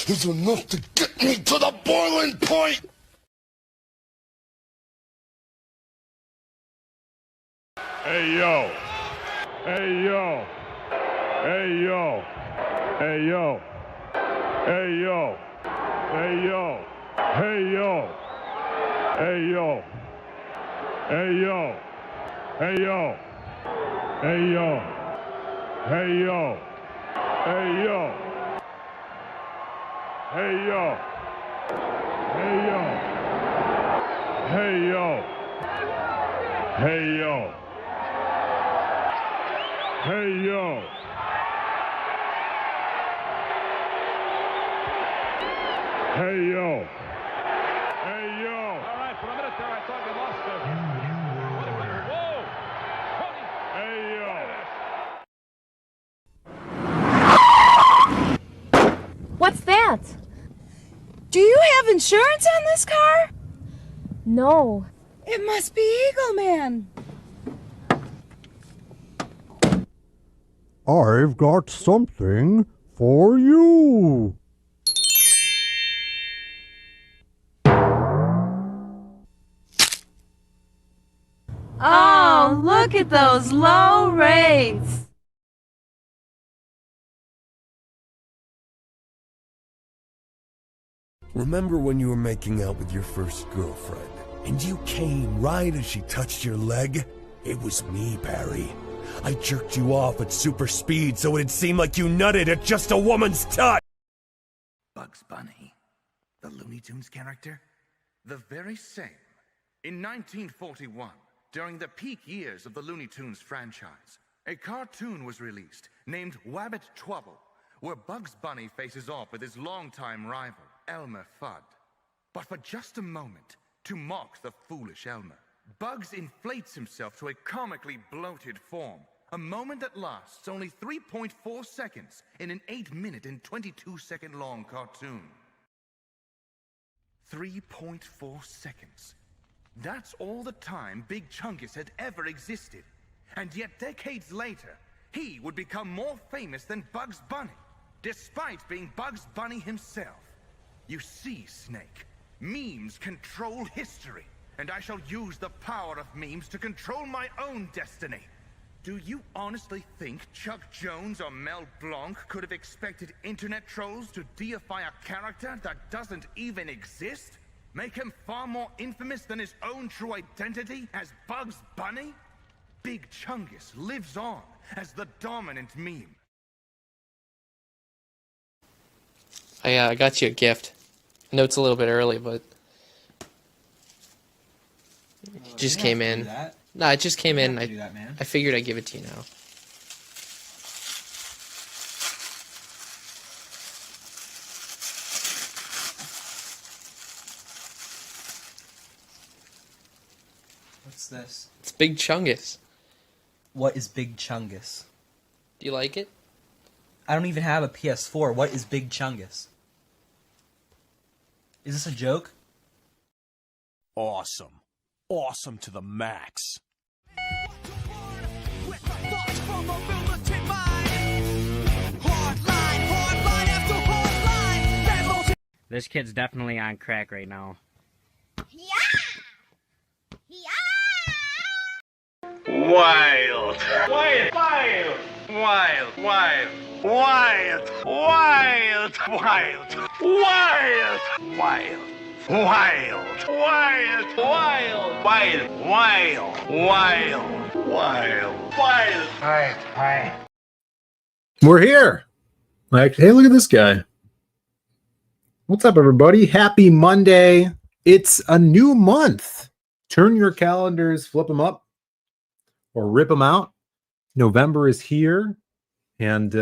Is enough to get me to the boiling point. Hey yo, hey yo, hey yo, hey yo, hey yo, hey yo, hey yo, hey yo, hey yo, hey yo, hey yo, hey yo, hey yo, hey yo, hey yo, hey yo, hey yo. Hey yo. Hey yo. Hey yo. All right, for a minute there I thought we lost him. Whoa. Hey yo. What's that? Do you have insurance on this car? No. It must be Eagle Man. I've got something for you. Oh, look at those low rates. Remember when you were making out with your first girlfriend, and you came right as she touched your leg? It was me, Barry. I jerked you off at super speed so it'd seem like you nutted at just a woman's touch! Bugs Bunny, the Looney Tunes character? The very same. In 1941, during the peak years of the Looney Tunes franchise, a cartoon was released named Wabbit Twubble, where Bugs Bunny faces off with his longtime rival, Elmer Fudd. But for just a moment, to mock the foolish Elmer, Bugs inflates himself to a comically bloated form, a moment that lasts only 3.4 seconds in an 8-minute and 22-second long cartoon. 3.4 seconds. That's all the time Big Chungus had ever existed. And yet decades later, he would become more famous than Bugs Bunny, despite being Bugs Bunny himself. You see, Snake, memes control history, and I shall use the power of memes to control my own destiny. Do you honestly think Chuck Jones or Mel Blanc could have expected internet trolls to deify a character that doesn't even exist? Make him far more infamous than his own true identity as Bugs Bunny? Big Chungus lives on as the dominant meme. I got you a gift. I know it's a little bit early, but it just came in. No, it just came in. I figured I'd give it to you now. What's this? It's Big Chungus. What is Big Chungus? Do you like it? I don't even have a PS4. What is Big Chungus? Is this a joke? Awesome. Awesome to the max. This kid's definitely on crack right now. Wild. Wild. Wild. Wild. Wild. Wild. Wild. Wild. Wild. Wild. Wild. Wild. Wild. Wild. Wild. Wild. Wild. Wild. Hi. We're here. Like, hey, look at this guy. What's up, everybody? Happy Monday. It's a new month. Turn your calendars, flip them up, or rip them out. November is here, and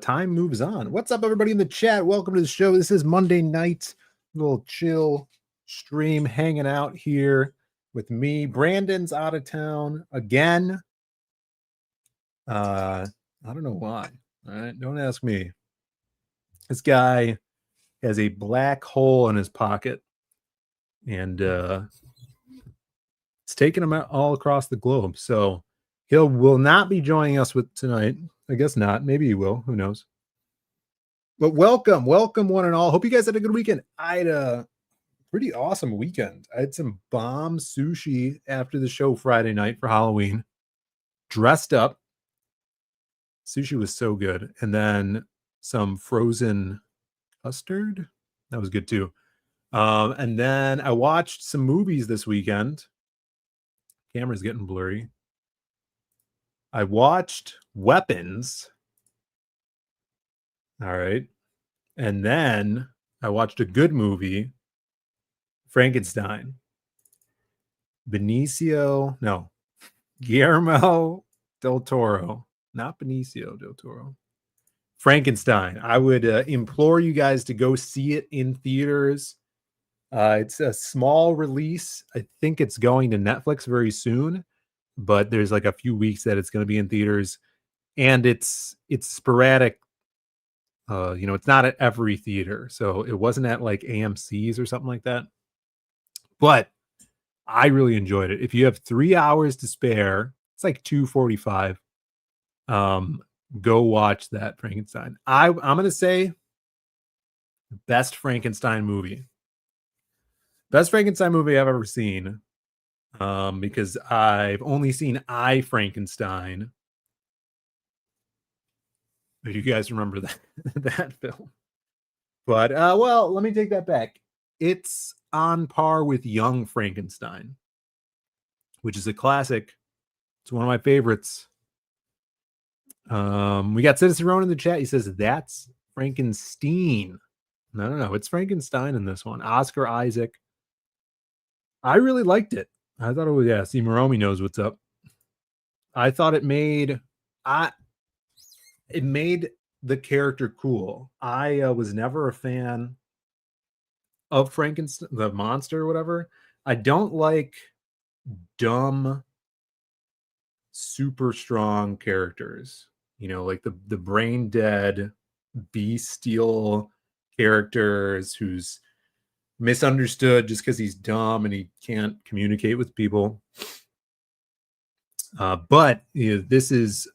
time moves on. What's up, everybody in the chat? Welcome to the show. This is Monday night, little chill stream, hanging out here with me. Brandon's out of town again. I don't know why. All right, don't ask me. This guy has a black hole in his pocket, and It's taken him out all across the globe. So will not be joining us with tonight. I guess not. Maybe he will. Who knows? But welcome one and all. Hope you guys had a good weekend. I had a pretty awesome weekend. I had some bomb sushi after the show Friday night for Halloween. Dressed up. Sushi was so good. And then some frozen custard. That was good too. And then I watched some movies this weekend. Camera's getting blurry. I watched Weapons. All right. And then I watched a good movie, Frankenstein. Guillermo del Toro. Not Benicio del Toro. Frankenstein. I would implore you guys to go see it in theaters. It's a small release. I think it's going to Netflix very soon, but there's like a few weeks that it's going to be in theaters, and it's sporadic. It's not at every theater, so it wasn't at like AMC's or something like that. But I really enjoyed it. If you have 3 hours to spare, it's like $2.45. Go watch that Frankenstein. I'm gonna say best Frankenstein movie. Best Frankenstein movie I've ever seen. Because I've only seen I, Frankenstein. If you guys remember that film. But well, let me take that back. It's on par with Young Frankenstein, which is a classic. It's one of my favorites. We got Citizen Rowan in the chat. He says that's Frankenstein. No, it's Frankenstein in this one. Oscar Isaac. I really liked it. I thought it was, see, Moromi knows what's up. I thought it made the character cool. I was never a fan of Frankenstein, the monster or whatever. I don't like dumb, super strong characters. Like the brain dead, bestial characters who's misunderstood just because he's dumb and he can't communicate with people. But this is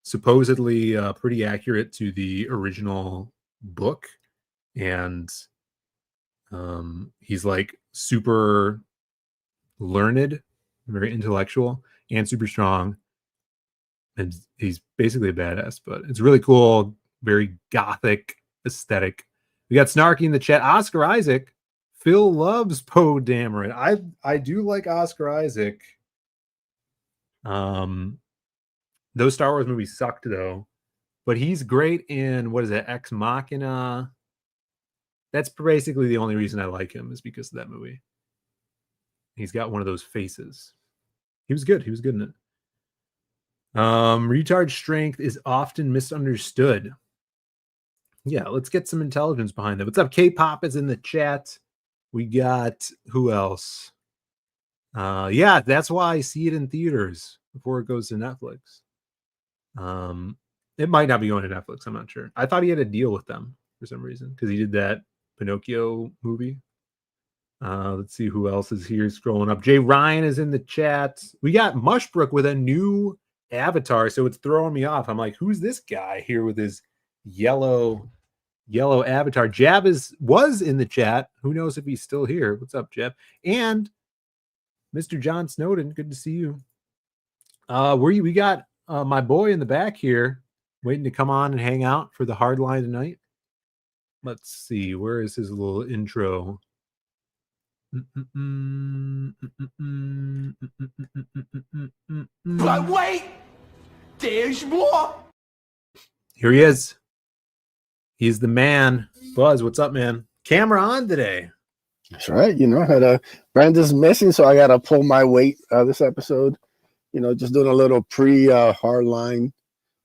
supposedly pretty accurate to the original book, and he's like super learned, very intellectual, and super strong, and he's basically a badass. But it's really cool, very gothic aesthetic. We got Snarky in the chat. Oscar Isaac. Phil loves Poe Dameron. I do like Oscar Isaac. Those Star Wars movies sucked though, but he's great in, what is it, Ex Machina? That's basically the only reason I like him, is because of that movie. He's got one of those faces. He was good in it. Retard strength is often misunderstood. Yeah, let's get some intelligence behind that. What's up? K-pop is in the chat. We got, who else? Yeah, that's why I see it in theaters before it goes to Netflix. It might not be going to Netflix. I'm not sure. I thought he had a deal with them for some reason because he did that Pinocchio movie. Let's see who else is here scrolling up. Jay Ryan is in the chat. We got Mushbrook with a new avatar, so it's throwing me off. I'm like, who's this guy here with his yellow avatar? Jab was in the chat. Who knows if he's still here? What's up, Jab? And Mr. John Snowden, good to see you. We got my boy in the back here waiting to come on and hang out for the Hardline tonight. Let's see, where is his little intro? But wait, there's more. Here he is. He's the man. Buzz, what's up, man? Camera on today. That's right. I had Brandon's missing, so I got to pull my weight this episode. Just doing a little hardline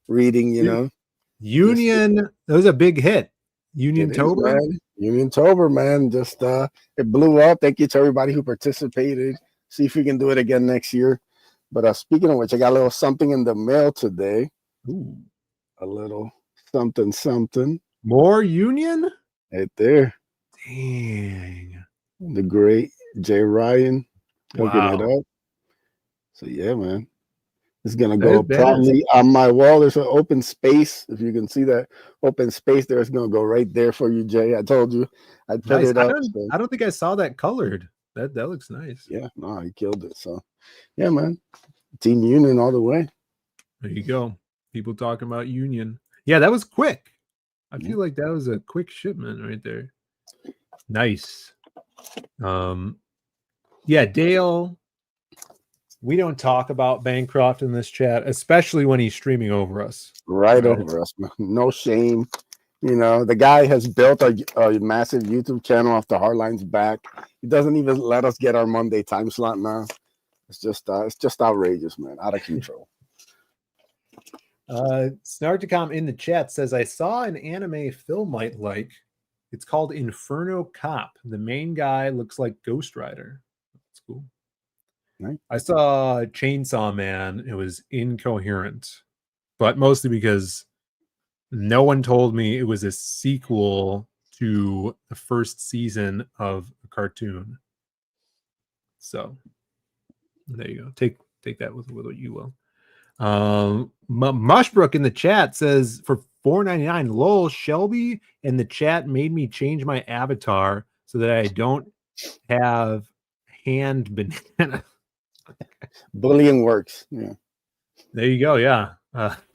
reading, Union, that was a big hit. Uniontober. Uniontober, man. Just it blew up. Thank you to everybody who participated. See if we can do it again next year. But speaking of which, I got a little something in the mail today. Ooh. A little something. More Union? Right there. Dang. The great Jay Ryan hooking it up. So yeah, man. It's gonna That go is badass. probably on my wall. There's an open space. If you can see that open space there, it's gonna go right there for you, Jay. I told you I'd put Nice. it up. So. I don't think I saw that colored. That looks nice. Yeah, no, he killed it. So yeah, man. Team Union all the way. There you go. People talking about Union. Yeah, that was quick. I feel like that was a quick shipment right there. Nice. Yeah, Dale. We don't talk about Bancroft in this chat, especially when he's streaming over us. Right over us, man. No shame. You know, the guy has built a massive YouTube channel off the Hardline's back. He doesn't even let us get our Monday time slot now. It's just outrageous, man. Out of control. Snarticom in the chat says, I saw an anime Phil might like. It's called Inferno Cop. The main guy looks like Ghost Rider. That's cool. Right. I saw Chainsaw Man. It was incoherent, but mostly because no one told me it was a sequel to the first season of a cartoon. So there you go. Take that with what you will. Mushbrook in the chat says for $4.99, lol, Shelby in the chat made me change my avatar so that I don't have hand banana. Bullying works. Yeah. There you go. Yeah.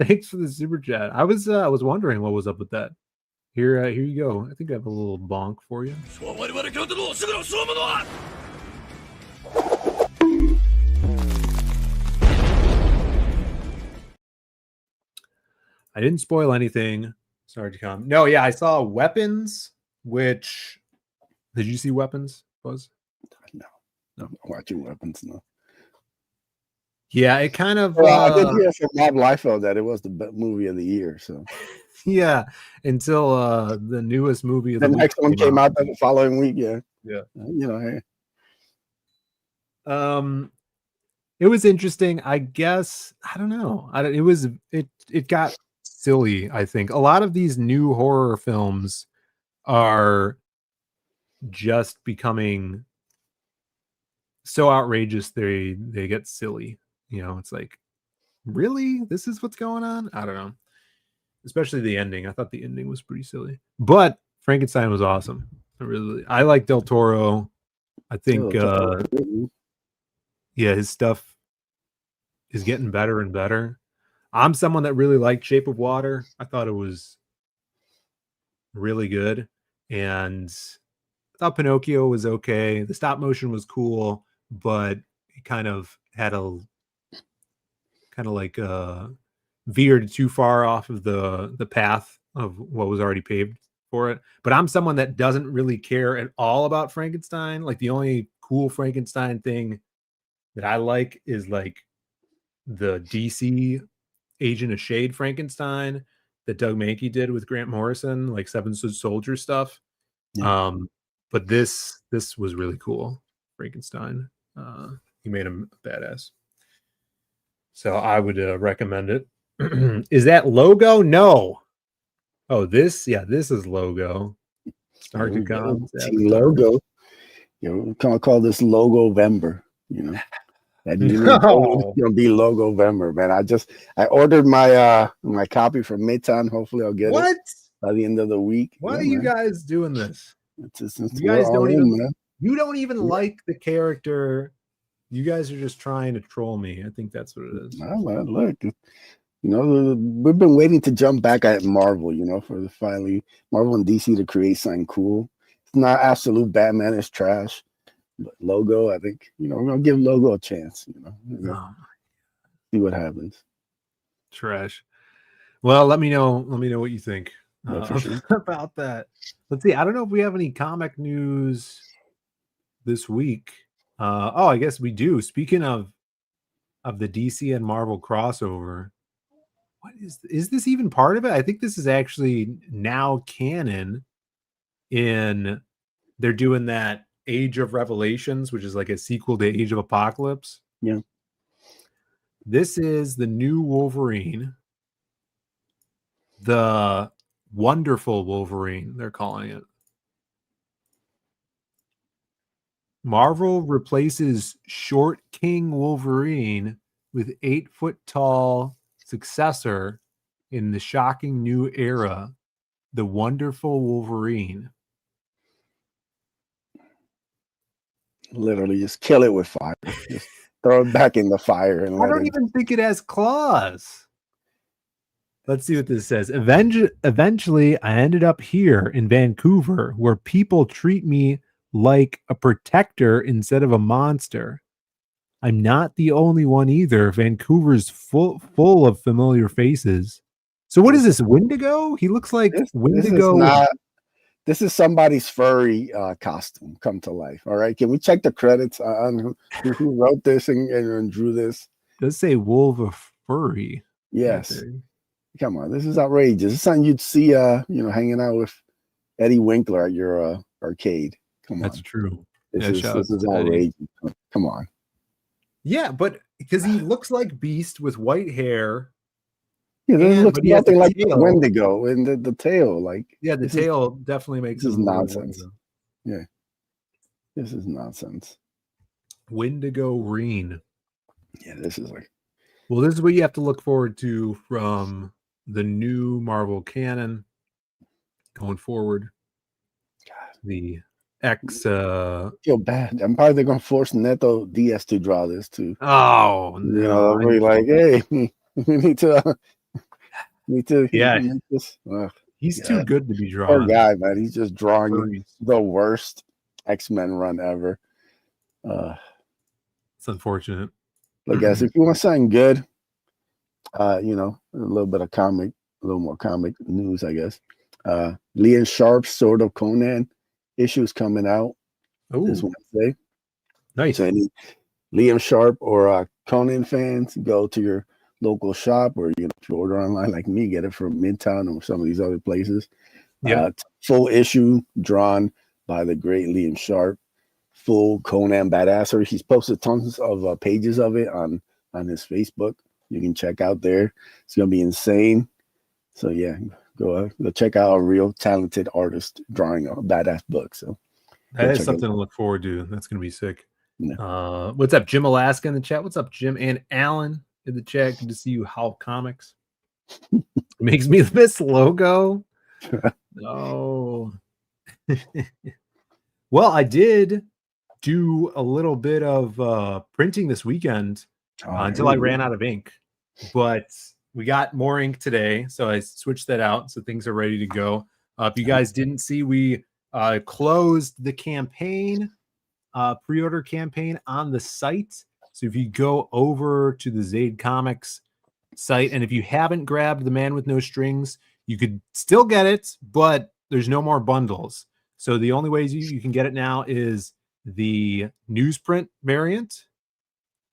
Thanks for the super chat. I was wondering what was up with that. Here you go. I think I have a little bonk for you. I didn't spoil anything. Sorry to come. No, yeah, I saw Weapons, which did you see Weapons, Buzz? No. Watching Weapons, no. Yeah, it kind of I did hear from Rob Liefeld that it was the best movie of the year. So yeah, until the newest movie of the the next week one came out the following week. Yeah. Yeah. You know, hey. It was interesting. I guess I don't know. It got silly. I think a lot of these new horror films are just becoming so outrageous they get silly. You know, it's like, really? This is what's going on? I don't know. Especially the ending. I thought the ending was pretty silly. But Frankenstein was awesome. I like Del Toro. I think yeah, his stuff is getting better and better. I'm someone that really liked Shape of Water. I thought it was really good. And I thought Pinocchio was okay. The stop motion was cool, but it kind of had veered too far off of the path of what was already paved for it. But I'm someone that doesn't really care at all about Frankenstein. Like the only cool Frankenstein thing that I like is like the DC Agent of Shade Frankenstein that Doug Mankey did with Grant Morrison, like Seven Soldier stuff. Yeah. But this was really cool. Frankenstein. He made him badass. So I would recommend it. Is that logo? No. Oh, this is logo. Start to come. Logo. You know, call this Logovember. You know, that it's gonna be Logovember, man. I ordered my my copy from Midtown. Hopefully, I'll get it by the end of the week. Why are you guys doing this? You guys don't even. You don't even like the character. You guys are just trying to troll me. I think that's what it is. Well, look, you know, we've been waiting to jump back at Marvel, you know, for finally Marvel and DC to create something cool. It's not absolute Batman is trash, but Logo, I think, you know, we're gonna give Logo a chance, you know. See what happens. Trash. Well, let me know what you think about that. Let's see. I don't know if we have any comic news this week. I guess we do. Speaking of the DC and Marvel crossover, what is this even part of it? I think this is actually now canon. They're doing that Age of Revelations, which is like a sequel to Age of Apocalypse. Yeah. This is the new Wolverine, the Wonderful Wolverine, they're calling it. Marvel replaces short King Wolverine with 8-foot-tall successor in the shocking new era, the Wonderful Wolverine. Literally, just kill it with fire. Just throw it back in the fire and I don't even think it has claws. Let's see what this says. Eventually, I ended up here in Vancouver, where people treat me like a protector instead of a monster. I'm not the only one either. Vancouver's full of familiar faces. So what is this, Wendigo? He looks like Wendigo. This is somebody's furry costume come to life. All right. Can we check the credits on who wrote this and drew this? It does say Wolverine. Yes. Come on. This is outrageous. It's something you'd see hanging out with Eddie Winkler at your arcade. Come on. That's true. This is outrageous. Come on. Yeah, but because he looks like Beast with white hair. Yeah, this looks nothing like the Wendigo and the tail. Like, yeah, the tail definitely makes this is nonsense. Yeah, this is nonsense. Wendigo Reen. Yeah, this is like. Well, this is what you have to look forward to from the new Marvel canon going forward. God. The X. Feel bad. I'm probably gonna force Neto Diaz to draw this too. Oh no! Really like, hey, we need to. Yeah, he's God. too good to be drawing. Poor guy, man. He's just drawing the worst X-Men run ever. It's unfortunate. Look, guys, if you want something good, a little bit of comic, a little more comic news, I guess. Liam Sharp's Sword of Conan issues coming out this Wednesday. Nice. So any Liam Sharp or Conan fans, go to your local shop, or if you order online like me, get it from Midtown or some of these other places. Yeah, full issue drawn by the great Liam Sharp, full Conan badassery. He's posted tons of pages of it on his Facebook. You can check out there. It's gonna be insane. So yeah, go check out a real talented artist drawing a badass book. So that is something to look forward to. That's gonna be sick. Yeah. What's up, Jim Alaska in the chat? What's up, Jim and Alan in the chat? Good to see you. How Comics makes me miss logo. No. Well, I did do a little bit of printing this weekend until I ran out of ink, but we got more ink today, so I switched that out, so things are ready to go. If you guys didn't see, we closed the campaign, pre-order campaign on the site. So if you go over to the Zaid Comics site, and if you haven't grabbed The Man with No Strings, you could still get it, but there's no more bundles. So the only ways you can get it now is the newsprint variant,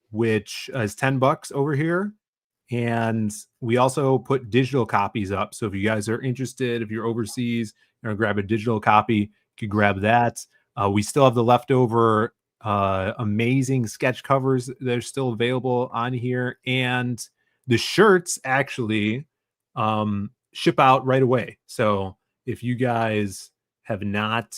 which is $10 over here. And we also put digital copies up. So if you guys are interested, if you're overseas, grab a digital copy, you could grab that. We still have the leftover amazing sketch covers that are still available on here, and the shirts actually ship out right away. So if you guys have not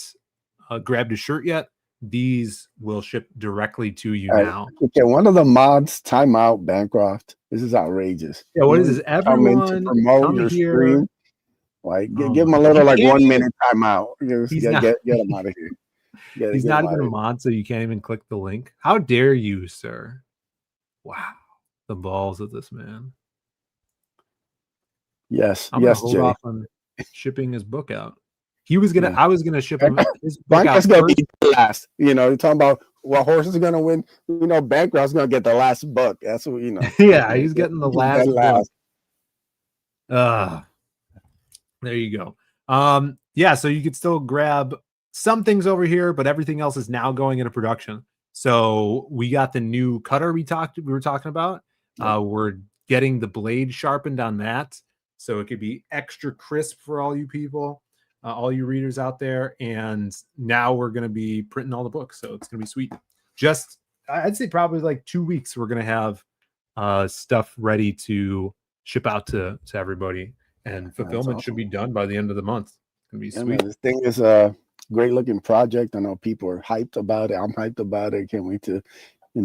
grabbed a shirt yet, these will ship directly to you now. Okay, one of the mods, timeout, Bancroft. This is outrageous. Yeah, what is this? Everyone to promote your here. stream. Like, give him a little 1 minute timeout. Get him out of here. He's not even a mod, so you can't even click the link. How dare you, sir? Wow, the balls of this man. Yes, I'm gonna hold off on shipping his book out. He was gonna. I was gonna ship him. His book out gonna be last. You're talking about what horse is gonna win. Bancroft's gonna get the last book. That's what Yeah, he's getting the last book. There you go. Yeah, so you could still grab some things over here, but everything else is now going into production. So we got the new cutter we were talking about. We're getting the blade sharpened on that, so it could be extra crisp for all you people, all you readers out there. And now we're going to be printing all the books, so it's going to be sweet. Just, I'd say probably like 2 weeks, we're going to have stuff ready to ship out to everybody, and fulfillment should be done by the end of the month. It's going to be sweet. Man, this thing is great looking project. I know people are hyped about it. I'm hyped about it. Can't wait to,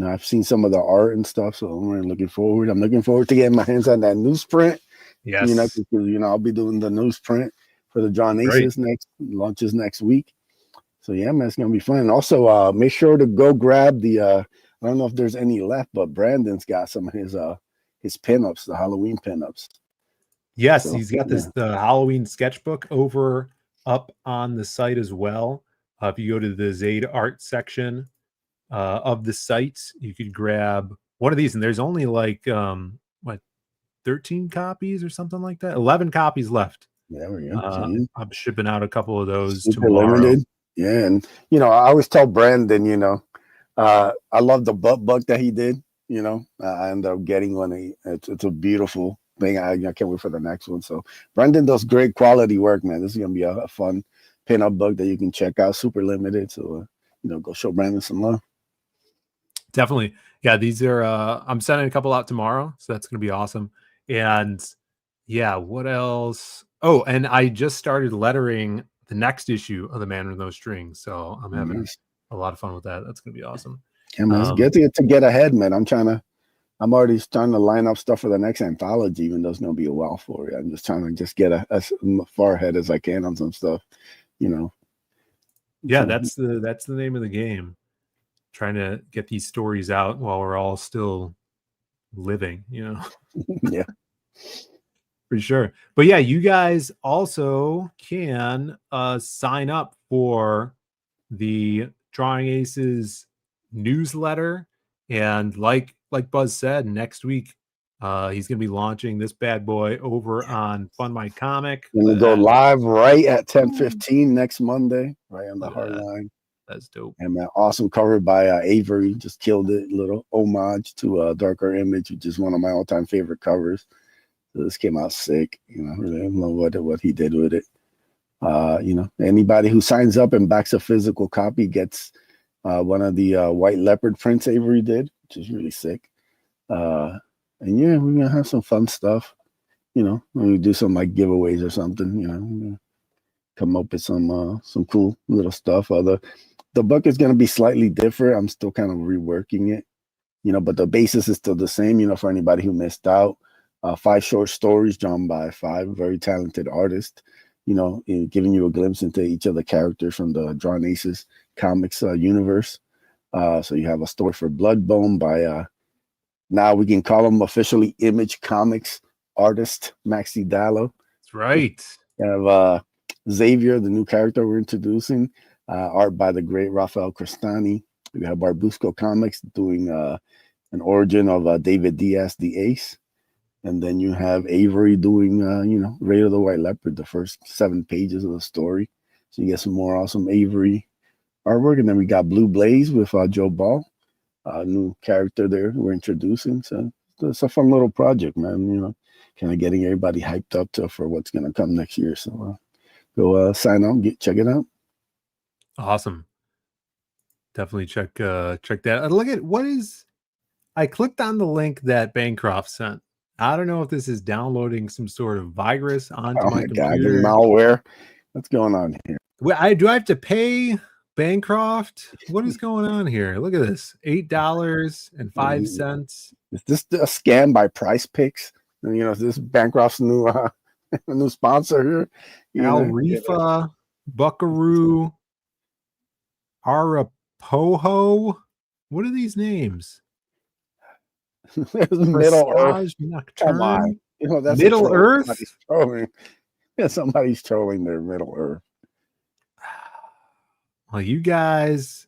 I've seen some of the art and stuff, so I'm really looking forward. I'm looking forward to getting my hands on that newsprint. Yes. 'Cause, I'll be doing the newsprint for the Drawn Aces launches next week. So yeah, man, it's gonna be fun. And also, make sure to go grab the. I don't know if there's any left, but Brandon's got some of his pinups, the Halloween pinups. Yes, So, he's got the Halloween sketchbook up on the site as well. If you go to the Zaid art section of the site, you could grab one of these, and there's only like 13 copies or something like that. 11 copies left. There we go. I'm shipping out a couple of those Super tomorrow. limited. Yeah, and I always tell Brandon, I love the butt bug that he did. I ended up getting one. It's a beautiful thing. I can't wait for the next one. So Brandon does great quality work, man. This is gonna be a fun pin-up book that you can check out. Super limited. So go show Brandon some love. Definitely. Yeah, these are I'm sending a couple out tomorrow, so that's gonna be awesome. And yeah, what else? Oh, and I just started lettering the next issue of The Man with No Strings. So I'm having a lot of fun with that. That's gonna be awesome. Yeah, man, it's good to get ahead, man. I'm already trying to line up stuff for the next anthology, even though it's gonna be a while for it. I'm just trying to get as far ahead as I can on some stuff, Yeah, that's the name of the game. Trying to get these stories out while we're all still living, Yeah. For sure. But yeah, you guys also can sign up for the Drawing Aces newsletter. And like Buzz said, next week he's gonna be launching this bad boy over on Fund My Comic. Gonna go live right at 10:15 next Monday, right on the Hardline. That's dope. And man, awesome cover by Avery. Just killed it. Little homage to Darker Image, which is one of my all-time favorite covers. So this came out sick. Really love what he did with it. Anybody who signs up and backs a physical copy gets one of the white leopard prints Avery did, which is really sick. And yeah, we're gonna have some fun stuff. When we do some like giveaways or something. Come up with some cool little stuff. The book is gonna be slightly different. I'm still kind of reworking it. But the basis is still the same. For anybody who missed out. 5 short stories drawn by 5 very talented artists, giving you a glimpse into each of the characters from the Drawn Aces comics universe. So you have a story for Bloodbone by, now we can call him officially Image Comics artist, Maxi Dallo. That's right. You have Xavier, the new character we're introducing, art by the great Rafael Crestani. We have Barbusco Comics doing an origin of David Diaz, the Ace. And then you have Avery doing, Raid of the White Leopard, the first 7 pages of the story. So you get some more awesome Avery artwork. And then we got Blue Blaze with Joe Ball, a new character there we're introducing. So it's a fun little project, man. Kind of getting everybody hyped up for what's going to come next year. So go sign on, check it out. Awesome. Definitely check that. Look at I clicked on the link that Bancroft sent. I don't know if this is downloading some sort of virus onto my computer. Malware. What's going on here? Do I have to pay Bancroft? What is going on here? Look at this. $8.05. Is this a scam by Price Picks? Is this Bancroft's new new sponsor here? Alrifa, Buckaroo, Arapaho. What are these names? Middle Earth. Come on. That's Middle Earth? Somebody's trolling their Middle Earth. Well, you guys,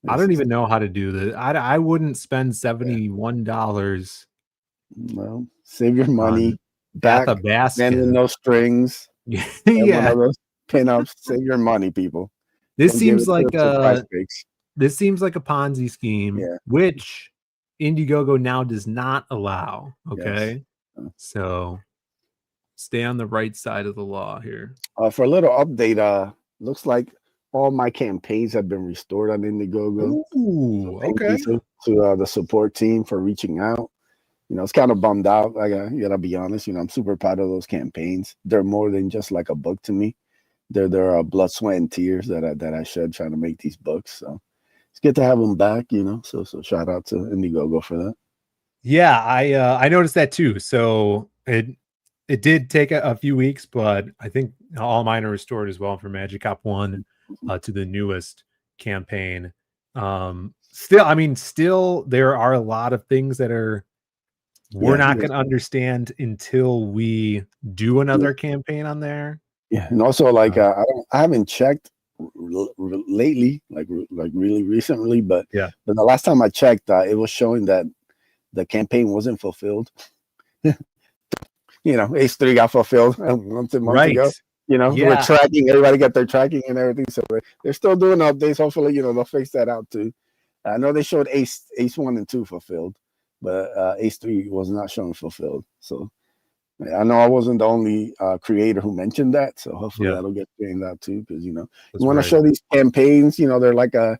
I don't even know how to do this. I wouldn't spend $71. Well, save your money. Back a basket. Man with No Strings. Yeah. One of those pinups. Save your money, people. This seems like a Ponzi scheme, which Indiegogo now does not allow. Okay. Yes. So stay on the right side of the law here. For a little update, looks like all my campaigns have been restored on Indiegogo. Ooh, so thank you to the support team for reaching out. It's kind of bummed out. I gotta be honest. I'm super proud of those campaigns. They're more than just like a book to me. their blood, sweat, and tears that I shed trying to make these books. So it's good to have them back, you know. So shout out to Indiegogo for that. Yeah, I noticed that too. So it did take a few weeks, but I think all mine are restored as well from Magic Op 1 to the newest campaign. Still there are a lot of things that we're not going to understand until we do another campaign on there. Yeah, and also like I haven't checked lately, like really recently, but the last time I checked, it was showing that the campaign wasn't fulfilled. You know, Ace 3 got fulfilled a month ago. You know, we're tracking, everybody got their tracking and everything. So they're still doing updates. Hopefully, you know, they'll fix that out too. I know they showed Ace 1 and 2 fulfilled, but Ace 3 was not shown fulfilled. So I know I wasn't the only creator who mentioned that. So hopefully that'll get changed out too. Because, you know, you want to show these campaigns, you know, they're like a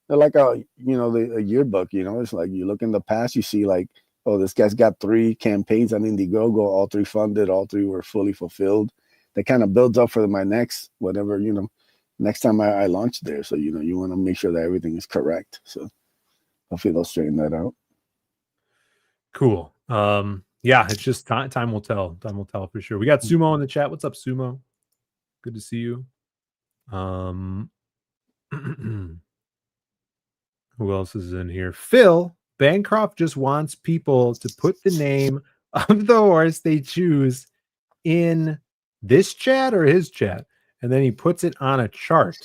you know, a yearbook, you know. It's like you look in the past, you see like, oh, this guy's got 3 campaigns on Indiegogo, all 3 funded, all 3 were fully fulfilled. That kind of builds up for my next, whatever, you know, next time I launch there. So, you know, you want to make sure that everything is correct. So hopefully they'll straighten that out. Cool. Yeah, it's just time will tell. Time will tell for sure. We got Sumo in the chat. What's up, Sumo? Good to see you. Who else is in here? Phil Bancroft just wants people to put the name of the horse they choose in this chat or his chat, and then he puts it on a chart.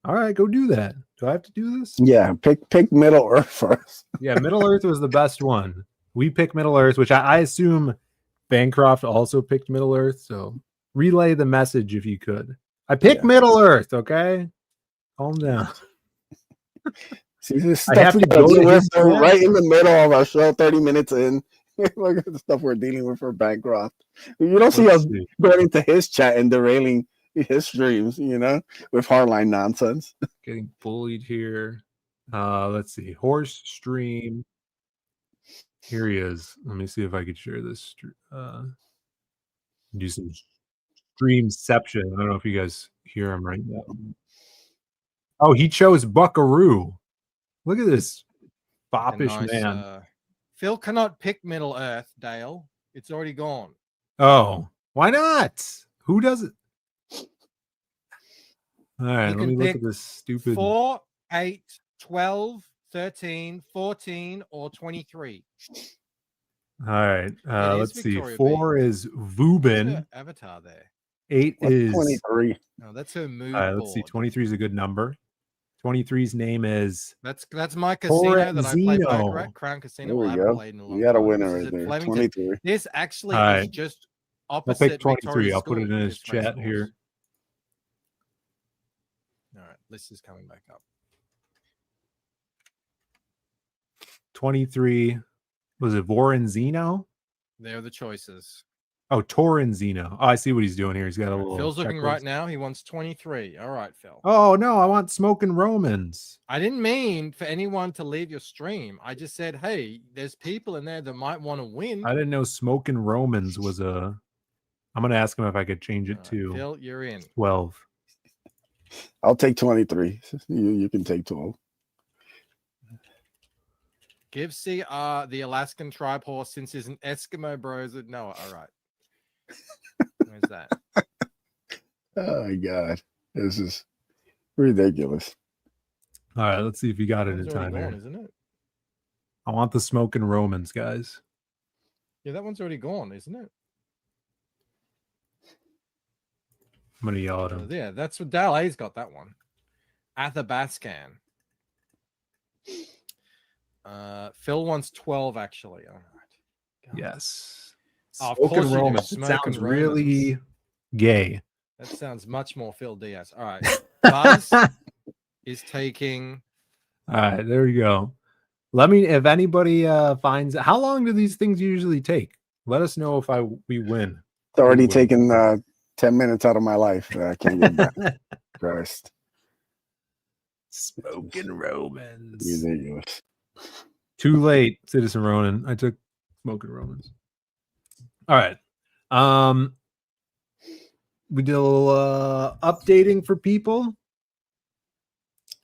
All right, go do that. Do I have to do this? Yeah, pick Middle Earth first. Yeah, Middle Earth was the best one. We picked Middle Earth, which I assume Bancroft also picked Middle Earth. So relay the message if you could. I picked Middle Earth. Okay, calm down. See, this stuff we gotta deal with right in the middle of our show, 30 minutes in. Look at the stuff we're dealing with for Bancroft. You don't see us going into his chat and derailing his streams, you know, with hardline nonsense. Getting bullied here. Let's see. Horse stream. Here he is. Let me see if I could share this. Do some streamception. I don't know if you guys hear him right now. Oh, he chose Buckaroo. Look at this foppish man. Phil cannot pick Middle Earth, Dale. It's already gone. Oh, why not? Who does it? All right, let me look at this stupid 4, 8, 12, 13, 14, or 23. All right, let's see. 4 is Vubin. Avatar there. 8 is 23. No, that's her mood. All right, let's see. 23 is a good number. 23's name is that's my casino that I play poker at, Crown Casino. There we go. We got a winner right there. 23. This actually is just opposite. I'll pick 23. I'll put it in his chat here. All right, list is coming back up. 23 was it Vorenzino? They're the choices. Oh, Torrenzino. Oh, I see what he's doing here. He's got a little. Phil's looking right now. He wants 23. All right, Phil. Oh no, I want Smoking Romans. I didn't mean for anyone to leave your stream. I just said, hey, there's people in there that might want to win. I didn't know Smoking Romans was a. I'm gonna ask him if I could change it to. Phil, you're in 12. I'll take 23. You can take 12. Give CR the Alaskan tribe horse since he's an Eskimo bros with Noah. All right. Where's that? Oh my god, this is ridiculous. All right, let's see if you got it in time here. Isn't it? I want the Smoking Romans, guys. Yeah, that one's already gone, isn't it? I'm gonna yell at him. Yeah, that's what Dal A's got that one. Athabascan. Phil wants 12 actually. All right. God. Yes. Smoking Romans. It sounds really gay. That sounds much more Phil Diaz. All right. Buzz is taking. All right, there we go. Let me, if anybody finds, how long do these things usually take? Let us know if we win. It's already taken 10 minutes out of my life that I can't get back. Christ. Smoking Romans. Ridiculous. Too late, Citizen Ronan. I took Smoking Romans. All right. we did a little updating for people.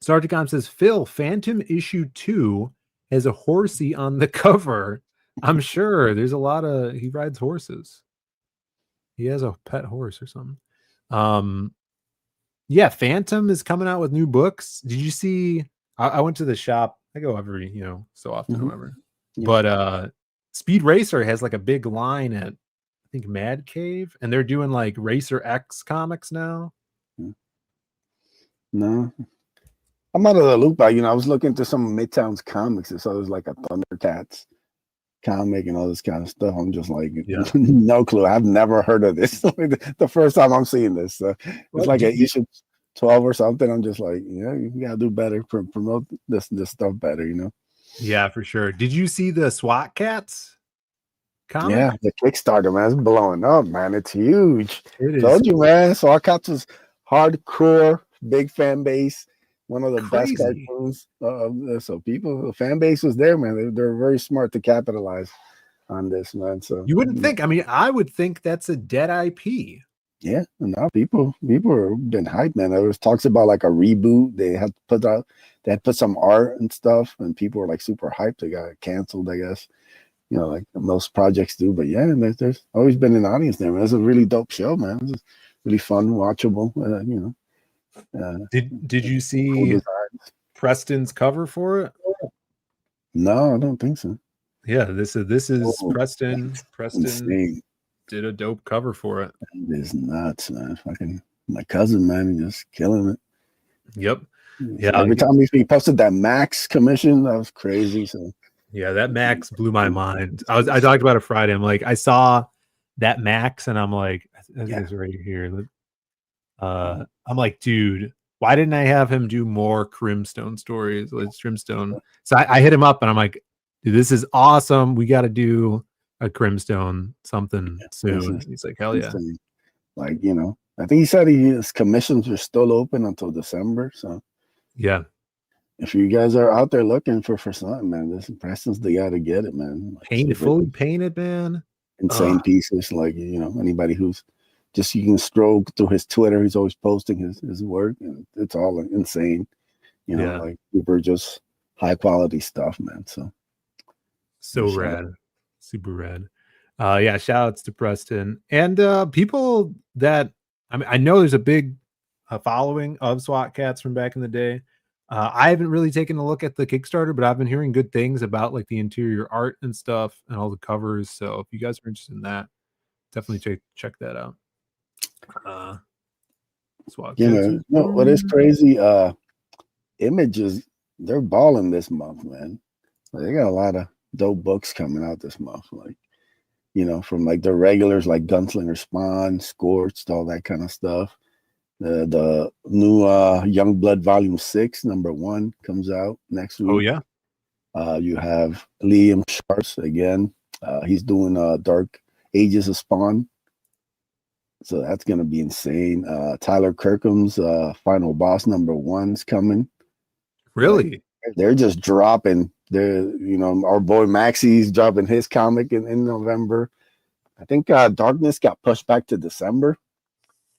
Sarticom says, Phil, Phantom issue 2 has a horsey on the cover. I'm sure there's a lot of, he rides horses. He has a pet horse or something. Yeah, Phantom is coming out with new books. Did you see? I went to the shop. I go every, so often, whatever. Yeah. But Speed Racer has like a big line at, I think, Mad Cave, and they're doing like Racer X comics now. No, I'm out of the loop. I was looking through some of Midtown's comics, and so there's like a Thundercats comic and all this kind of stuff. I'm just like, no clue. I've never heard of this. The first time I'm seeing this. So it's like an issue 12 or something. I'm just like, you gotta do better, promote this stuff better, Yeah, for sure. Did you see the SWAT Cats comic? Yeah, the Kickstarter, man, it's blowing up, man. It's huge. It Told you, man. SWAT Cats was hardcore, big fan base. One of the best cartoons. So the fan base was there, man. They're very smart to capitalize on this, man. So you wouldn't think. I mean, I would think that's a dead IP. Yeah, now people have been hyped, man. There was talks about like a reboot. They had put some art and stuff, and people were like super hyped. They got canceled, I guess. Like most projects do. But yeah, there's always been an audience there, man. It's a really dope show, man. It's really fun, watchable. Did you see Preston's cover for it? No, I don't think so. Yeah, this is Preston. Preston insane. Did a dope cover for it. It is nuts, man. Fucking my cousin, man, he's just killing it. Yep. Yeah. Every time he posted that Max commission, that was crazy. So yeah, that Max blew my mind. I talked about it Friday. I'm like, I saw that Max, and I'm like, I think it's right here. I'm like, dude, why didn't I have him do more Crimstone stories? It's Crimstone. So I hit him up, and I'm like, dude, this is awesome. We got to do a Crimstone something soon. He's like, hell yeah. Like, I think he said his commissions are still open until December. So yeah. If you guys are out there looking for something, man, this Preston's the guy to get it, man. Like, fully painted, man. Insane pieces. Like, anybody who's just, you can scroll through his Twitter. He's always posting his work, and it's all insane. Like super just high quality stuff, man. So rad. Super rad. Yeah, shout outs to Preston and people that I know there's a big following of SWAT Cats from back in the day. I haven't really taken a look at the Kickstarter, but I've been hearing good things about like the interior art and stuff and all the covers. So if you guys are interested in that, definitely check that out. SWAT Cats. What is crazy? Images, they're balling this month, man. They got a lot of dope books coming out this month, like from like the regulars like Gunslinger Spawn, Scorched, all that kind of stuff. The new Youngblood Volume 6, #1 comes out next week. Oh yeah. You have Liam Sharps again. He's doing Dark Ages of Spawn, so that's gonna be insane. Tyler Kirkham's Final Boss #1's coming. Really? They're just dropping. Our boy Maxie's dropping his comic in November. I think Darkness got pushed back to December.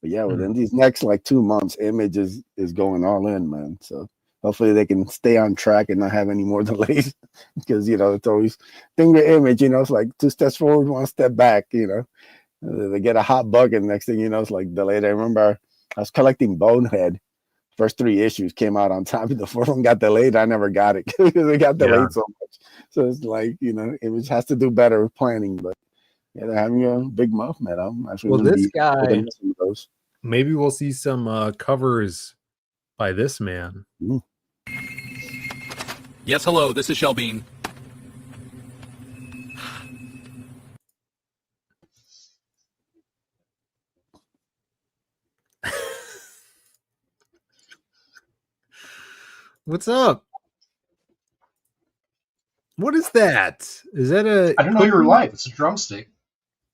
But yeah, within these next like 2 months, Image is going all in, man. So hopefully they can stay on track and not have any more delays. Because it's always thing with Image, it's like 2 steps forward, 1 step back, They get a hot bug, and next thing you know, it's like delayed. I remember I was collecting Bonehead. First 3 issues came out on time. The 4th one got delayed. I never got it because it got delayed so much. So it's like, Image has to do better with planning. But yeah, they're having a big month, man. I'm actually this guy, maybe we'll see some covers by this man. Yes, hello. This is Shelby. What's up? What is that? Is that a... I didn't know you were live. It's a drumstick.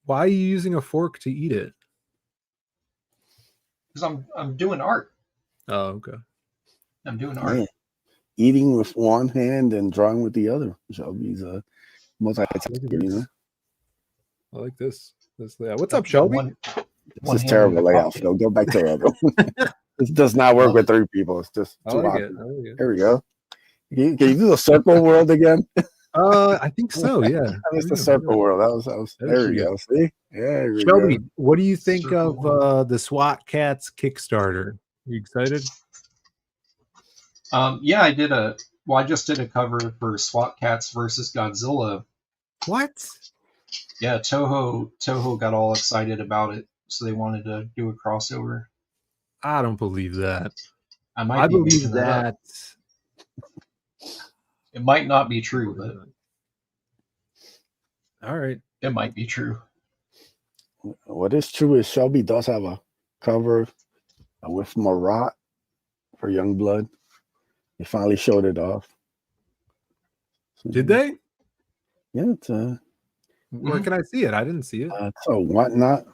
Why are you using a fork to eat it? Because I'm doing art. Oh, okay. I'm doing art. Man, eating with one hand and drawing with the other. Shelby's a multi-talented, I like this. Yeah. What's up, Shelby? This is terrible layout, Phil. Go back to the other one. This does not work with 3 people. It's just too awkward. Here we go. Can you do the circle world again? I think so. Yeah, I missed the circle world. That was there we go. See? Yeah, there we Shelby, go. what do you think of the SWAT Cats Kickstarter? You excited? Yeah, I just did a cover for SWAT Cats versus Godzilla. What? Yeah, Toho got all excited about it, so they wanted to do a crossover. I don't believe that. I believe that. It might not be true, but all right, it might be true. What is true is Shelby does have a cover with Marat for Youngblood. They finally showed it off. Did they? Yeah, it's where can I see it? I didn't see it. It's a Whatnot.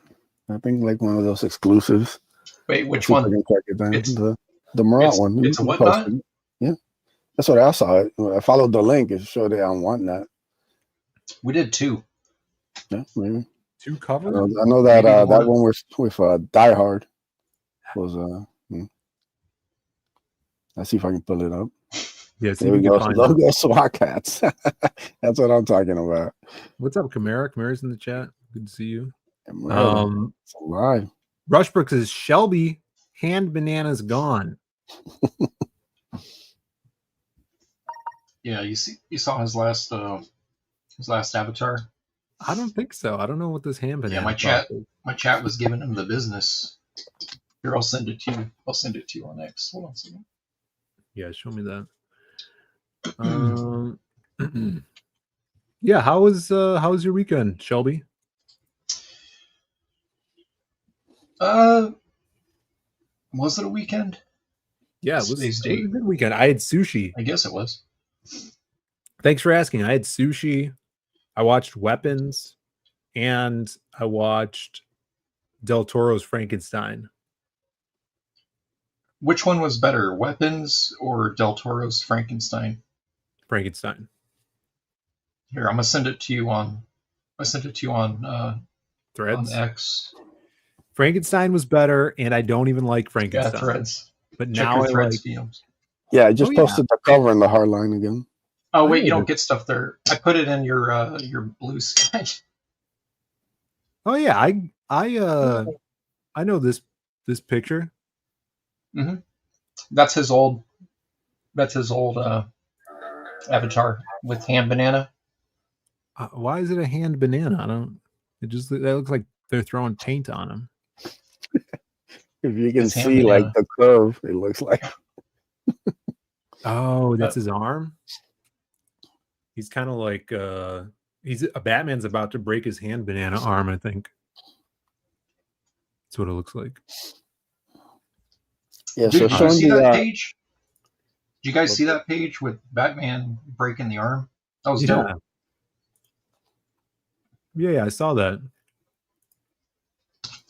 I think like one of those exclusives. Wait, which one? It's the Marat one. It's a Whatnot? Yeah. That's what I saw. I followed the link. It showed it on Whatnot. We did 2. Yeah, maybe. 2 covers? I know that that one with Die Hard was let's see if I can pull it up. Yeah, see there if we we go. can find Logo SWAT Cats. That's what I'm talking about. What's up, Kamara? Kamara's in the chat. Good to see you. It's alive. Rushbrook says Shelby hand bananas gone. Yeah, you saw his last avatar. I don't think so. I don't know what this hand banana. Yeah, my chat was giving him the business. Here, I'll send it to you. I'll send it to you on X. Hold on a second. Yeah, show me that. Yeah, how was your weekend, Shelby? Was it a weekend? Yeah, it was a good weekend. I had sushi. I guess it was. Thanks for asking. I had sushi. I watched Weapons, and I watched Del Toro's Frankenstein. Which one was better, Weapons or Del Toro's Frankenstein? Frankenstein. Here, I'm gonna send it to you on. I sent it to you on Threads. On X. Frankenstein was better, and I don't even like Frankenstein. Yeah, Threads. But Check now your I Threads like. DMs. Yeah, I just posted the cover in the Hardline again. Oh wait, you don't get stuff there. I put it in your blue sky. Oh yeah, I know this picture. Mm-hmm. That's his old avatar with hand banana. Why is it a hand banana? I don't. That looks like they're throwing paint on him. If you can see like the curve, it looks like. Oh, that's his arm. He's kind of like he's a Batman's about to break his hand banana arm. I think that's what it looks like. Yeah. Did you see that page? Did you guys see that page with Batman breaking the arm? That was dope. Yeah, I saw that.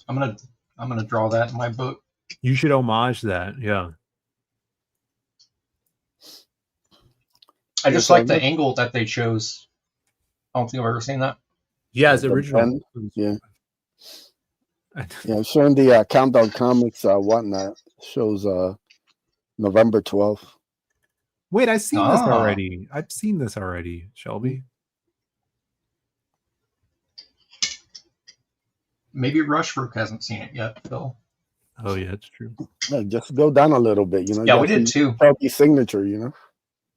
I'm gonna draw that in my book. You should homage that. Yeah. I just like the angle that they chose. I don't think I've ever seen that. Yeah, it's original. Yeah. Yeah, showing the Countdown Comics Whatnot shows November 12th. Wait, I've seen this already. I've seen this already, Shelby. Maybe Rushbrook hasn't seen it yet, Phil. Oh yeah, it's true. Yeah, just go down a little bit, you know. Yeah, we did too. Shelby's signature, you know.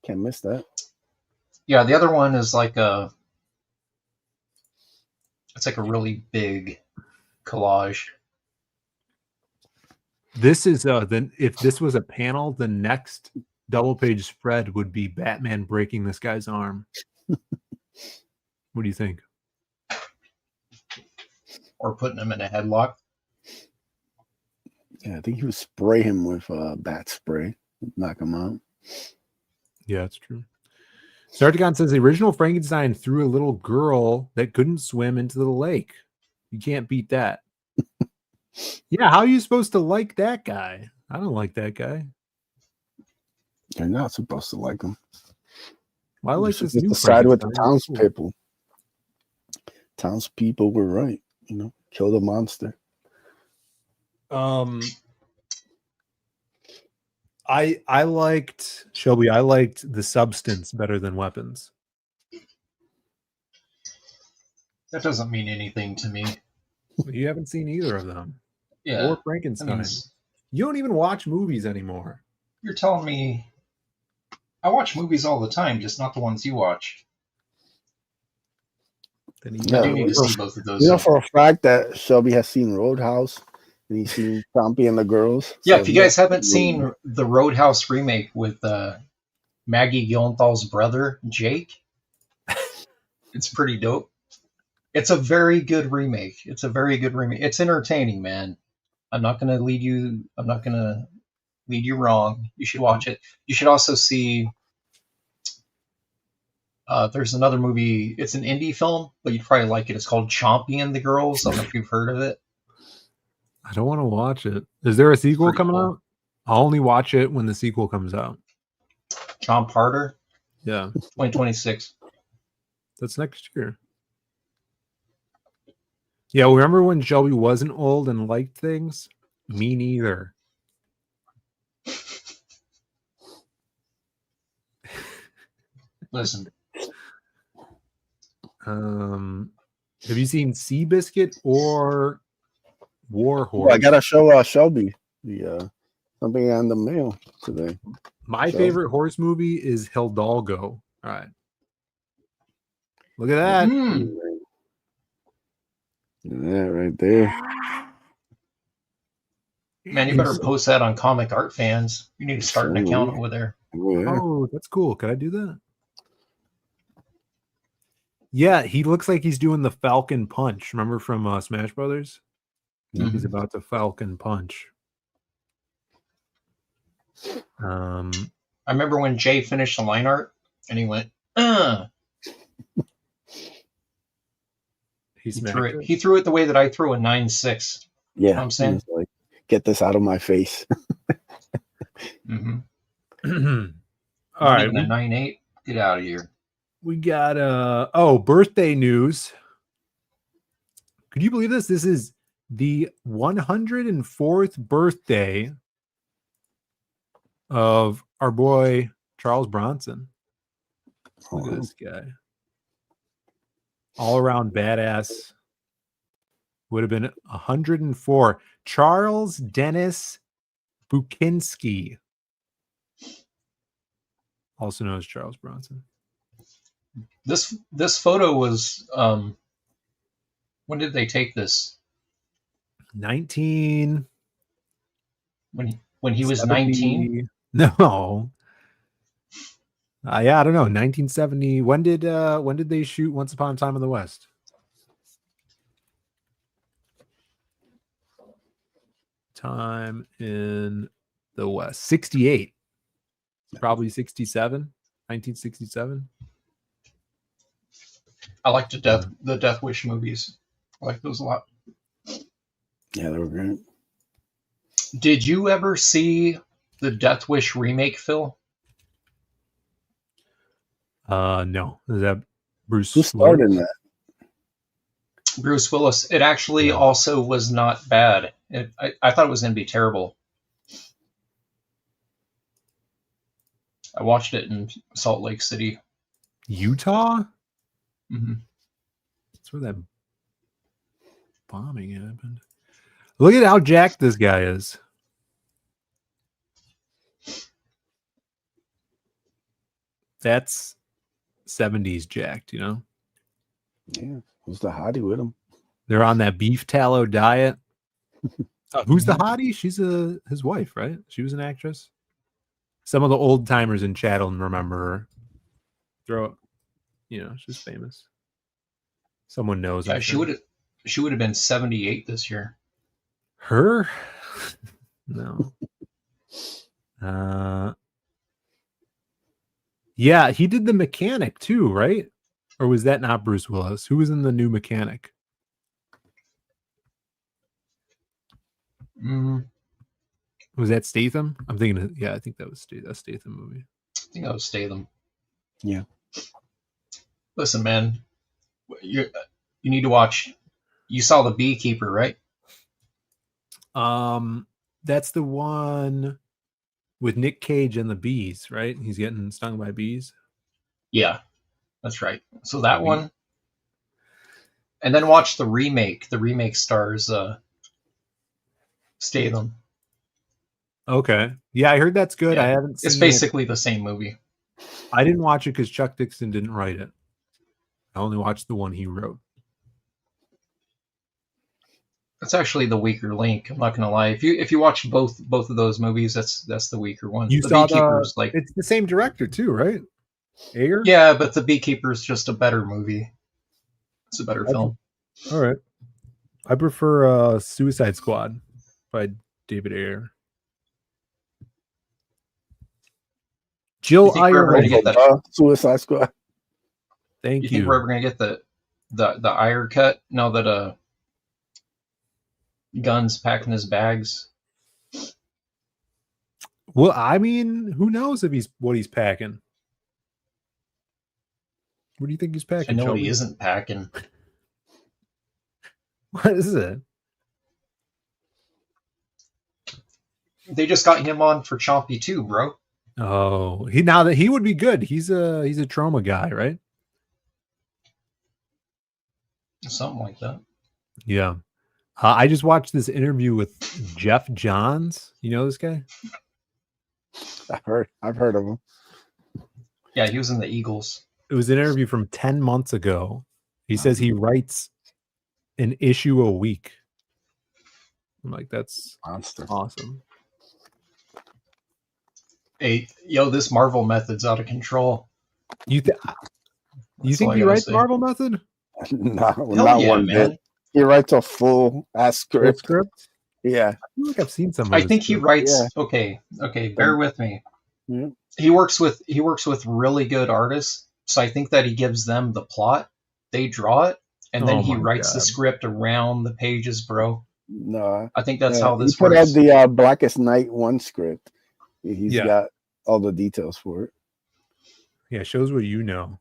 Can't miss that. Yeah, the other one is like it's like a really big collage. This is then if this was a panel, the next double page spread would be Batman breaking this guy's arm. What do you think? Or putting him in a headlock. Yeah, I think he would spray him with bat spray, knock him out. Yeah, that's true. Sarticon says the original Frankenstein threw a little girl that couldn't swim into the lake. You can't beat that. Yeah, how are you supposed to like that guy? I don't like that guy. You're not supposed to like him. Well, I like this new side with the townspeople. Townspeople were right. You know, kill the monster. I liked Shelby. I liked The Substance better than Weapons. That doesn't mean anything to me. You haven't seen either of them. Yeah. Or Frankenstein. I mean, you don't even watch movies anymore. you're telling me I watch movies all the time, just not the ones you watch. Then I do need to see both of those. You know for a fact that Shelby has seen Roadhouse and he's seen Chompy and the Girls. Yeah, So if you guys haven't seen the Roadhouse remake with Maggie Gyllenhaal's brother, Jake, it's pretty dope. It's a very good remake. It's entertaining, man. I'm not gonna lead you wrong. You should watch it. You should also see there's another movie, it's an indie film, but you'd probably like it. It's called Chompy and the Girls. I don't know if you've heard of it. I don't want to watch it. Is there a sequel coming out? I'll only watch it when the sequel comes out. Chomp Harder? Yeah. 2026. That's next year. Yeah, remember when Shelby wasn't old and liked things? Me neither. Listen. Have you seen Seabiscuit or War Horse? I gotta show Shelby the something on the mail today. My favorite horse movie is Hidalgo. All right. Look at that. Yeah, right there. Man, you better post that on Comic Art Fans. You need to start an account over there. Oh, that's cool. Could I do that? Yeah, he looks like he's doing the Falcon Punch. Remember from Smash Brothers? Mm-hmm. He's about to Falcon Punch. I remember when Jay finished the line art and he went, He threw it the way that I threw a 9.6. Yeah, you know what I'm saying, like, get this out of my face. Mm-hmm. All right, even a 9.8. Get out of here. We got birthday news. Could you believe this? This is the 104th birthday of our boy Charles Bronson. Look at this guy. All around badass. Would have been 104. Charles Dennis Bukinski, also known as Charles Bronson. This photo was when did they take this? 19. When he was 19? No. Yeah, I don't know. 1970. When did they shoot Once Upon a Time in the West? Time in the West. 68. Probably 67. 1967. I like the Death Wish movies. I like those a lot. Yeah, they were great. Did you ever see the Death Wish remake, Phil? No. Is that Bruce? Who starred in that? Bruce Willis. It actually also was not bad. I thought it was going to be terrible. I watched it in Salt Lake City, Utah. Mm-hmm. That's where that bombing happened. Look at how jacked this guy is. That's 70s jacked, you know? Yeah. Who's the hottie with him? They're on that beef tallow diet. Who's the hottie? She's his wife, right? She was an actress. Some of the old timers in chat will remember her. She's famous. Someone knows. Yeah, she would have been 78 this year. Her? No. Yeah, he did the Mechanic too, right? Or was that not Bruce Willis? Who was in the new Mechanic? Was that Statham? I'm thinking. I think that was a Statham movie. I think that was Statham. Yeah. Listen, man, you need to watch. You saw The Beekeeper, right? That's the one with Nick Cage and the bees, right? He's getting stung by bees. Yeah, that's right. So that one, and then watch the remake. The remake stars Statham. Okay, yeah, I heard that's good. Yeah. I haven't seen It's basically the same movie. I didn't watch it because Chuck Dixon didn't write it. I only watched the one he wrote. That's actually the weaker link. I'm not gonna lie. If you watch both of those movies, that's the weaker one. You the saw Beekeeper's like it's the same director too, right? Ayer? Yeah, but the Beekeeper's just a better movie. It's a better film. All right. I prefer Suicide Squad by David Ayer. Jill Iyer. Suicide Squad. Thank you. Think we're ever gonna get the Iyer cut? Now that Guns packing his bags. Well, I mean, who knows if what he's packing? What do you think he's packing? I know Shelby? he isn't packing. What is it? They just got him on for Chompy 2, bro. Oh, he would be good. He's a trauma guy, right? Something like that. Yeah. I just watched this interview with Jeff Johns. You know this guy? I've heard of him. Yeah, he was in the Eagles. It was an interview from 10 months ago. He says he writes an issue a week. I'm like, that's awesome. Hey, yo, this Marvel method's out of control. You think he writes Marvel method? Not one bit. He writes a full ass script. Yeah. I feel like I've seen some. I think he writes. Yeah. Okay, bear with me. Yeah. He works with really good artists, so I think that he gives them the plot, they draw it, and then he writes the script around the pages, bro. No, I think that's how this works. He works. put out the Blackest Night 1 script. He's got all the details for it. Yeah, shows what you know.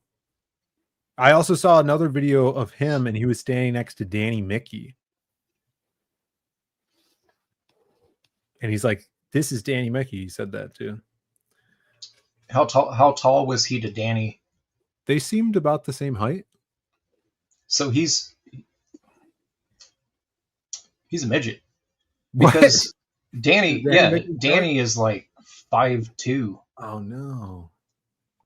I also saw another video of him, and he was standing next to Danny Mickey. And he's like, "This is Danny Mickey." He said that too. How tall was he to Danny? They seemed about the same height. So he's a midget. Because Danny is like 5'2". Oh no.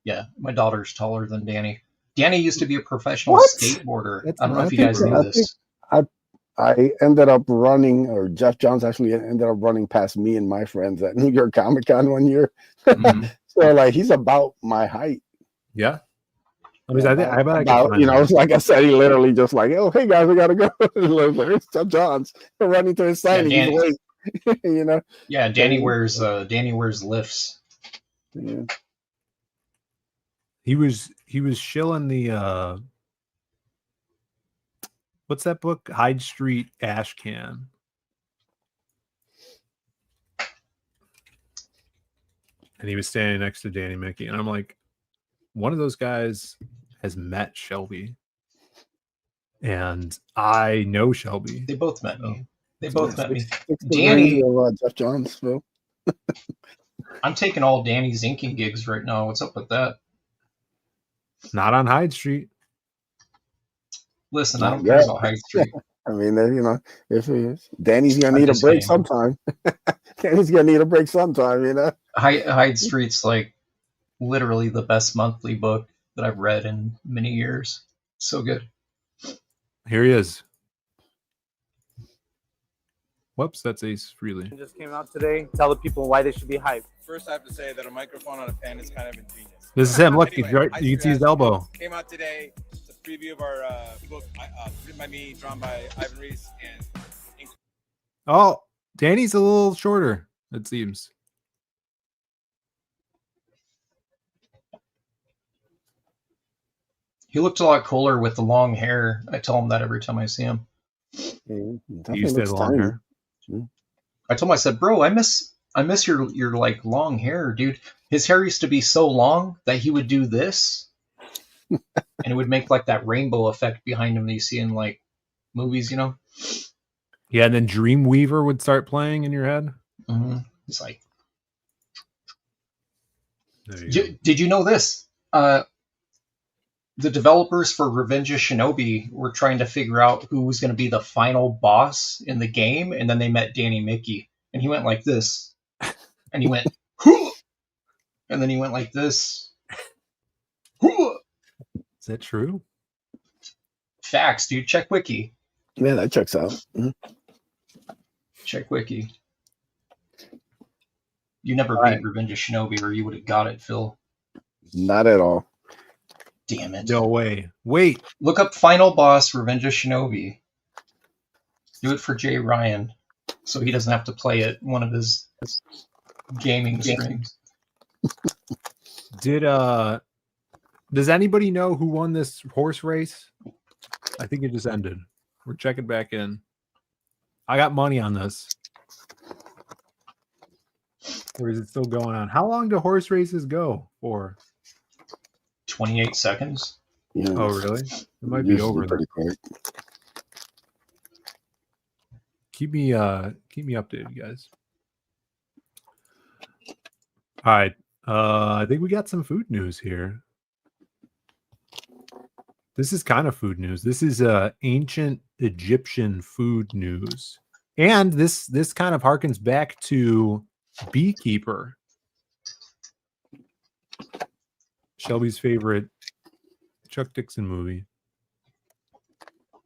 Yeah, my daughter's taller than Danny. Danny used to be a professional skateboarder. I don't know if you guys knew this. I ended up running, or Jeff Johns actually ended up running past me and my friends at New York Comic Con one year. Mm-hmm. So like he's about my height. Yeah. I mean, I bet I can you know, like I said, he literally just like, oh, hey guys, we gotta go. It's Jeff Johns running to his side. Yeah, he's late. You know. Yeah, Danny wears lifts. Yeah. He was shilling the what's that book? Hyde Street Ash Can. And he was standing next to Danny Mickey. And I'm like, one of those guys has met Shelby. And I know Shelby. They both met me. They both met me. Danny, Jeff Johns, Phil. I'm taking all Danny's inking gigs right now. What's up with that? Not on Hyde Street. Listen, I don't care about Hyde Street. I mean, you know, if he is, Danny's gonna need a break sometime. Danny's gonna need a break sometime, you know. Hyde Street's like literally the best monthly book that I've read in many years. So good. Here he is. Whoops, that's Ace Frehley. Just came out today. Tell the people why they should be hyped. First, I have to say that a microphone on a pen is kind of ingenious. This is him. Look, anyway, you can see his elbow. Came out today. It's a preview of our book, written by me, drawn by Ivan Reese, and. Oh, Danny's a little shorter, it seems. He looked a lot cooler with the long hair. I tell him that every time I see him. He used to have long hair. I told him, I said, bro, I miss your like long hair, dude. His hair used to be so long that he would do this, and it would make like that rainbow effect behind him that you see in like movies, you know. Yeah, and then Dreamweaver would start playing in your head. Mm-hmm. It's like, Did did you know this? The developers for Revenge of Shinobi were trying to figure out who was going to be the final boss in the game, and then they met Danny Mickey, and he went like this, and he went, "Hoo!" And then he went like this. "Hoo!" Is that true? Facts, dude. Check Wiki. Yeah, that checks out. Mm-hmm. Check Wiki. You never beat Revenge of Shinobi, or you would have got it, Phil. Not at all. Damn it. No way. Wait. Look up Final Boss Revenge of Shinobi. Do it for Jay Ryan, so he doesn't have to play it one of his gaming streams. Does anybody know who won this horse race? I think it just ended. We're checking back in. I got money on this. Or is it still going on? How long do horse races go for? 28 seconds. Yeah. Oh, really? It might be over. Pretty quick. Keep me updated, guys. All right. I think we got some food news here. This is kind of food news. This is ancient Egyptian food news. And this kind of harkens back to Beekeeper. Shelby's favorite Chuck Dixon movie.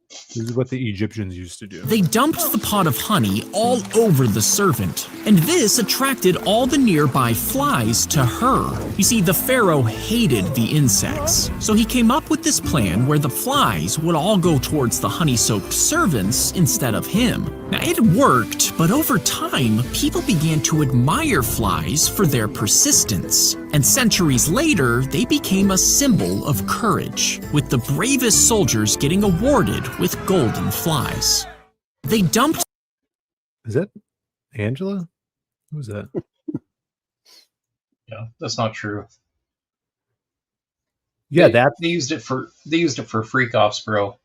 This is what the Egyptians used to do. They dumped the pot of honey all over the servant, and this attracted all the nearby flies to her. You see, the pharaoh hated the insects, so he came up with this plan where the flies would all go towards the honey-soaked servants instead of him. Now, it worked, but over time, people began to admire flies for their persistence. And centuries later, they became a symbol of courage, with the bravest soldiers getting awarded with golden flies. They dumped... Is that Angela? Who's that? Yeah, that's not true. Yeah, they used it for freak offs, bro.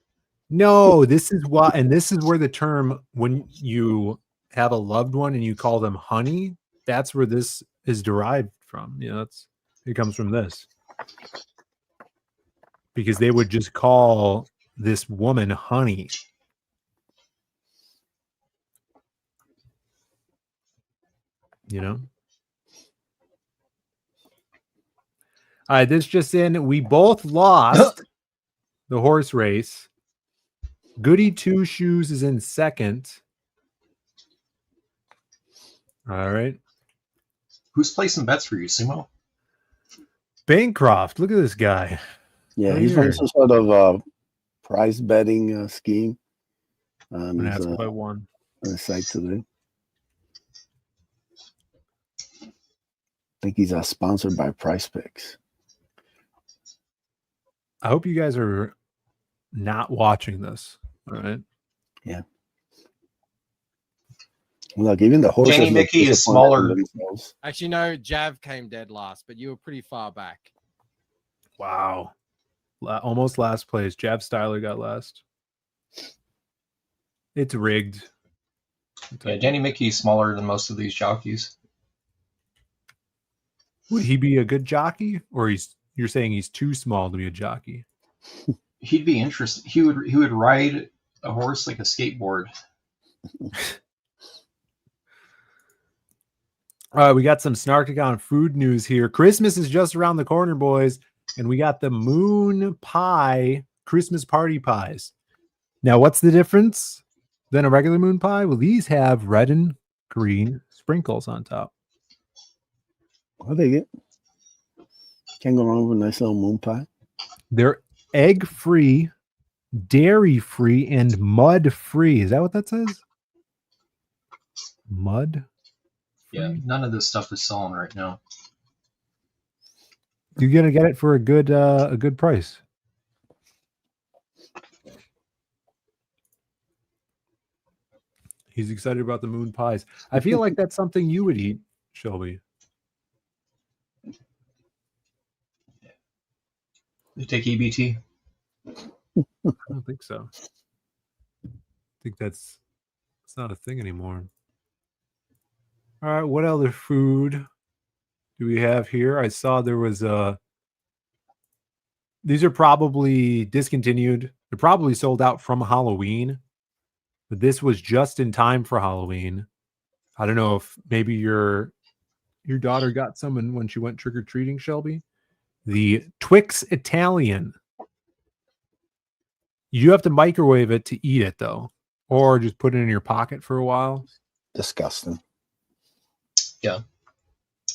No, this is why, and this is where the term, when you have a loved one and you call them honey, that's where this is derived from. You know, it comes from this. Because they would just call this woman honey. You know? All right, this just in, we both lost the horse race. Goody Two Shoes is in second. All right. Who's placing bets for you, Sumo? Bancroft. Look at this guy. Yeah, right he's here. running some sort of prize betting scheme. That's what I won on the site today. I think he's sponsored by Price Picks. I hope you guys are not watching this. All right. Yeah. Look, even the horses. Danny Mickey is smaller. Actually, no, Jav came dead last, but you were pretty far back. Wow. Almost last place. Jab Styler got last. It's rigged. Yeah, Danny Mickey is smaller than most of these jockeys. Would he be a good jockey, or you're saying he's too small to be a jockey? He'd be interesting. He would ride a horse like a skateboard. All right, we got some Snarkagon food news here. Christmas is just around the corner, boys, and we got the moon pie Christmas party pies. Now, what's the difference than a regular moon pie? Well, these have red and green sprinkles on top. I'll take it. Can't go wrong with a nice little moon pie. They're egg-free, dairy-free, and mud-free. Is that what that says? Mud? Yeah, none of this stuff is selling right now. You're gonna get it for a good price. He's excited about the moon pies. I feel like that's something you would eat, Shelby. You take EBT? I don't think so. I think that's It's not a thing anymore. All right, what other food do we have here? I saw there was these are probably discontinued. They're probably sold out from Halloween, but this was just in time for Halloween. I don't know if maybe your daughter got some when she went trick-or-treating, Shelby. The Twix Italian. You have to microwave it to eat it, though, or just put it in your pocket for a while. Disgusting. Yeah.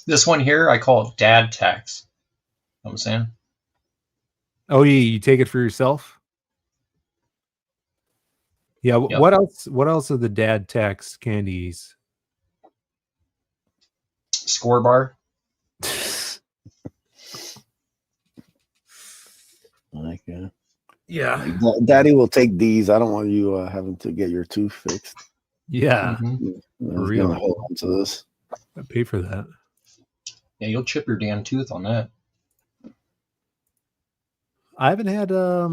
This one here, I call it dad tax. You know what I'm saying? Oh, yeah, you take it for yourself? Yeah, Yep. What else? What else are the dad tax candies? Score bar. Like, Yeah. like, Daddy will take these. I don't want you having to get your tooth fixed. Yeah. I For was real. gonna hold on to this. I pay for that. Yeah, you'll chip your damn tooth on that. I haven't had a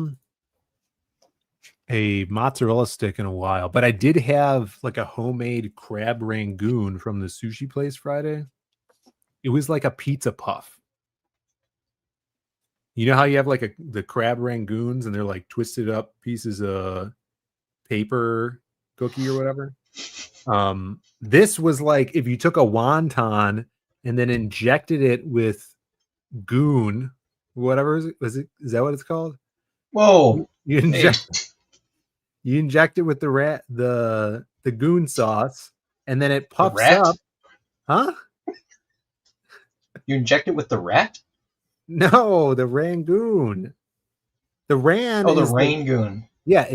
mozzarella stick in a while, but I did have like a homemade crab rangoon from the sushi place Friday. It was like a pizza puff. You know how you have like the crab rangoons and they're like twisted up pieces of paper cookie or whatever? This was like if you took a wonton and then injected it with goon, whatever is that what it's called? Whoa. You inject it with the goon sauce, and then it puffs rat? up. Huh? You inject it with the rat? No, the rangoon. The ran. Oh, the is rangoon. Yeah,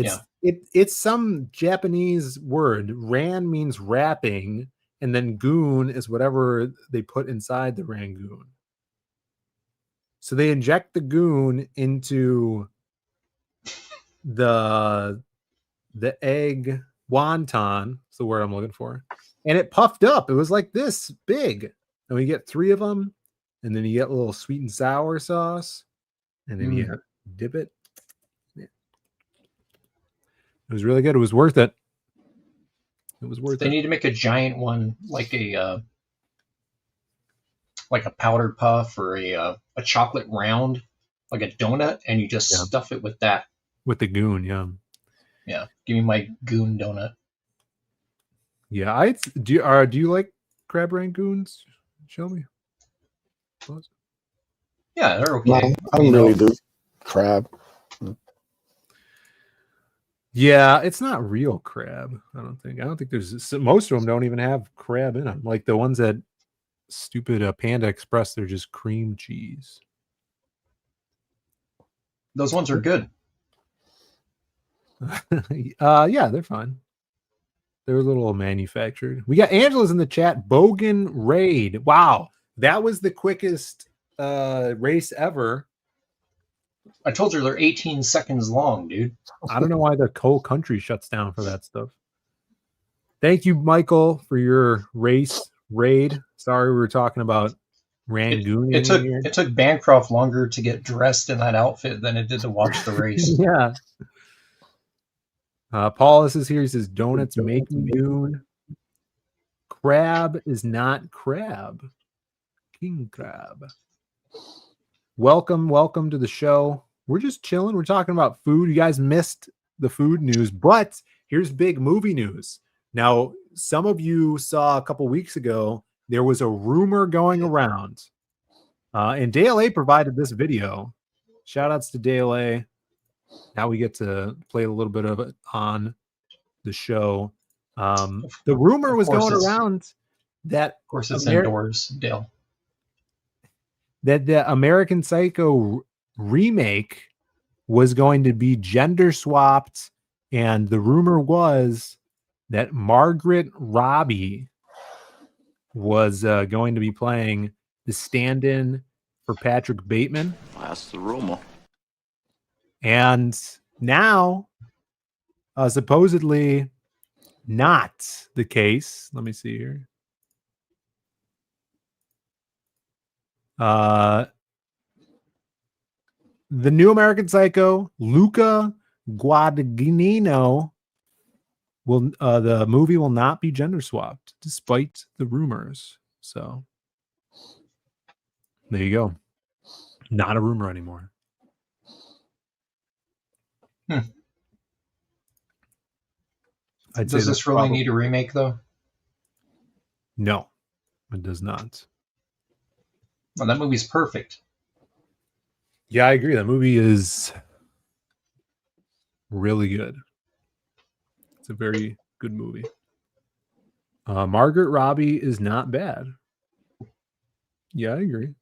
it's some Japanese word. Ran means wrapping, and then goon is whatever they put inside the rangoon. So they inject the goon into the egg wonton. That's the word I'm looking for. And it puffed up. It was like this big. And we get 3 of them. And then you get a little sweet and sour sauce. And then you dip it. Yeah. It was really good. It was worth it. It was worth They it. need to make a giant one, like a powder puff or a chocolate round, like a donut, and you just stuff it with that. With the goon, yeah. Yeah, give me my goon donut. Yeah, do you like crab rangoons, Shelby? Yeah, they're okay. No, I don't really do crab. Yeah, it's not real crab. I don't think there's most of them don't even have crab in them. Like the ones at stupid Panda Express, they're just cream cheese. Those ones are good. Yeah, they're fine. They're a little manufactured. We got Angela's in the chat. Bogan Raid. Wow, that was the quickest race ever. I told you they're 18 seconds long, dude. I don't know why the whole country shuts down for that stuff. Thank you, Michael, for your race raid. Sorry, we were talking about Rangoon. It took Bancroft longer to get dressed in that outfit than it did to watch the race. Yeah. Paulus is here. He says, donuts make me goon. Crab is not crab. King crab. Welcome to the show. We're just chilling. We're talking about food. You guys missed the food news, but here's big movie news. Now, some of you saw a couple weeks ago, there was a rumor going around, and Dale A provided this video. Shout outs to Dale A. Now we get to play a little bit of it on the show. The rumor was going around that, of course, it's indoors, Dale. That the American Psycho remake was going to be gender swapped, and the rumor was that Margaret Robbie was going to be playing the stand-in for Patrick Bateman. That's the rumor. And now, supposedly not the case. Let me see here. The new American Psycho, Luca Guadagnino, the movie will not be gender swapped, despite the rumors. So there you go. Not a rumor anymore. Does this really need a remake, though? No, it does not. Well, that movie's perfect. Yeah, I agree. That movie is really good. It's a very good movie. Margaret Robbie is not bad. Yeah, I agree.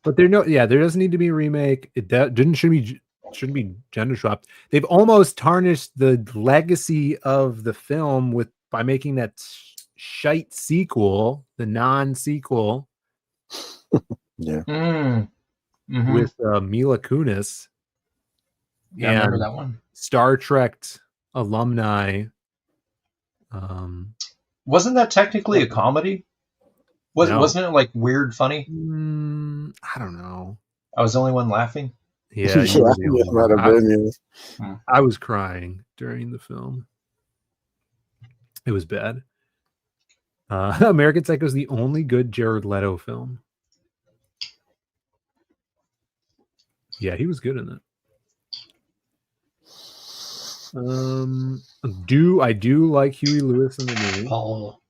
But there doesn't need to be a remake. It shouldn't be gender swapped. They've almost tarnished the legacy of the film by making that shite sequel, the non-sequel. Yeah. With Mila Kunis. Yeah, I remember that one. Star Trek alumni. Wasn't that technically a comedy? Wasn't it like weird funny? I don't know. I was the only one laughing. Yeah, I was crying during the film. It was bad. American Psycho is the only good Jared Leto film. Yeah, he was good in it. I do like Huey Lewis in the movie. Paul.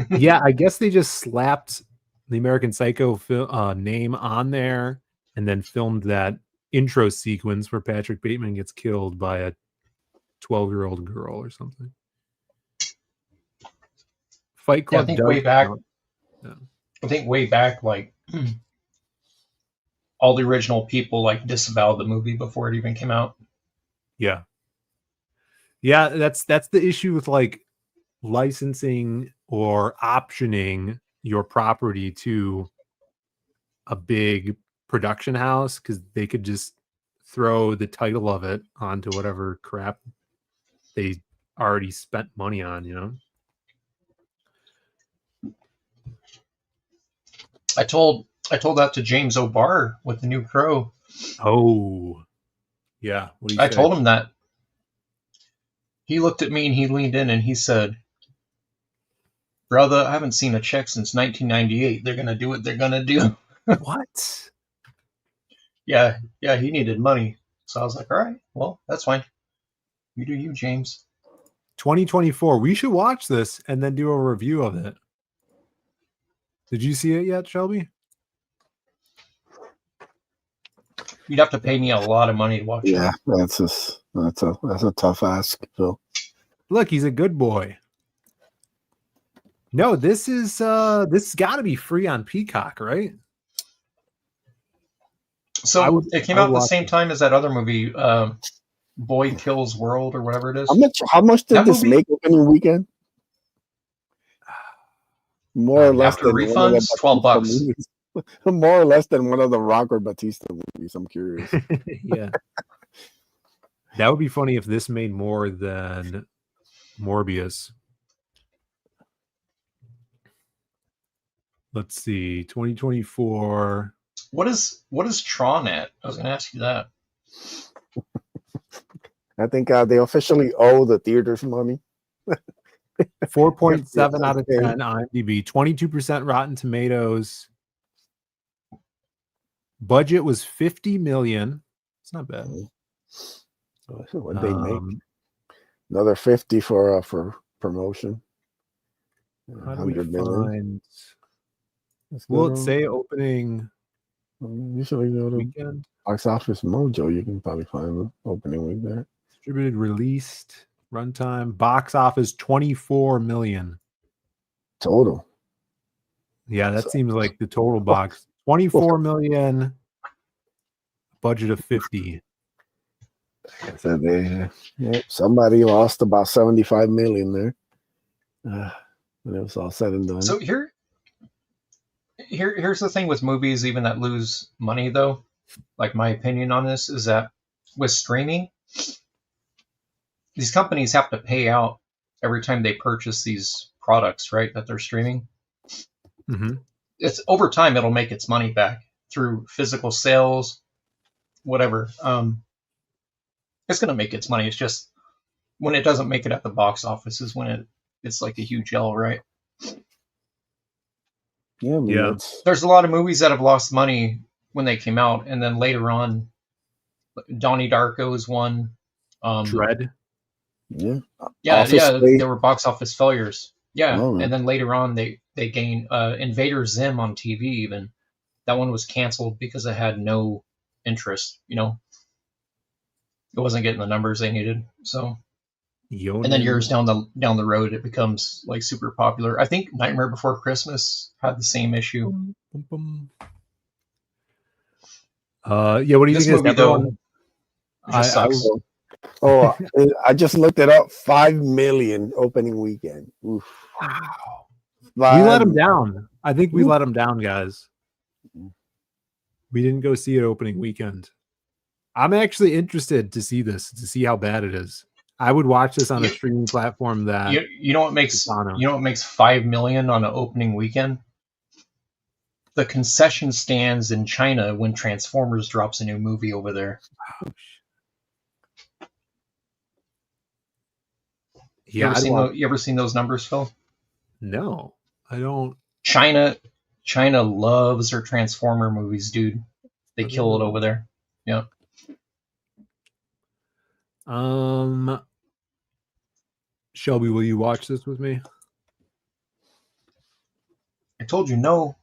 Yeah, I guess they just slapped the American Psycho name on there and then filmed that intro sequence where Patrick Bateman gets killed by a 12-year-old girl or something. Fight Club. I think way back. Yeah. I think way back, like all the original people like disavowed the movie before it even came out. Yeah. Yeah, that's the issue with like licensing or optioning your property to a big production house, because they could just throw the title of it onto whatever crap they already spent money on, you know? I told that to James O'Barr with The New Crow. Oh, yeah. What do you I say? told him that. He looked at me and he leaned in and he said, "Brother, I haven't seen a check since 1998. They're going to do what they're going to do." What? Yeah, he needed money. So I was like, all right, well, that's fine. You do you, James. 2024. We should watch this and then do a review of it. Did you see it yet, Shelby? You'd have to pay me a lot of money to watch it. Yeah, that's a tough ask, Phil. Look, he's a good boy. No, this got to be free on Peacock, right? So it came out at the same time as that other movie, Boy Kills World or whatever it is. How much did this make opening weekend? More or less after refunds, $12. More or less than one of the Rock or Batista movies. I'm curious. Yeah, that would be funny if this made more than Morbius. Let's see, 2024. What is Tron at? I was going to ask you that. I think they officially owe the theaters money. 4.7 out of 10 IMDb, 22% Rotten Tomatoes. Budget was $50 million. It's not bad. So what they make? Another 50 for promotion. 100 million. Will it say opening? Usually go to weekend? Box Office Mojo. You can probably find the opening week there. Distributed, released, runtime, box office 24 million total. Yeah, that seems like the total box. 24 million, budget of 50. Like I said, somebody lost about 75 million there when it was all said and done. So here's the thing with movies, even that lose money, though. Like, my opinion on this is that with streaming, these companies have to pay out every time they purchase these products, right, that they're streaming. Mm-hmm. It's over time, it'll make its money back through physical sales, whatever. It's gonna make its money. It's just when it doesn't make it at the box office is when it's like a huge L, right? Yeah, I mean, Yeah. There's a lot of movies that have lost money when they came out, and then later on, Donnie Darko is one. Dread. Yeah. They were box office failures. Yeah, Oh, and then later on they gained Invader Zim on TV. Even that one was canceled because it had no interest. You know, it wasn't getting the numbers they needed. So, and then years down the road, it becomes like super popular. I think Nightmare Before Christmas had the same issue. Yeah, what do you This think movie is though? Just sucks. I just looked it up. 5 million opening weekend. Oof. Wow. We 5 let him down. I think we let him down, guys. We didn't go see it opening weekend. I'm actually interested to see this, to see how bad it is. I would watch this on a streaming platform that you know what makes 5 million on an opening weekend? The concession stands in China when Transformers drops a new movie over there. Yeah, you ever seen those numbers, Phil? No, I don't. China loves their Transformer movies, dude. They kill it over there. Yeah. Shelby, will you watch this with me? I told you no.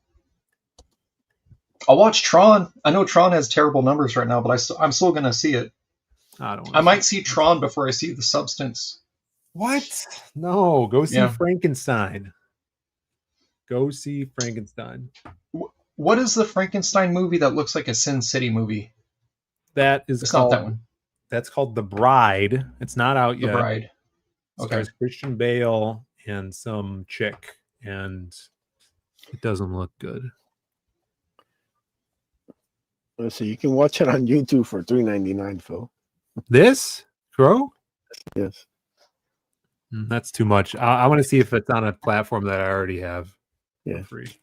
I'll watch Tron. I know Tron has terrible numbers right now, but I'm still gonna see it. I might see Tron before I see The Substance. What? No, go see Frankenstein. Go see Frankenstein. What is the Frankenstein movie that looks like a Sin City movie? It's not that one. That's called The Bride. It's not out yet. The Bride. Okay. Stars Christian Bale and some chick, and it doesn't look good. So you can watch it on YouTube for $3.99, Phil. This Crow? Yes. That's too much. I want to see if it's on a platform that I already have. Yeah. Free.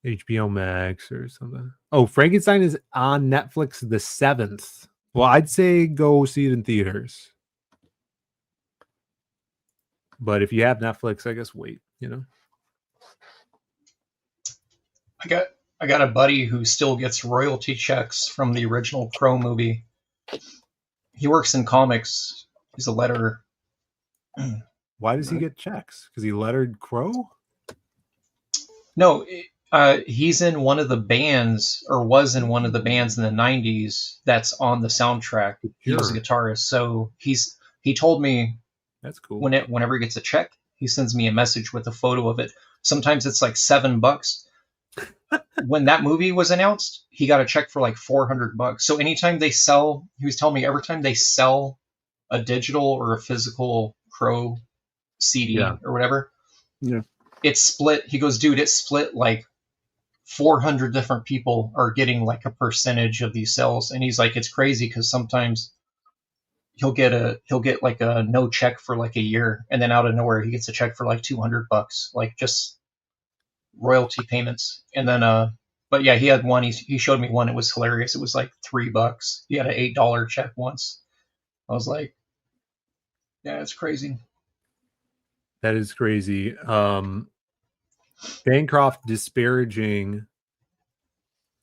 HBO Max or something. Oh, Frankenstein is on Netflix the 7th. Well, I'd say go see it in theaters. But if you have Netflix, I guess wait, you know. I got a buddy who still gets royalty checks from the original Crow movie. He works in comics. He's a letterer. Why does he get checks? Because he lettered Crow? No, he's in one of the bands, or was in one of the bands in the 90s that's on the soundtrack. He was a guitarist. So he told me that's cool. Whenever he gets a check, he sends me a message with a photo of it. Sometimes it's like $7. When that movie was announced, he got a check for like $400. So anytime they sell, he was telling me every time they sell a digital or a physical Crow CD or whatever, it's split. He goes, dude, it's split like 400 different people are getting like a percentage of these sales. And he's like, it's crazy because sometimes he'll get like a no check for like a year, and then out of nowhere he gets a check for like $200, like just royalty payments. And then but yeah, he had one. He showed me one. It was hilarious. It was like $3. He had an $8 check once. I was like, yeah, it's crazy. That is crazy. Bancroft disparaging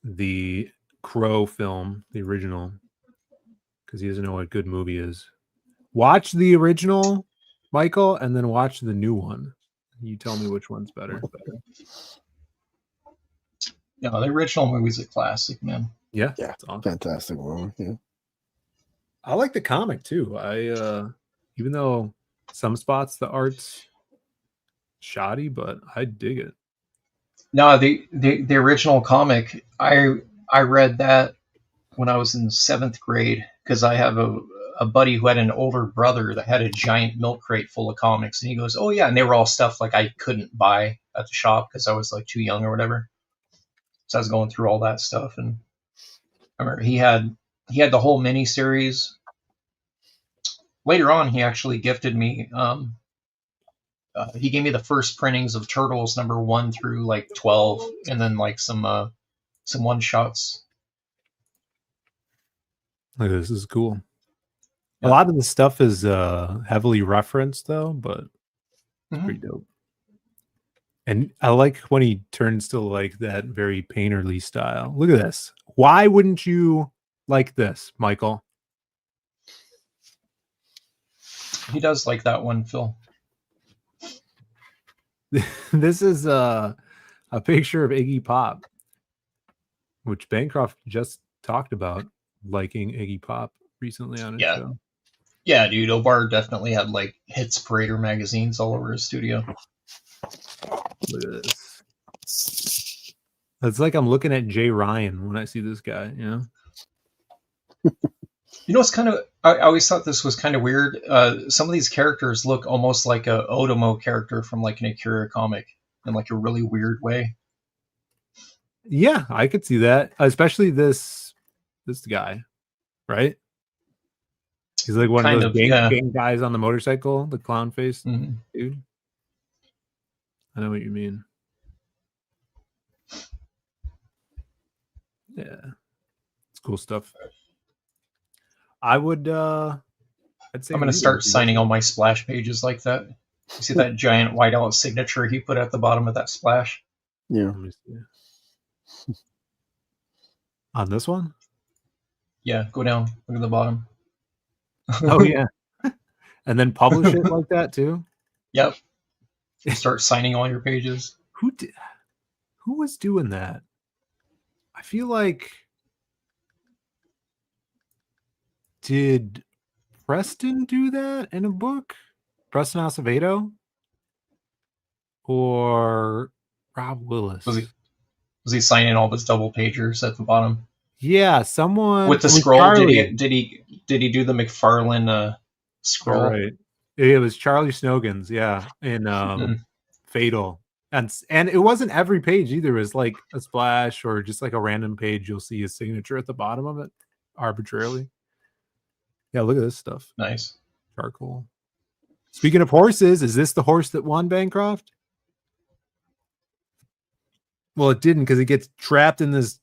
the Crow film, the original, because he doesn't know what a good movie is. Watch the original, Michael, and then watch the new one. You tell me which one's better. Yeah, the original movie's a classic, man. Yeah, it's awesome. Fantastic one. Yeah, I like the comic too. I even though some spots the art's shoddy, but I dig it. No, the original comic, I read that when I was in 7th grade because I have a buddy who had an older brother that had a giant milk crate full of comics, and he goes, "Oh yeah," and they were all stuff like I couldn't buy at the shop because I was like too young or whatever. So I was going through all that stuff, and I remember he had the whole mini series. Later on, he actually gifted me. He gave me the first printings of Turtles number 1 through like 12, and then like some one shots. Look, this is cool. A lot of the stuff is heavily referenced though, but it's pretty dope. And I like when he turns to like that very painterly style. Look at this. Why wouldn't you like this, Michael? He does like that one, Phil. This is a picture of Iggy Pop, which Bancroft just talked about liking Iggy Pop recently on his show. Yeah, dude, Obar definitely had like Hits Parader magazines all over his studio. Look at this. It's like I'm looking at Jay Ryan when I see this guy, you know? You know, it's kind of, I always thought this was kind of weird. Some of these characters look almost like a Otomo character from like an Akira comic in like a really weird way. Yeah, I could see that. Especially this guy, right? He's like one Kind of those gang guys on the motorcycle, the clown face dude. I know what you mean. Yeah. It's cool stuff. I would I'd say I'm gonna start signing all my splash pages like that. You see that giant whiteout signature he put at the bottom of that splash? Yeah. Let me see. On this one? Yeah, go down. Look at the bottom. Oh yeah. And then publish it like that too? Yep. You start signing all your pages. Who was doing that? I feel like did Preston do that in a book? Preston Acevedo? Or Rob Willis? Was he signing all his double pagers at the bottom? Yeah, someone with the scroll. Did he do the McFarlane scroll? Right. It was Charlie Snogans, yeah, in Fatal. And it wasn't every page either. It was like a splash or just like a random page. You'll see his signature at the bottom of it arbitrarily. Yeah, look at this stuff. Nice. Charcoal. Speaking of horses, is this the horse that won, Bancroft? Well, it didn't because it gets trapped in this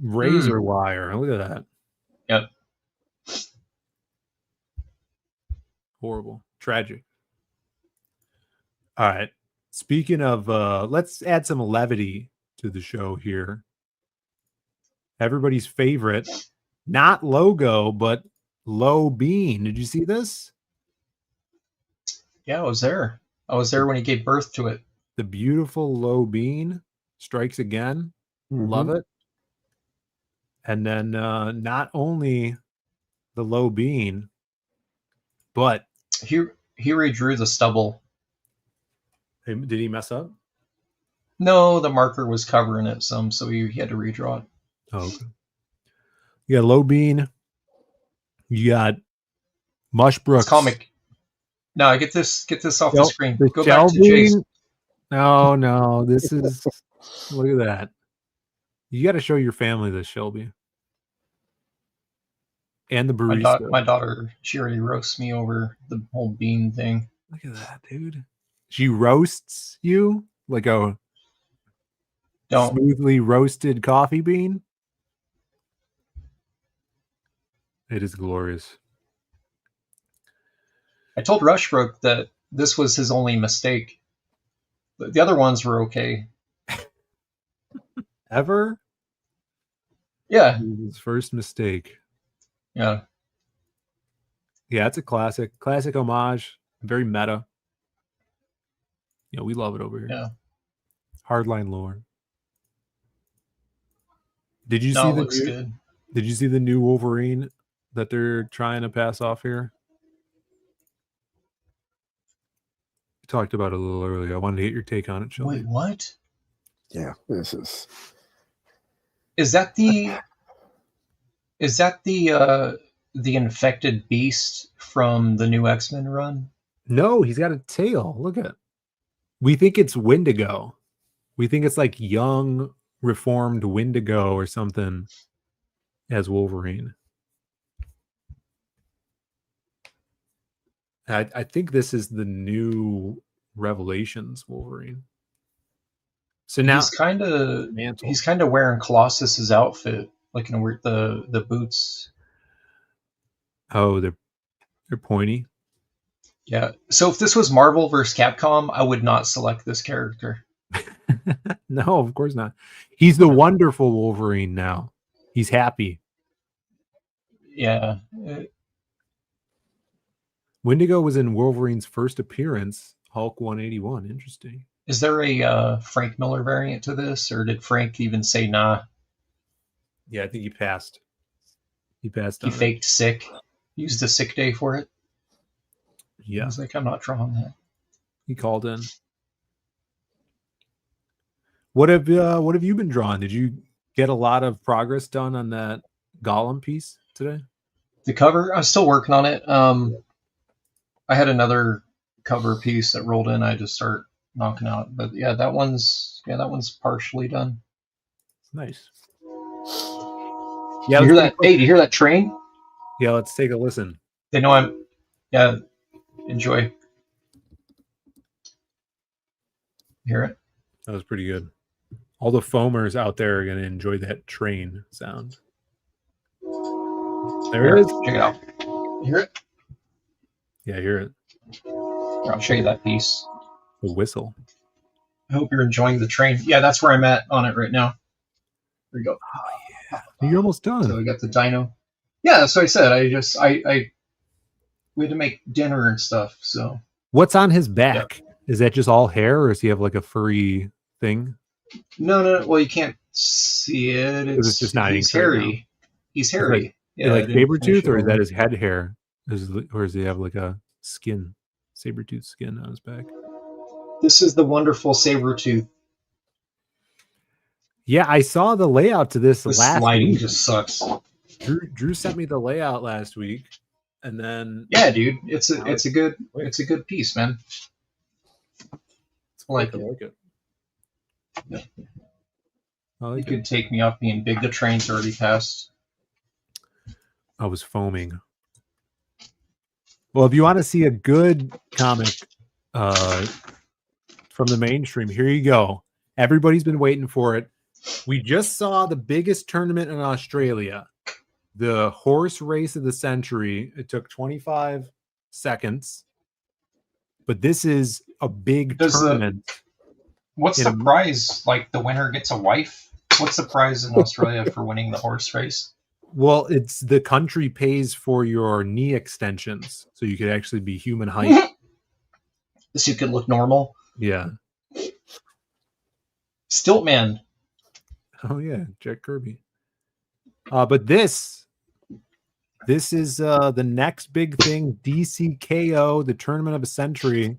razor wire. Look at that. Yep. Horrible. Tragic. All right. Speaking of, let's add some levity to the show here. Everybody's favorite, not Logo, but Low Bean. Did you see this? Yeah, I was there. I was there when he gave birth to it. The beautiful Low Bean strikes again. Love it. And then not only the Low Bean, but he redrew the stubble. Did he mess up? No, the marker was covering it some, so he had to redraw it. Oh, okay. You got Low Bean. You got Mushbrooks. Comic. No, get this off the screen. Go back to Jason. No, this is look at that. You got to show your family this, Shelby. And the barista. My daughter, she already roasts me over the whole bean thing. Look at that, dude. She roasts you like a smoothly roasted coffee bean. It is glorious. I told Rushbrook that this was his only mistake. The other ones were okay. Ever? Yeah. His first mistake. Yeah. Yeah, it's a classic. Classic homage. Very meta. Yeah, we love it over here. Yeah. Hardline lore. Did you see good. Did you see the new Wolverine that they're trying to pass off here? We talked about it a little earlier. I wanted to get your take on it, Shelby. Wait, what? Yeah, this is. Is that the infected beast from the new X-Men run? No, he's got a tail. Look at it. We think it's Wendigo. We think it's like young, reformed Wendigo or something as Wolverine. I think this is the new Revelations Wolverine. So now he's kind of wearing Colossus's outfit, like the boots. Oh, They're pointy. Yeah. So if this was Marvel versus Capcom, I would not select this character. No, of course not. He's the wonderful Wolverine now. He's happy. Yeah. Wendigo was in Wolverine's first appearance, Hulk 181. Interesting. Is there a Frank Miller variant to this, or did Frank even say nah? Yeah, I think he passed. He passed. He faked sick. Used a sick day for it. Yeah. I was like, I'm not drawing that. He called in. What have you been drawing? Did you get a lot of progress done on that Gollum piece today? The cover, I'm still working on it. I had another cover piece that rolled in. I just start knocking out. But yeah, that one's partially done. Nice. Yeah, you hear that? Hey, do you hear that train? Yeah, let's take a listen. They know I'm. Yeah, enjoy. Hear it? That was pretty good. All the foamers out there are going to enjoy that train sound. There it is. Check it out. You hear it? Yeah, I hear it. I'll show you that piece. The whistle. I hope you're enjoying the train. Yeah, that's where I'm at on it right now. There you go. Oh, yeah. You're almost done. So we got the dino. Yeah, that's what I said. We had to make dinner and stuff. So what's on his back? Yeah. Is that just all hair, or does he have like a furry thing? No. Well, you can't see it. It's just not. He's hairy. He's hairy. Like Sabretooth, or is that his head hair? Or does he have like a skin, Sabretooth skin on his back? This is the wonderful Sabretooth. Yeah, I saw the layout to this last lighting week. Just sucks. Drew sent me the layout last week, and then yeah, dude, it's a good piece, man. I like it. Yeah. You could take me off being big. The train's already passed. I was foaming. Well, if you want to see a good comic from the mainstream, here you go. Everybody's been waiting for it. We just saw the biggest tournament in Australia, the horse race of the century. It took 25 seconds, but this is a big tournament. What's the prize? Like the winner gets a wife? What's the prize in Australia for winning the horse race? Well, it's the country pays for your knee extensions, so you could actually be human height. So you could look normal? Yeah. Stiltman. Oh yeah, Jack Kirby. But this is the next big thing, DCKO, the tournament of a century.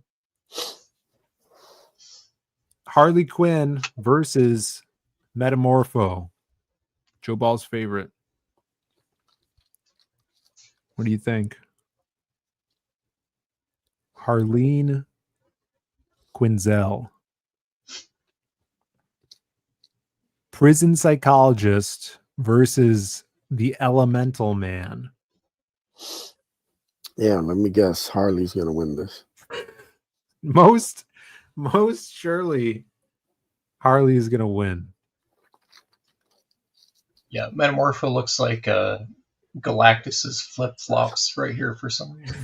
Harley Quinn versus Metamorpho. Joe Ball's favorite. What do you think? Harleen Quinzel. Prison psychologist versus the elemental man. Yeah, let me guess. Harley's going to win this. Most surely Harley is going to win. Yeah, Metamorpho looks like Galactus's flip-flops right here for some reason.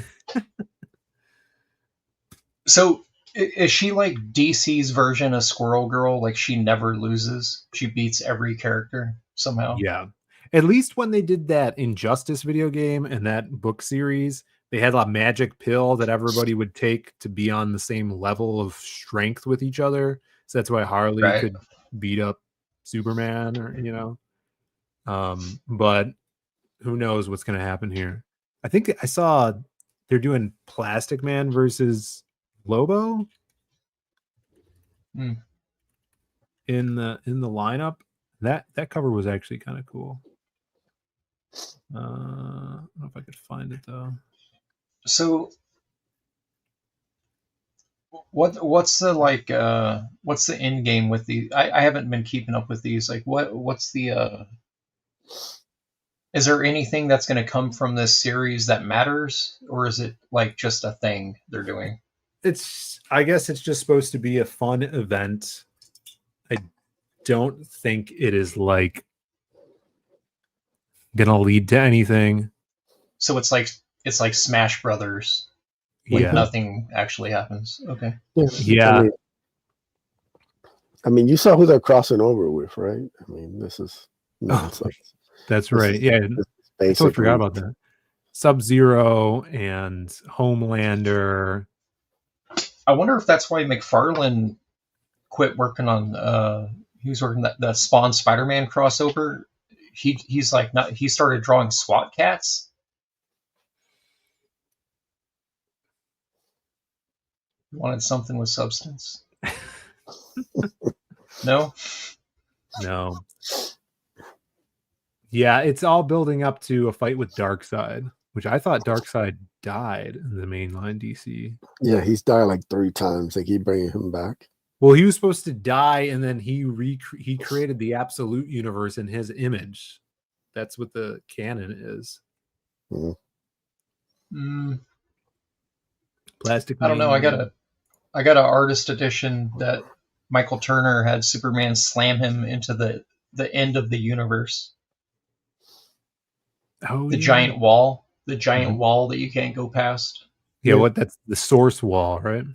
So is she like DC's version of Squirrel Girl? Like she never loses? She beats every character somehow? Yeah. At least when they did that Injustice video game and that book series, they had a magic pill that everybody would take to be on the same level of strength with each other. So that's why Harley could beat up Superman, or but who knows what's going to happen here. I think I saw they're doing Plastic Man versus Lobo in the lineup. That cover was actually kind of cool. I don't know if I could find it though. So what's the end game with the I haven't been keeping up with these. Like what's the is there anything that's going to come from this series that matters, or is it like just a thing they're doing? I guess it's just supposed to be a fun event. I don't think it is like gonna lead to anything. So it's like it's like Smash Brothers. Like Yeah. nothing actually happens. Okay. Yeah. I mean, you saw who they're crossing over with, right? I mean, this is nonsense. That's right. Yeah. I totally forgot about that. Sub-Zero and Homelander. I wonder if that's why McFarlane quit working on he was working that Spawn Spider-Man crossover. He's like not he started drawing SWAT cats. He wanted something with substance. No? No. Yeah, it's all building up to a fight with Darkseid, which I thought Darkseid died in the mainline DC. Yeah, he's died like 3 times. They keep bringing him back. Well, he was supposed to die, and then he created the Absolute Universe in his image. That's what the canon is. Plastic. I don't know. I got an artist edition that Michael Turner had Superman slam him into the end of the universe. Oh, the giant wall, wall that you can't go past. Yeah, that's the source wall, right?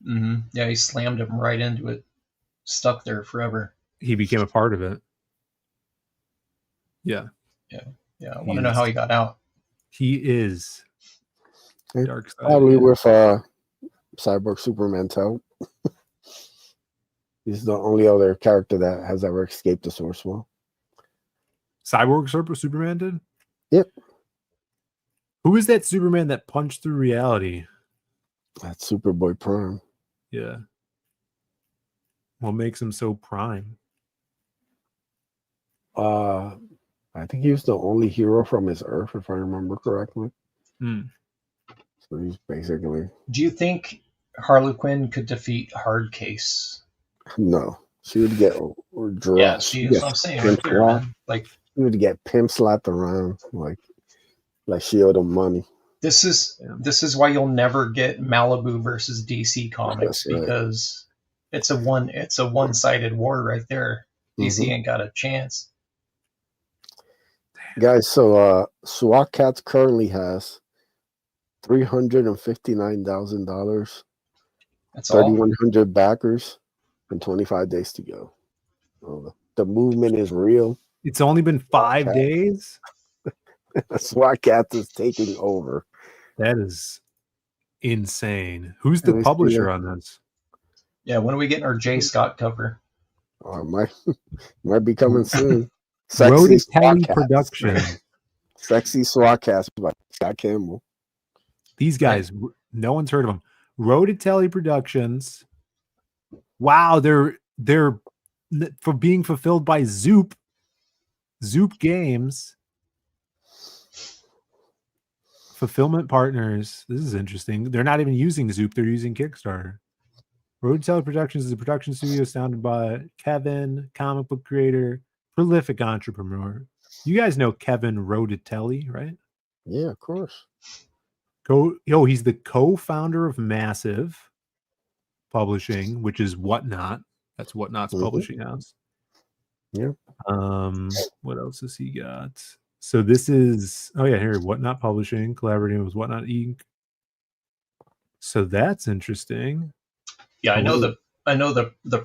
Mm-hmm. Yeah, he slammed him right into it, stuck there forever. He became a part of it. Yeah. I want to know how he got out. He is Darkseid. Probably with Cyborg Superman's help. He's the only other character that has ever escaped the source wall. Cyborg Superman did? Yep. Who is that Superman that punched through reality? That's Superboy Prime. Yeah. What makes him so prime? I think he was the only hero from his Earth, if I remember correctly. So he's basically... Do you think Harley Quinn could defeat Hardcase? No. She would get dropped. Yeah, that's what I'm saying right there, man. Like, she would get pimp slapped around like she owed him money. This is why you'll never get Malibu versus DC Comics, because it's a one-sided war right there. DC ain't got a chance. Guys, so SWAT Cats currently has $359,000. That's all. 3,100 backers and 25 days to go. The movement is real. It's only been 5 days. SWAT Cats is taking over. That is insane. Who's the publisher on this? Yeah, when are we getting our J. Scott cover? Might be coming soon. Sexy SWAT Production. Sexy SWAT Cats by Scott Campbell. These guys, no one's heard of them. Rodatelli Productions. Wow, they're for being fulfilled by Zoop Games. Fulfillment partners. This is interesting. They're not even using Zoop. They're using Kickstarter. Rodatelli Productions is a production studio founded by Kevin, comic book creator, prolific entrepreneur. You guys know Kevin Rodatelli, right? Yeah, of course. He's the co-founder of Massive Publishing, which is Whatnot. That's Whatnot's publishing house. Yeah. What else has he got? So this is here, Whatnot Publishing, collaborating with Whatnot Inc. So that's interesting. Yeah, I know the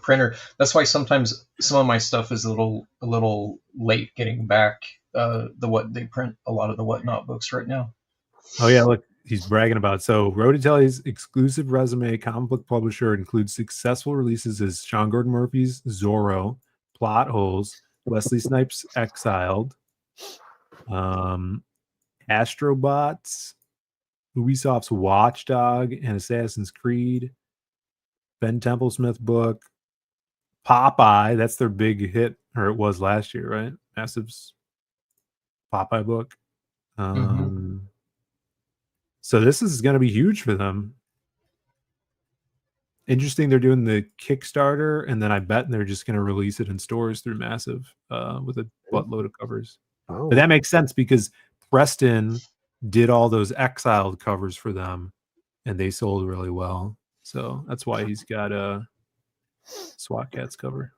printer. That's why sometimes some of my stuff is a little late getting back. They print a lot of the Whatnot books right now. Oh yeah, look, he's bragging about it. So Rodatelli's exclusive resume comic book publisher includes successful releases as Sean Gordon Murphy's Zorro, Plot Holes, Wesley Snipes' Exiled, Astrobots, Ubisoft's Watchdog and Assassin's Creed, Ben Templesmith book, Popeye, that's their big hit, or it was last year, right? Massive's Popeye book. So this is going to be huge for them. Interesting, they're doing the Kickstarter, and then I bet they're just going to release it in stores through Massive with a buttload of covers. But that makes sense because Preston did all those Exiled covers for them, and they sold really well. So that's why he's got a SWAT Cats cover.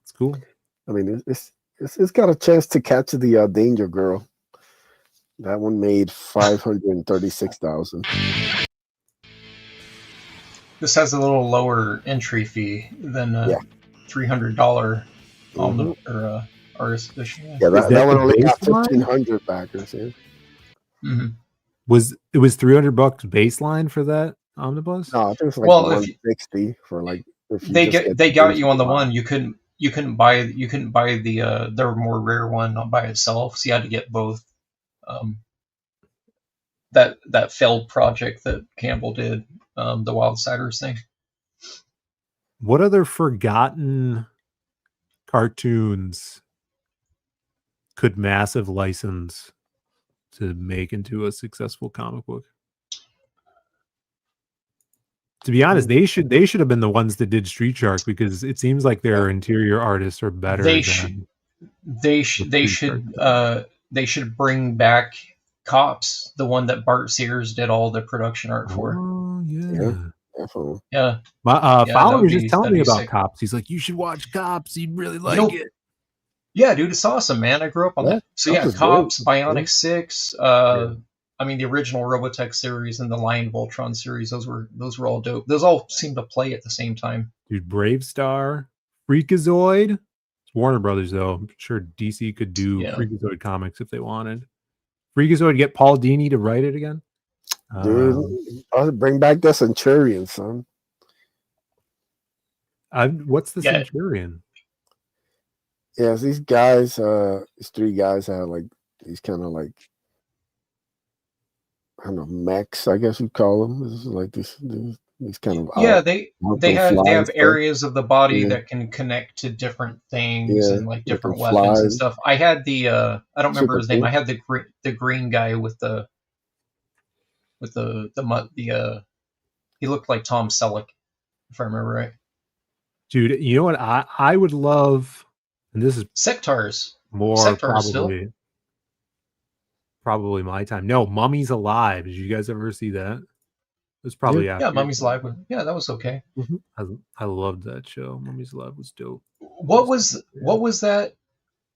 It's cool. I mean, it's got a chance to catch the Danger Girl. That one made 536,000. This has a little lower entry fee than Yeah. $300 on the Mhm. or artist edition. Yeah, Is that one the only got baseline? 1,500 backers. Yeah. Was it was $300 baseline for that omnibus? No, I think it's like Well, if 160 for like if you they just get get the got you base on the one. one, you couldn't buy the their more rare one by itself, so you had to get both. That failed project that Campbell did, the Wildsiders thing. What other forgotten cartoons could massive license to make into a successful comic book? To be honest, they should have been the ones that did Street Shark, because it seems like their interior artists are better They than they should bring back Cops, the one that Bart Sears did all the production art for. Oh Yeah, definitely. Yeah. My Yeah, Fowler that would was just be- telling that'd me be about sick. Cops. He's like, you should watch Cops. You'd really like know- it. Yeah, dude, it's awesome, man. I grew up on Yeah, that. So Cops yeah, is Cops, great. Bionic 6, I mean the original Robotech series and the Lion Voltron series, those were all dope. Those all seem to play at the same time. Dude, Brave Star, Freakazoid. It's Warner Brothers, though. I'm sure DC could do Yeah. Freakazoid comics if they wanted. Freakazoid, get Paul Dini to write it again. Dude, I'll bring back the Centurion, son. What's the Yeah. Centurion? Yeah, these guys, these three guys have like these kind of like, I don't know, mechs, I guess you'd call them. This is like these kind of Yeah, they have stuff. areas of the body Yeah. that can connect to different things Yeah, and like they different can weapons fly. and stuff. I had the I don't remember Super his name. cool. I had the green guy with the he looked like Tom Selleck, if I remember right. Dude, you know what I would love, and this is Sectars. more Sectars still. probably my time. No, Mummy's Alive. Did you guys ever see that? It was probably after. Yeah, Mummy's Alive. Yeah, that was okay. I loved that show. Mummy's Alive was dope. What was that?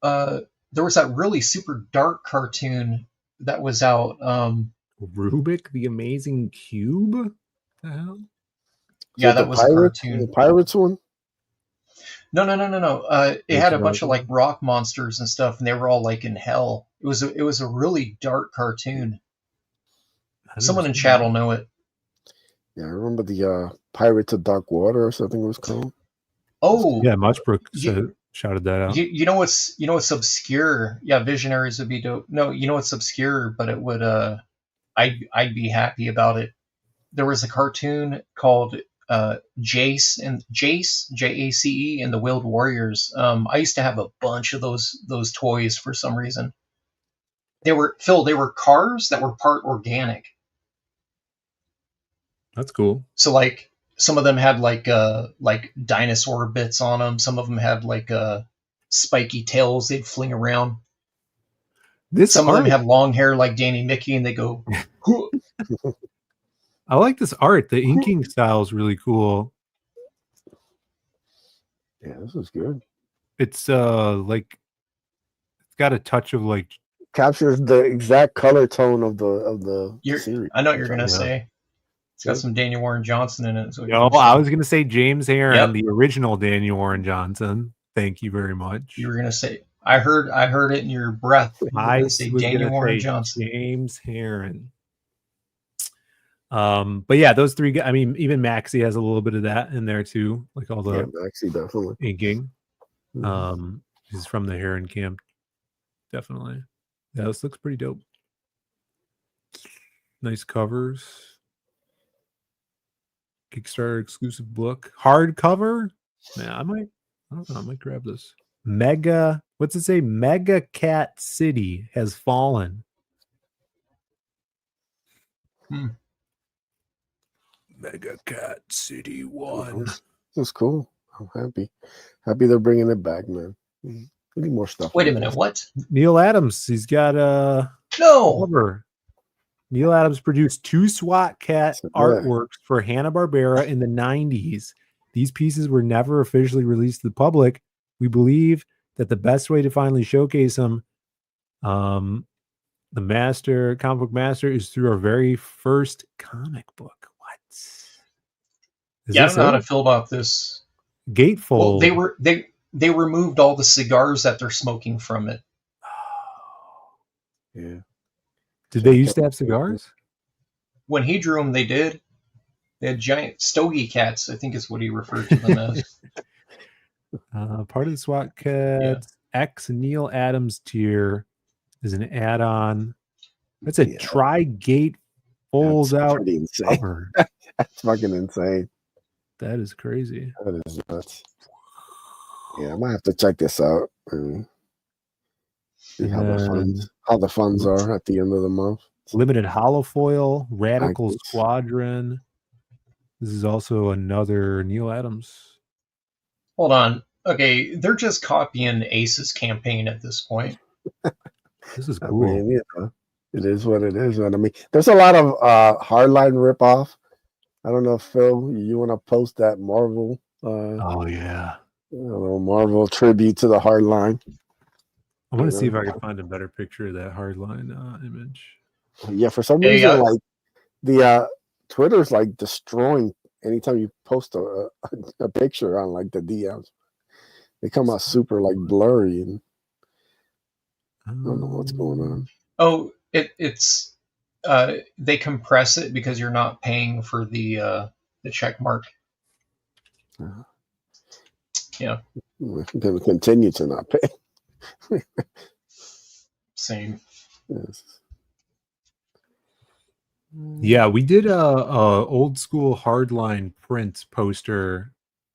There was that really super dark cartoon that was out. Rubik the Amazing Cube? The hell? Yeah, Is it that the was Pirates, a cartoon. the Pirates one? No. It had a Which bunch of one? like rock monsters and stuff, and they were all like in hell. It was a really dark cartoon. Someone in chat will know it. Yeah, I remember the Pirates of Dark Water or something it was called. Oh, Yeah, Muchbrook shouted that out. you know what's obscure? Yeah, Visionaries would be dope. No, you know what's obscure, but it would I'd be happy about it. There was a cartoon called Jace Jace and the Wild Warriors. I used to have a bunch of those toys for some reason. They were cars that were part organic. That's cool. So like some of them had like dinosaur bits on them. Some of them had like spiky tails they'd fling around. Some of them had long hair like Danny Mickey, and they go. I like this art. The inking style is really cool. Yeah, this is good. It's like it's got a touch of like Captures the exact color tone of the series. I know what you're gonna say. It's got some Daniel Warren Johnson in it. No, I was gonna say James Heron, Yep. the original Daniel Warren Johnson. Thank you very much. You were gonna say. I heard it in your breath. You were I gonna say was Daniel gonna Warren say Johnson. James Heron. But yeah, those three. I mean, even Maxie has a little bit of that in there too, like all the Yeah, Maxie definitely. inking. He's from the Heron camp, definitely. Yeah, this looks pretty dope. Nice covers. Kickstarter exclusive book, hardcover. Yeah, I don't know. I might grab this. Mega. What's it say? Mega Cat City has fallen. Mega Cat City 1. This is cool. I'm happy. Happy they're bringing it back, man. We need more stuff. Wait a like minute. this. What? Neil Adams. He's got a No. cover. Neil Adams produced 2 SWAT Cat artworks for Hanna-Barbera in the 90s. These pieces were never officially released to the public. We believe that the best way to finally showcase them The master, comic book master, is through our very first comic book. What? Yeah, I don't know how to feel about this. Gatefold. Well, they removed all the cigars that they're smoking from it. Yeah. Did they used to have cigars? When he drew them, they did. They had giant stogie cats, I think is what he referred to them as. Part of the SWAT Cats X Neil Adams tier is an add-on. That's a tri-gate folds out pretty insane. cover. That's fucking insane. That is crazy. That is nuts. Yeah, I might have to check this out and see how the funds are at the end of the month. Limited holofoil, Radical Squadron. This is also another Neil Adams. Hold on. Okay, they're just copying Ace's campaign at this point. This is cool. I mean, it is what it is. But I mean, there's a lot of hardline ripoff. I don't know if Phil, you want to post that Marvel? Oh yeah, a little Marvel tribute to the hardline. I want to see if I can find a better picture of that hardline image. Yeah, for some reason, like the Twitter's like destroying anytime you post a picture on like the DMs. They come out super like blurry, and I don't know what's going on. Oh, it's they compress it because you're not paying for the check mark. Yeah, we're going to continue to not pay. Same. Yes. Yeah, we did a old school hardline print poster.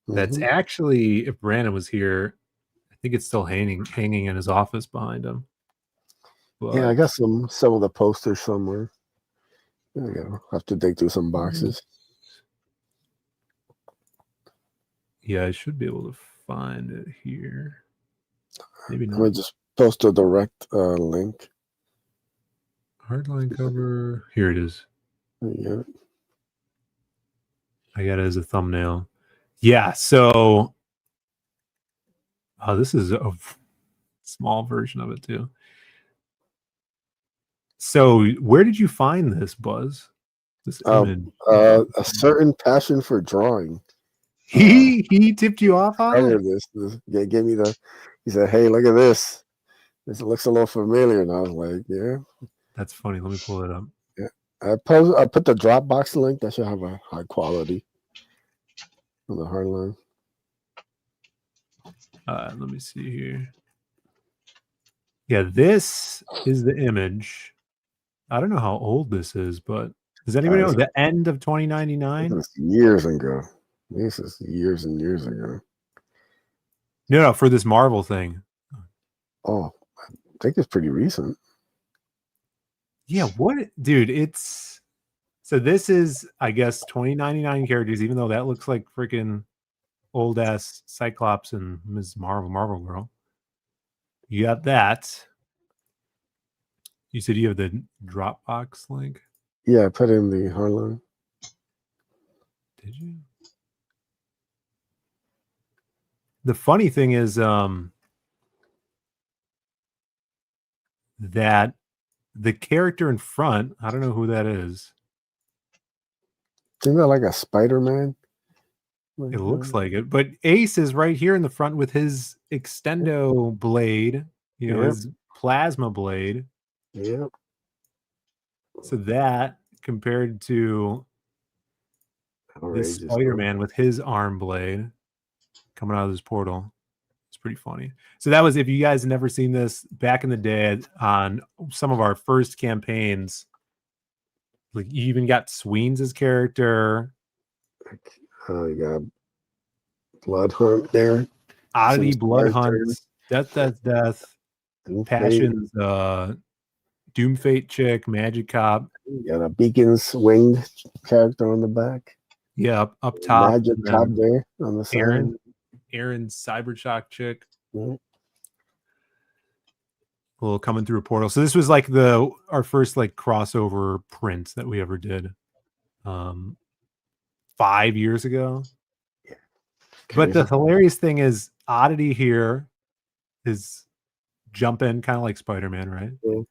That's actually, if Brandon was here, I think it's still hanging in his office behind him. But, yeah, I got some of the posters somewhere. There we go. I have to dig through some boxes. Yeah, I should be able to find it here. Maybe not. Let me just post a direct link. Hardline cover. Here it is. Yeah. I got it as a thumbnail. Yeah, so this is a small version of it too. So where did you find this, Buzz? This image? A certain passion for drawing. He tipped you off on it? This gave me he said, hey, look at this. This looks a little familiar. And I was like, yeah. That's funny. Let me pull it up. Yeah. I put the Dropbox link. That should have a high quality on the hardline. Let me see here. Yeah, this is the image. I don't know how old this is, but does anybody know the end of 2099? This is years ago. This is years and years ago. No, for this Marvel thing. Oh, I think it's pretty recent. Yeah, what, dude? So this is, I guess, 2099 characters, even though that looks like freaking old ass Cyclops and Ms. Marvel Girl. You got that. You said you have the Dropbox link? Yeah, I put in the hardline. Did you? The funny thing is that the character in front, I don't know who that is. Isn't that like a Spider-Man? It looks like it. But Ace is right here in the front with his extendo blade, his plasma blade. Yep. So that compared to this Spider-Man with his arm blade coming out of this portal. It's pretty funny. So that was, if you guys never seen this, back in the day on some of our first campaigns, like you even got Sweens' character. Oh, you got Blood Hunt there. Oddity, Blood Hunt, Death, Passions, Doom Fate chick, Magic Cop. You got a Beacon's winged character on the back. Yeah, up top. Magic Cop there on the side. Aaron's Cybershock chick. Mm-hmm. A little coming through a portal. So this was like our first like crossover print that we ever did 5 years ago. Yeah. But the hilarious thing is Oddity here is jumping kind of like Spider-Man, right? Yeah.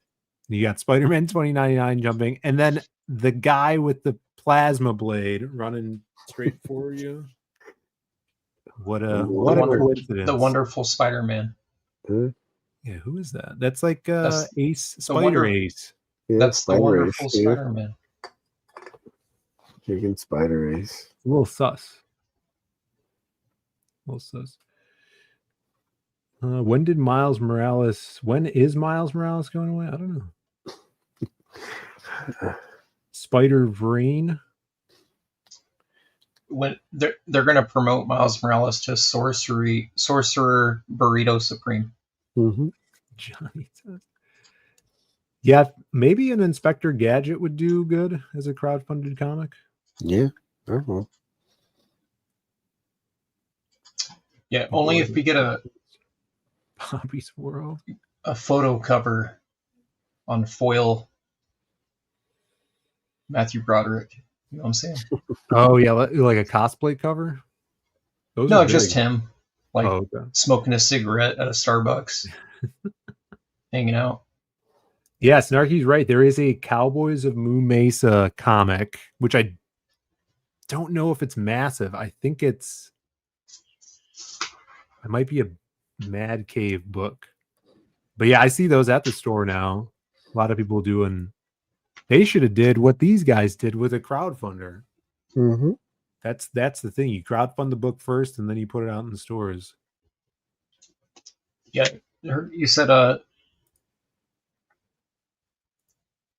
You got Spider-Man 2099 jumping, and then the guy with the plasma blade running straight for you. What a coincidence! The Wonderful Spider-Man. Yeah, who is that? That's like Ace, the Spider Ace. Yeah, That's the Spider Wonderful Ace, yeah. Spider-Man. Freaking Spider Ace. A little sus. A little sus. When is Miles Morales going away? I don't know. Spider-Verine. When they're going to promote Miles Morales to Sorcerer Burrito Supreme. Johnny says. Yeah, maybe an Inspector Gadget would do good as a crowdfunded comic. Yeah, I don't know. Yeah, only if we get Bobby's World, a photo cover on foil Matthew Broderick. You know what I'm saying? Oh yeah, like a cosplay cover. No, just him, like okay. smoking a cigarette at a Starbucks, hanging out. Yeah, Snarky's right. There is a Cowboys of Moo Mesa comic, which I don't know if it's massive. I think it might be a Mad Cave book. But yeah, I see those at the store now. A lot of people doing. They should have did what these guys did with a crowdfunder. Mm-hmm. That's the thing. You crowdfund the book first, and then you put it out in the stores. Yeah, you said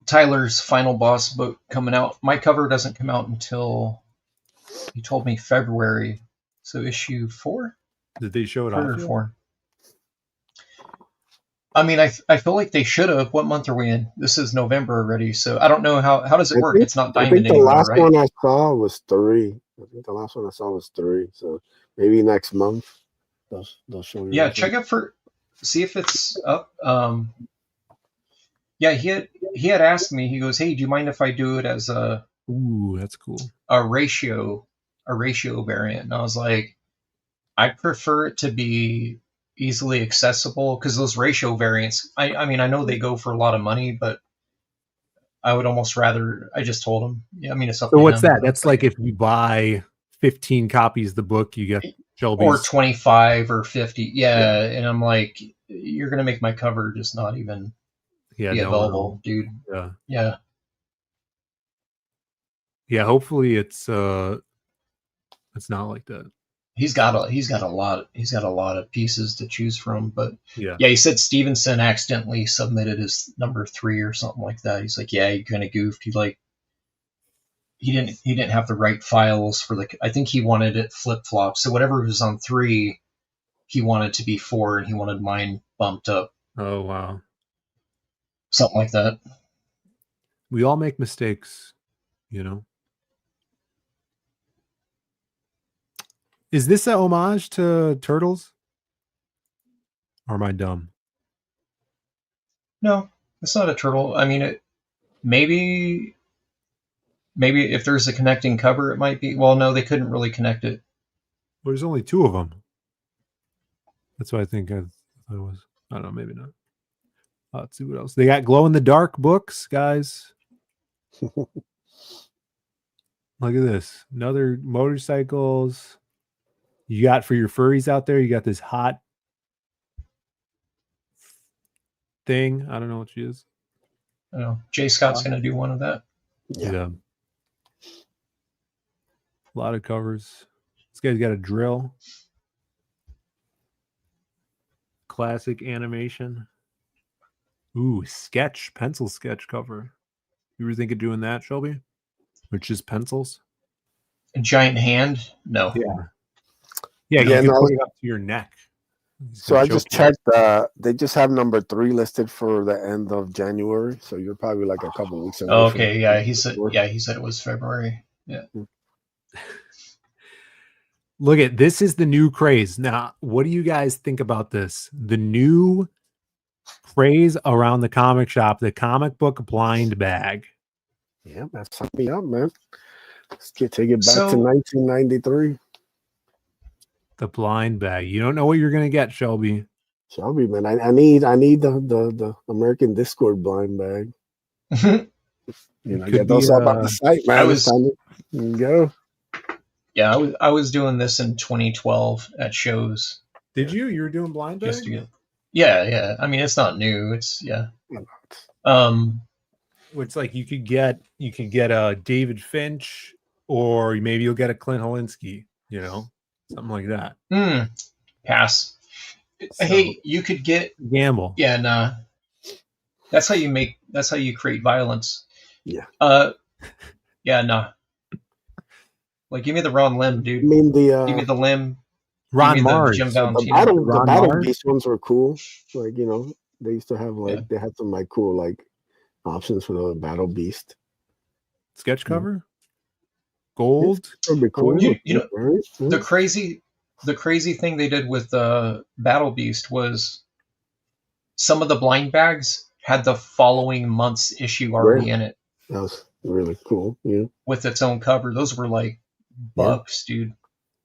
Tyler's Final Boss book coming out. My cover doesn't come out until, you told me, February. So issue 4? Did they show it 3 off? or 4? I mean, I feel like they should have. What month are we in? This is November already, so I don't know how does it work? It's not Diamond anymore, right? I think the last one I saw was 3. I think the last one I saw was 3. So maybe next month they'll show you. Yeah, check out see if it's up. Yeah, he had asked me. He goes, "Hey, do you mind if I do it as a?" Ooh, that's cool. A ratio variant, and I was like, I prefer it to be easily accessible because those ratio variants. I mean, I know they go for a lot of money, but I would almost rather. I just told him. Yeah, I mean, it's up. So to what's him, that? That's like if you buy 15 copies of the book, you get Shelby's. Or 25 or 50. Yeah, and I'm like, you're gonna make my cover just not even be available, dude. Yeah. Yeah, hopefully it's not like that. He's got a lot of pieces to choose from, but yeah, he said Stevenson accidentally submitted his number 3 or something like that. He's like, yeah, he kind of goofed. He didn't have the right files for I think he wanted it flip-flop. So whatever was on 3, he wanted to be 4, and he wanted mine bumped up. Oh wow. Something like that. We all make mistakes, you know. Is this a homage to Turtles? Or am I dumb? No, it's not a turtle. I mean, maybe if there's a connecting cover, it might be. Well, no, they couldn't really connect it. Well, there's only 2 of them. That's what I think I was. I don't know, maybe not. Let's see what else. They got glow-in-the-dark books, guys. Look at this. Another motorcycles. You got for your furries out there, you got this hot thing. I don't know what she is. I don't know. Jay Scott's going to do one of that. Yeah. A lot of covers. This guy's got a drill. Classic animation. Ooh, pencil sketch cover. You were thinking of doing that, Shelby? Which is pencils? A giant hand? No. Yeah, you can put it up to your neck. So I just checked. They just have number 3 listed for the end of January. So you're probably like a couple weeks away. Oh, okay, yeah, he said it was February. Yeah. Look at this is the new craze. Now, what do you guys think about this? The new craze around the comic shop, the comic book blind bag. Yeah, that's something up, man. Let's take it back to 1993. The blind bag. You don't know what you're going to get, Shelby. Shelby, man, I need the American Discord blind bag. Get those up on the site, man. It's time to go. Yeah, I was doing this in 2012 at shows. Did you? You were doing blind bag? Just to get. Yeah. I mean, it's not new. It's yeah. It's like you could get a David Finch, or maybe you'll get a Clint Holinsky. Something like that. Pass. So, hey, you could get gamble. Yeah, nah. That's how you create violence. Yeah. Yeah, nah. Like, give me the Ron Lim, dude. I mean give me the Lim. Ron Mars. The battle beast ones were cool. Like, they used to have they had some cool options for the battle beast. Sketch cover? Gold? That'd be cool. The crazy thing they did with Battle Beast was some of the blind bags had the following month's issue already in it. That was really cool. Yeah. With its own cover. Those were like bucks, dude.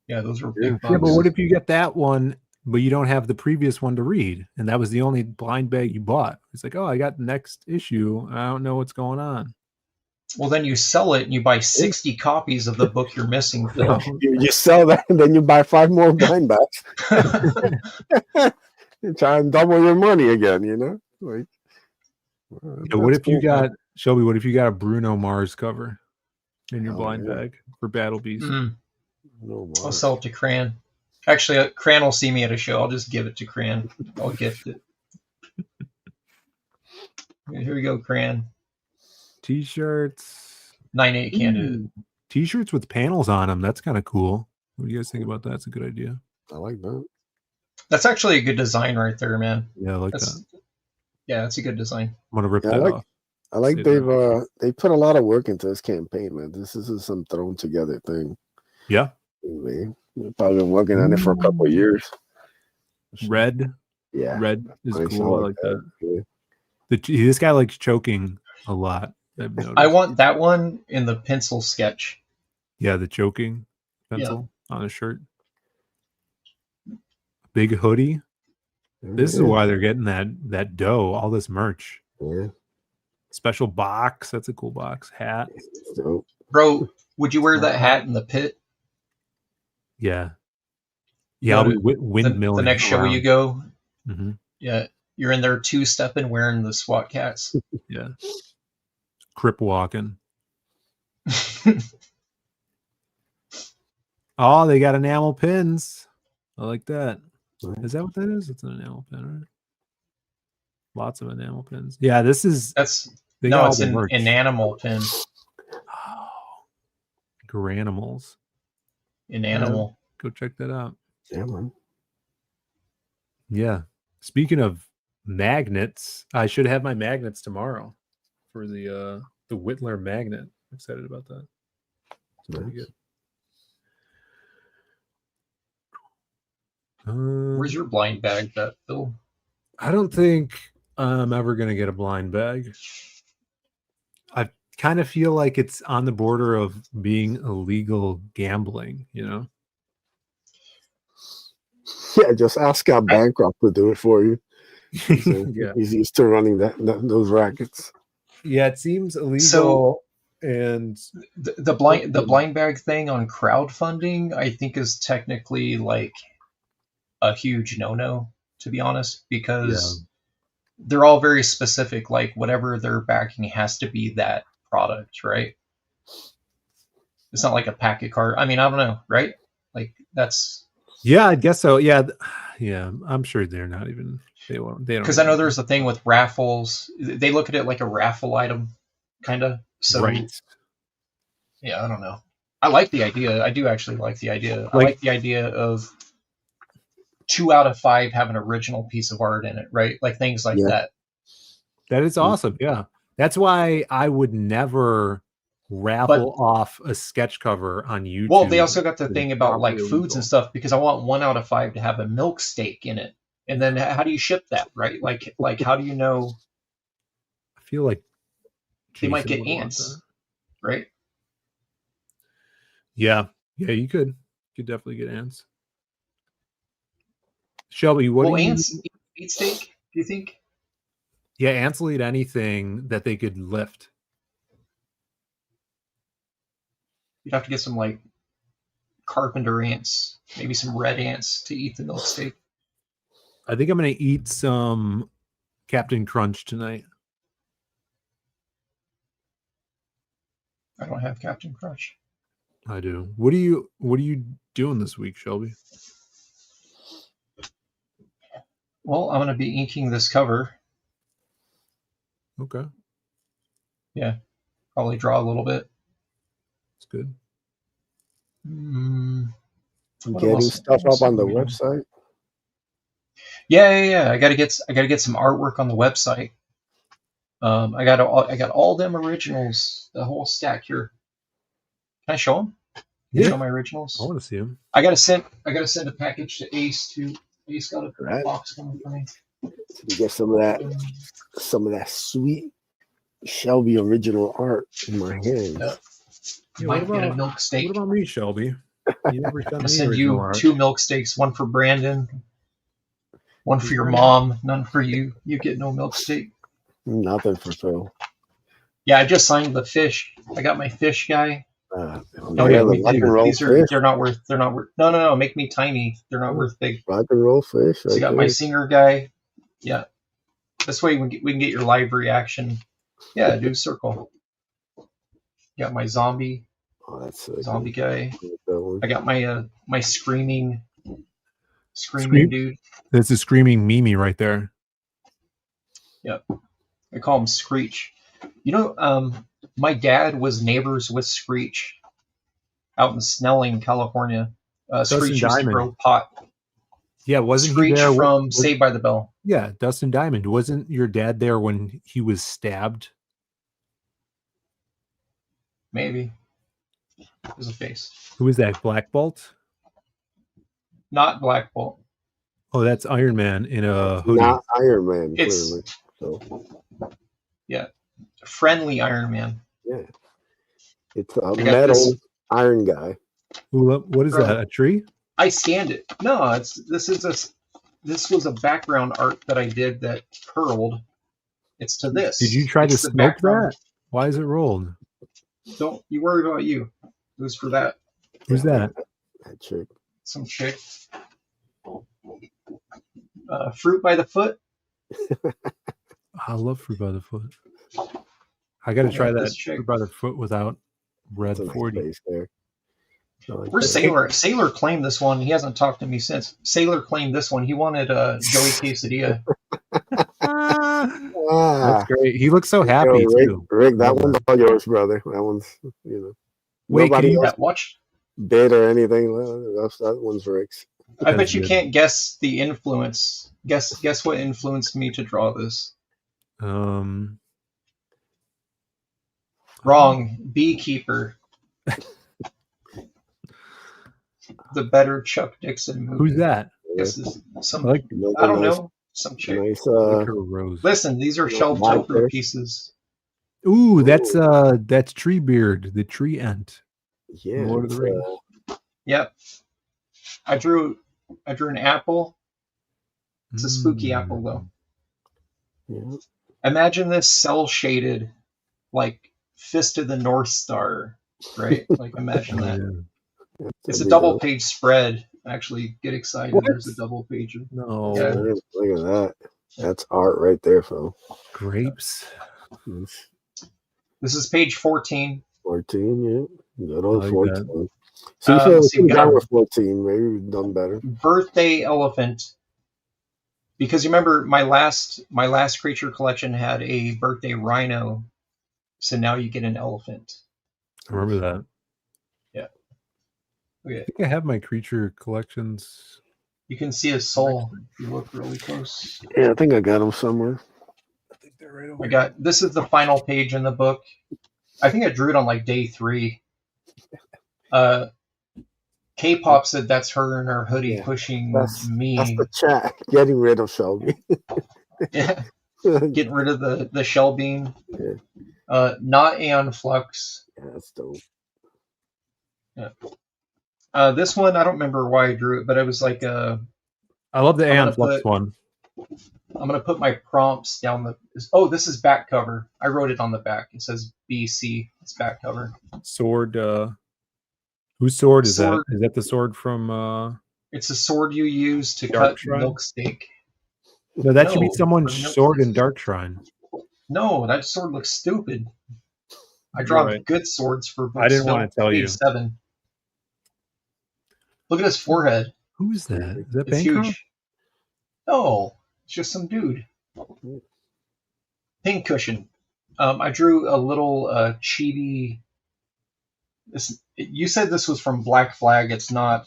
Yeah, those were big bucks. Yeah, but what if you get that one, but you don't have the previous one to read, and that was the only blind bag you bought? It's like, oh, I got the next issue. I don't know what's going on. Well, then you sell it and you buy 60 copies of the book you're missing. You sell that and then you buy 5 more blind bags. You try and double your money again, Like, what if you got Shelby? What if you got a Bruno Mars cover in your blind bag for Battle Beast? I'll sell it to Cran. Actually, Cran will see me at a show. I'll just give it to Cran. I'll gift it. Here we go, Cran. T-shirts. 9/8 candidate. T-shirts with panels on them. That's kind of cool. What do you guys think about that? That's a good idea. I like that. That's actually a good design right there, man. Yeah, I like that. Yeah, that's a good design. I'm gonna rip that off. I like they put a lot of work into this campaign, man. This is some thrown together thing. Yeah. They've probably been working on it for a couple of years. Red. Yeah. Red is cool. I like that. Yeah. This guy likes choking a lot. I want that one in the pencil sketch. Yeah, the choking pencil on a shirt. Big hoodie. This is why they're getting that dough, all this merch. Yeah. Special box. That's a cool box. Hat. Bro, would you wear that hat in the pit? Yeah. Yeah, I'll be windmilling. The next show you go. Mm-hmm. Yeah. You're in there two-stepping wearing the SWAT cats. Yeah. Crip walking. Oh, they got enamel pins. I like that. Is that what that is? It's an enamel pin, right? Lots of enamel pins. Yeah, it's an enamel pin. Oh, Granimals. Enanimal. Go check that out. Yeah, man. Yeah. Speaking of magnets, I should have my magnets tomorrow for the Whittler magnet. I'm excited about that. It's pretty good. Where's your blind bag, Phil? I don't think I'm ever going to get a blind bag. I kind of feel like it's on the border of being illegal gambling, Yeah, just ask Scott Bancroft to do it for you. So he's used to running those rackets. Yeah, it seems illegal. So, and the blind bag thing on crowdfunding, I think, is technically like a huge no-no, to be honest, because they're all very specific. Like, whatever they're backing has to be that product, right? It's not like a packet card. I mean, I don't know, right? Like, that's... Yeah, I guess so. Yeah, I'm sure they're not even... They don't. Because I know there's a thing with raffles. They look at it like a raffle item, kind of. So, right. Yeah, I don't know. I like the idea. I do actually like the idea. I like the idea of 2 out of 5 have an original piece of art in it, right? Like things like that. That is awesome. Yeah. That's why I would never raffle off a sketch cover on YouTube. Well, they also got the thing about like foods and stuff, because I want 1 out of 5 to have a milk steak in it. And then how do you ship that, right? Like how do you know? I feel like they might get ants, right? Yeah. Yeah, you could. You could definitely get ants. Shelby, what do you... Eat steak? Do you think? Yeah, ants will eat anything that they could lift. You'd have to get some like carpenter ants, maybe some red ants to eat the milk steak. I think I'm gonna eat some Captain Crunch tonight. I don't have Captain Crunch. I do. What are you doing this week, Shelby? Well, I'm going to be inking this cover. Okay. Yeah. Probably draw a little bit. It's good. Getting stuff up on the website. Yeah. I got to get some artwork on the website. I got all them originals, the whole stack here. Can I show them? Yeah. Show my originals. I want to see them. I gotta send a package to Ace too. Ace got a box coming for me. So you get some of that sweet Shelby original art in my hands. Yeah. You might get a milk steak. What about me, Shelby? You never sent I'll me send original you art. 2 milk steaks, one for Brandon, one for your mom, none for you. You get no milk steak. Nothing for Phil. Yeah, I just signed the fish. I got my fish guy. They're not worth. No. Make me tiny. They're not worth big. Rock and roll fish. So you got my singer guy. Yeah. This way we can get your live reaction. Yeah, do circle. Got my zombie. Oh, that's zombie guy. I got my my screaming dude. That's a screaming Mimi right there. Yep. I call him Screech. You know, my dad was neighbors with Screech out in Snelling, California. Screech used to grow pot. Yeah, wasn't Screech he there from Saved by the Bell? Yeah, Dustin Diamond. Wasn't your dad there when he was stabbed? Maybe. There's a face. Who is that? Black Bolt? Not Black Bolt. Oh, that's Iron Man in a hoodie. Not Iron Man, It's- clearly. So Yeah. Friendly Iron Man. yeah, it's a got metal this- iron guy. What is that? A tree? I scanned it. No, this was a background art that I did that curled. It's to this. Did you try It's to the smoke background. that? Why is it rolled? Don't you worry about you. It was for that. Who's that? That chick. Some chick. Fruit by the foot. I love Fruit by the Foot. I got to try that Fruit by the Foot without red 40. There. Where's Sailor? Sailor claimed this one. He hasn't talked to me since. Sailor claimed this one. He wanted Joey Quesadilla. That's great. He looks so happy too. Rick, that one's all yours, brother. That one's Wait, nobody else watch bid or anything. That one's Rick's. I bet you can't guess the influence. Guess what influenced me to draw this. Wrong. Beekeeper. The better Chuck Dixon movie. Who's that? This is some. I don't know. Some chick. Nice, Listen, these are shelf toker pieces. Ooh, that's Treebeard, the tree ant. Yeah. Lord of the Rings. Yep. I drew an apple. It's a spooky apple though. Yeah. Imagine this cell shaded, like Fist of the North Star, right? Like imagine that. It's a double page spread. Actually, get excited. What? There's a double pager. No. Yeah. Look at that. That's art right there, Phil. Grapes. This is page 14. 14, yeah. Good old I like 14. See, Phil, let's see, if we you got got a- with 14, maybe we've done better. Birthday elephant. Because you remember my last creature collection had a birthday rhino, so now you get an elephant. I remember that. Yeah. I Okay. think I have my creature collections. You can see his soul if you look really close. Yeah, I think I got them somewhere. This is the final page in the book. I think I drew it on like day 3. K-pop said that's her in her hoodie pushing me. That's the chat. Getting rid of Shelby. Yeah. Getting rid of the shell beam. Yeah. Not Aeon Flux. Yeah, that's dope. Yeah. This one, I don't remember why I drew it, but it was like I love the I'm Aeon gonna Flux put- one. I'm gonna put my prompts down the. Oh, this is back cover. I wrote it on the back. It says BC. It's back cover. Sword. Whose sword is Sword. that? Is that the sword from? It's a sword you use to Dark cut Shrine? milk steak. No, that should be No, someone's for milk sword in steak. Dark Shrine. No, that sword looks stupid. I draw You're right. good swords for books. I didn't want to tell page you. 7. Look at his forehead. Who is that? Is that It's Bancroft? huge. No, it's just some dude. Pink cushion. I drew a little chibi. You said this was from Black Flag. It's not.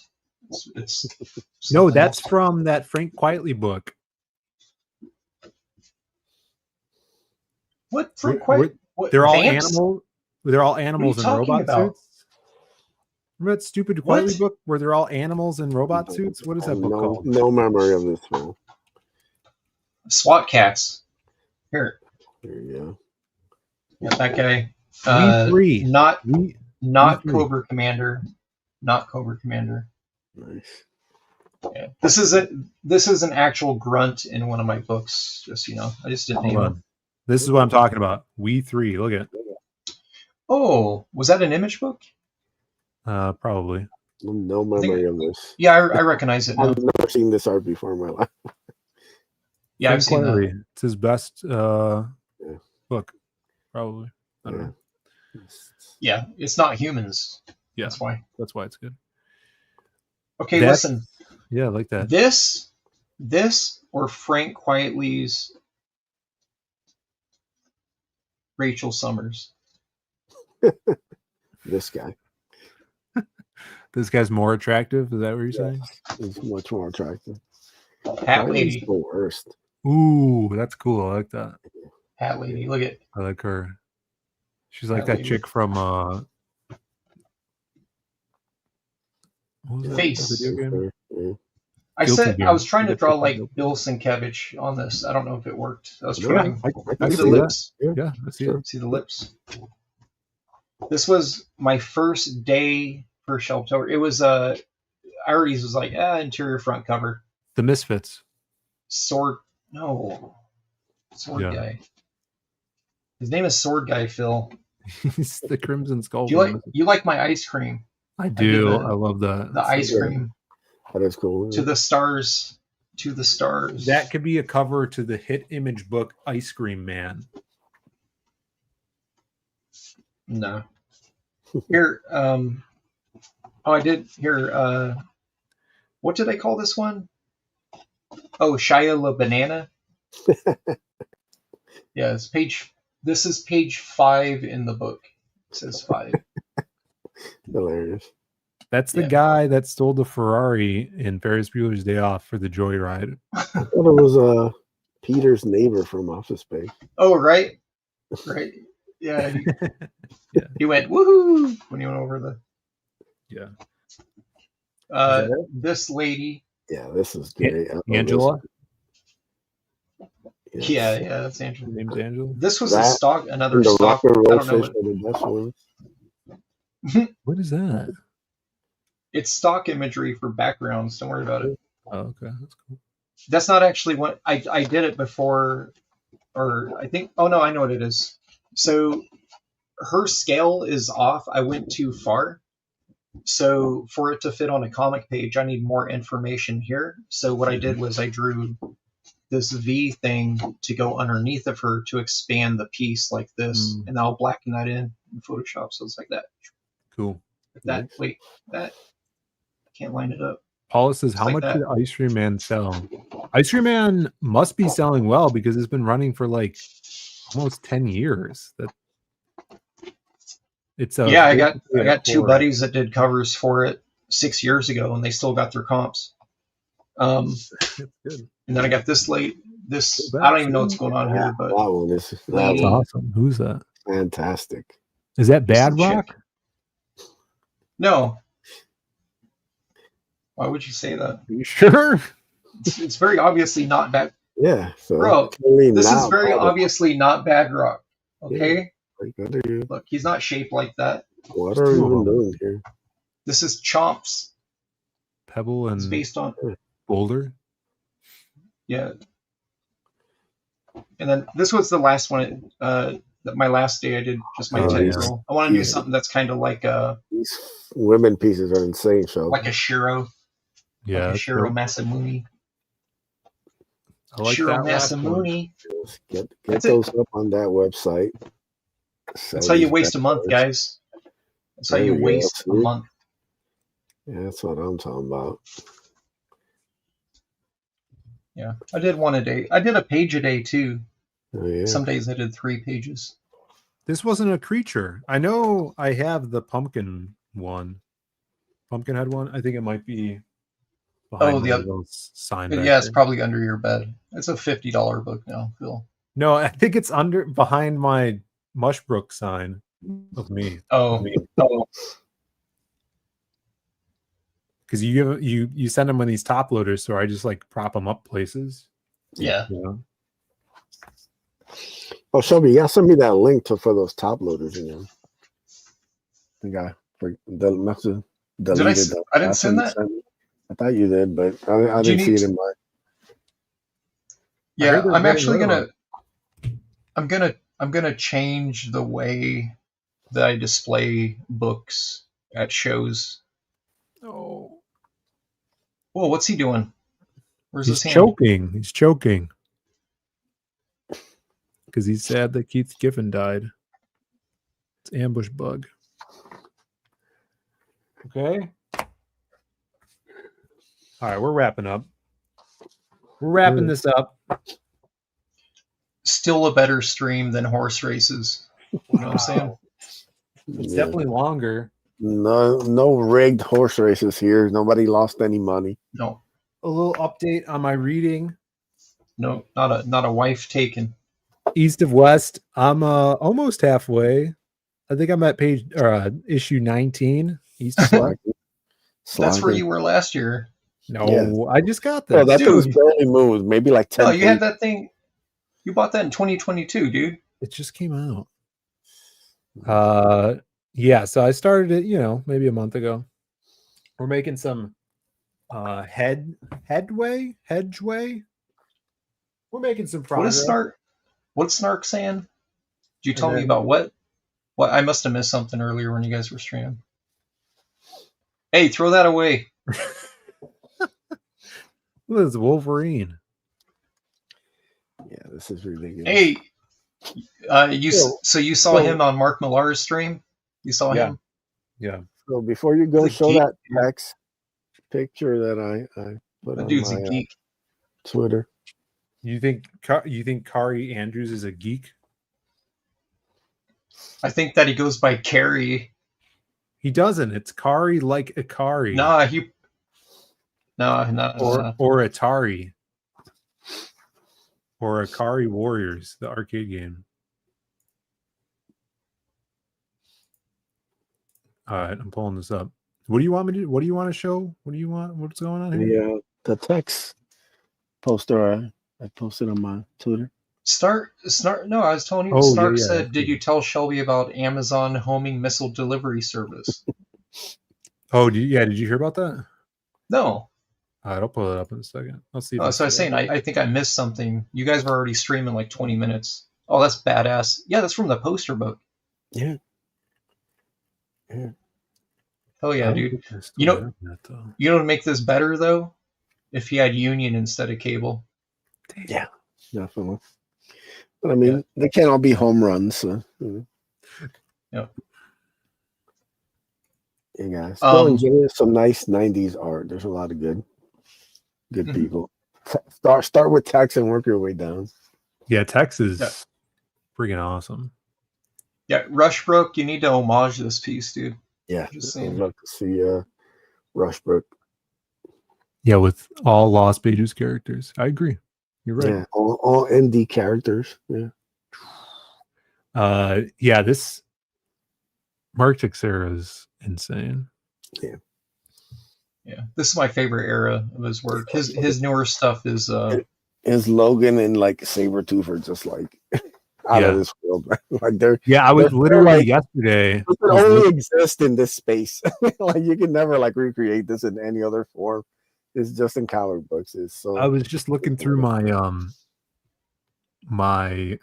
It's No, something that's else. from that Frank Quietly book. What Frank Quiet? What, They're all Vamps? animals. They're all animals in talking robot about? suits. Remember that stupid Quietly book where they're all animals in robot suits? What is that book called? No memory of this one. SWAT cats. Here. There you go. Yeah, that guy. We3. Not We3. Cobra Commander. Not Cobra Commander. Nice. Yeah. This is an actual grunt in one of my books. Just so you know, I just didn't Hold name on. him. This is what I'm talking about. We3. Look at it. Oh, was that an image book? Probably. No memory of this. Yeah, I recognize it now. I've never seen this art before in my life. Yeah, I've seen Quietly. that. It's his best book, probably. I don't know. Yeah, it's not humans. Yeah, that's why. That's why it's good. Okay, That's- listen. Yeah, I like that. This or Frank Quietly's Rachel Summers. This guy. This guy's more attractive. Is that what you're saying? He's much more attractive. Hat lady. He's the worst. Ooh, that's cool. I like that. Hat lady. Look at. I like her. She's like Hat that lady. chick from what was that Face. video game? I Guilty said Gear. I was trying to draw like Bill Sienkiewicz on this. I don't know if it worked. I was Yeah, trying. I See see the that. lips. Yeah, I see it. See the lips. This was my first day for Shelptober. It was I already was like interior front cover. The Misfits. Sword guy. His name is Sword Guy Phil. He's the Crimson Skull. Do you like my ice cream? I do. did I love that. The ice cream. That is cool. To the stars. To the stars. That could be a cover to the hit image book Ice Cream Man. No. Here, I did here. What did I call this one? Oh, Shia La Banana. Yeah, it's page. This is page 5 in the book. It says 5. Hilarious. That's the guy that stole the Ferrari in Ferris Bueller's Day Off for the Joyride. I thought it was Peter's neighbor from Office Space. Oh, right. Yeah. He went woohoo when he went over the. Yeah. This lady. Yeah, this is great. Angela. Yes. Yeah, that's Angela. Her name's Angela. This was That a stock. Another and the stock. rock and I roll don't know. fish are the best ones. What is that? It's stock imagery for backgrounds. Don't worry about it. Oh, okay, that's cool. That's not actually what I did it before, or I think. Oh no, I know what it is. So her scale is off. I went too far. So for it to fit on a comic page, I need more information here. So what I did was I drew this V thing to go underneath of her to expand the piece like this, and I'll blacken that in Photoshop. So it's like that. Cool. That wait, that I can't line it up. Paula says, Just how like much that. did Ice Cream Man sell? Ice Cream Man must be selling well because it's been running for like almost 10 years. That it's Yeah, I got two buddies that did covers for it 6 years ago, and they still got their comps. That's good. And then I got this late. This I don't even know what's going on here, but That one is That's awesome. Who's that? fantastic. Is that This Bad is chick. Rock? no. Why would you say that? Are you sure? It's very obviously not bad. Yeah, so Bro, clearly this is now, very Paula, obviously not Bad Rock. Okay? like, what are you? Look, he's not shaped like that. What are you even doing here? This is Chomps. Pebble It's and based on Boulder? yeah. And then this was the last one. My last day I did just my 10 girl. I want to do something that's kind of like these women pieces are insane, so like a Shiro. Yeah, like a Shiro Masamune. I like Shiro that last one. Masamune. Get those up on that website. That's how you waste a month, guys. That's how you waste a month. Yeah, that's what I'm talking about. Yeah, I did one a day. I did a page a day too. Oh, yeah. Some days I did 3 pages. This wasn't a creature. I know I have the pumpkin one. Pumpkinhead one. I think it might be behind one of those sign back yeah, it's there. probably under your bed. It's a $50 book now, Phil. No, I think it's behind my Mushbrook sign of me. Oh. Because you send them on these top loaders, so I just like prop them up places. Yeah. You know? Oh, Shelby, yeah, send me that link for those top loaders again. I think I must have deleted I didn't send that? I thought you did, but I didn't see it in my. Yeah, I'm actually I'm gonna change the way that I display books at shows. Oh. Whoa, what's he doing? Where's He's his hand? choking. He's choking. Because he's sad that Keith Giffen died. It's ambush bug. Okay. All right, we're wrapping up. We're wrapping this up. Still a better stream than horse races. You know what I'm saying? It's definitely longer. No rigged horse races here. Nobody lost any money. No. A little update on my reading. No, not a wife taken. East of West. I'm almost halfway. I think I'm at issue 19. East of West. That's where you were last year. No, I just got that. Oh, that thing was barely moved. Maybe like 10. No, you had that thing. You bought that in 2022, dude. It just came out. Yeah, so I started it, maybe a month ago. We're making some hedgeway. We're making some progress. What's Snark saying? Did you tell me about what? What? I must have missed something earlier when you guys were streaming. Hey, throw that away. This is Wolverine. Yeah, this is ridiculous. Hey, you saw him on Mark Millar's stream? You saw him? Yeah. So before you go, show that text picture that I put on dude's my a geek. Twitter. You think Kari Andrews is a geek? I think that he goes by Carrie. He doesn't. It's Kari like Ikari. Or Atari. Or Akari Warriors, the arcade game. All right, I'm pulling this up. What do you want me to do? What do you want to show? What's going on here? The text poster I posted on my Twitter. Snark. No, I was telling you. Snark said, "Did you tell Shelby about Amazon homing missile delivery service?" Oh, did you hear about that? No. All right, I'll pull it up in a second. I'll see. So I was saying, I think I missed something. You guys were already streaming like 20 minutes. Oh, that's badass. Yeah, that's from the poster book. Yeah. Hell yeah, dude. You know what make this better though? If he had Union instead of cable. Yeah, definitely. But I mean, they can't all be home runs. So, Yeah. Yeah, guys. Still enjoying some nice 90s art. There's a lot of good people. Start with Tex and work your way down. Yeah, Tex is freaking awesome. Yeah, Rushbrook, you need to homage this piece, dude. Yeah, I'd love to see Rushbrook. Yeah, with all Lost Pages characters. I agree. You're right. Yeah, all ND characters. Yeah. Yeah, this Mark Texeira is insane. Yeah. Yeah. This is my favorite era of his work. His newer stuff is Logan and like Sabretooth are just like out of this world. Like I was literally yesterday. It could only exist in this space. Like you can never like recreate this in any other form. It's just in comic books. It's so I was just looking through my my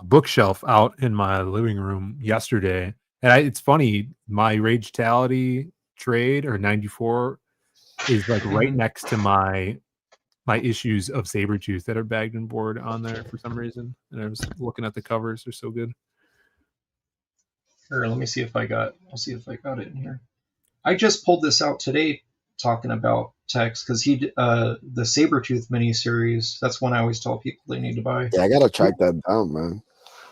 bookshelf out in my living room yesterday, and it's funny. My Ragetality trade or 94 is like right next to my issues of Sabretooth that are bagged and board on there for some reason. And I was looking at the covers; they're so good. Here, let me see if I got. I'll see if I got it in here. I just pulled this out today, talking about Tex, because the Sabretooth miniseries. That's one I always tell people they need to buy. Yeah, I gotta track that down, man.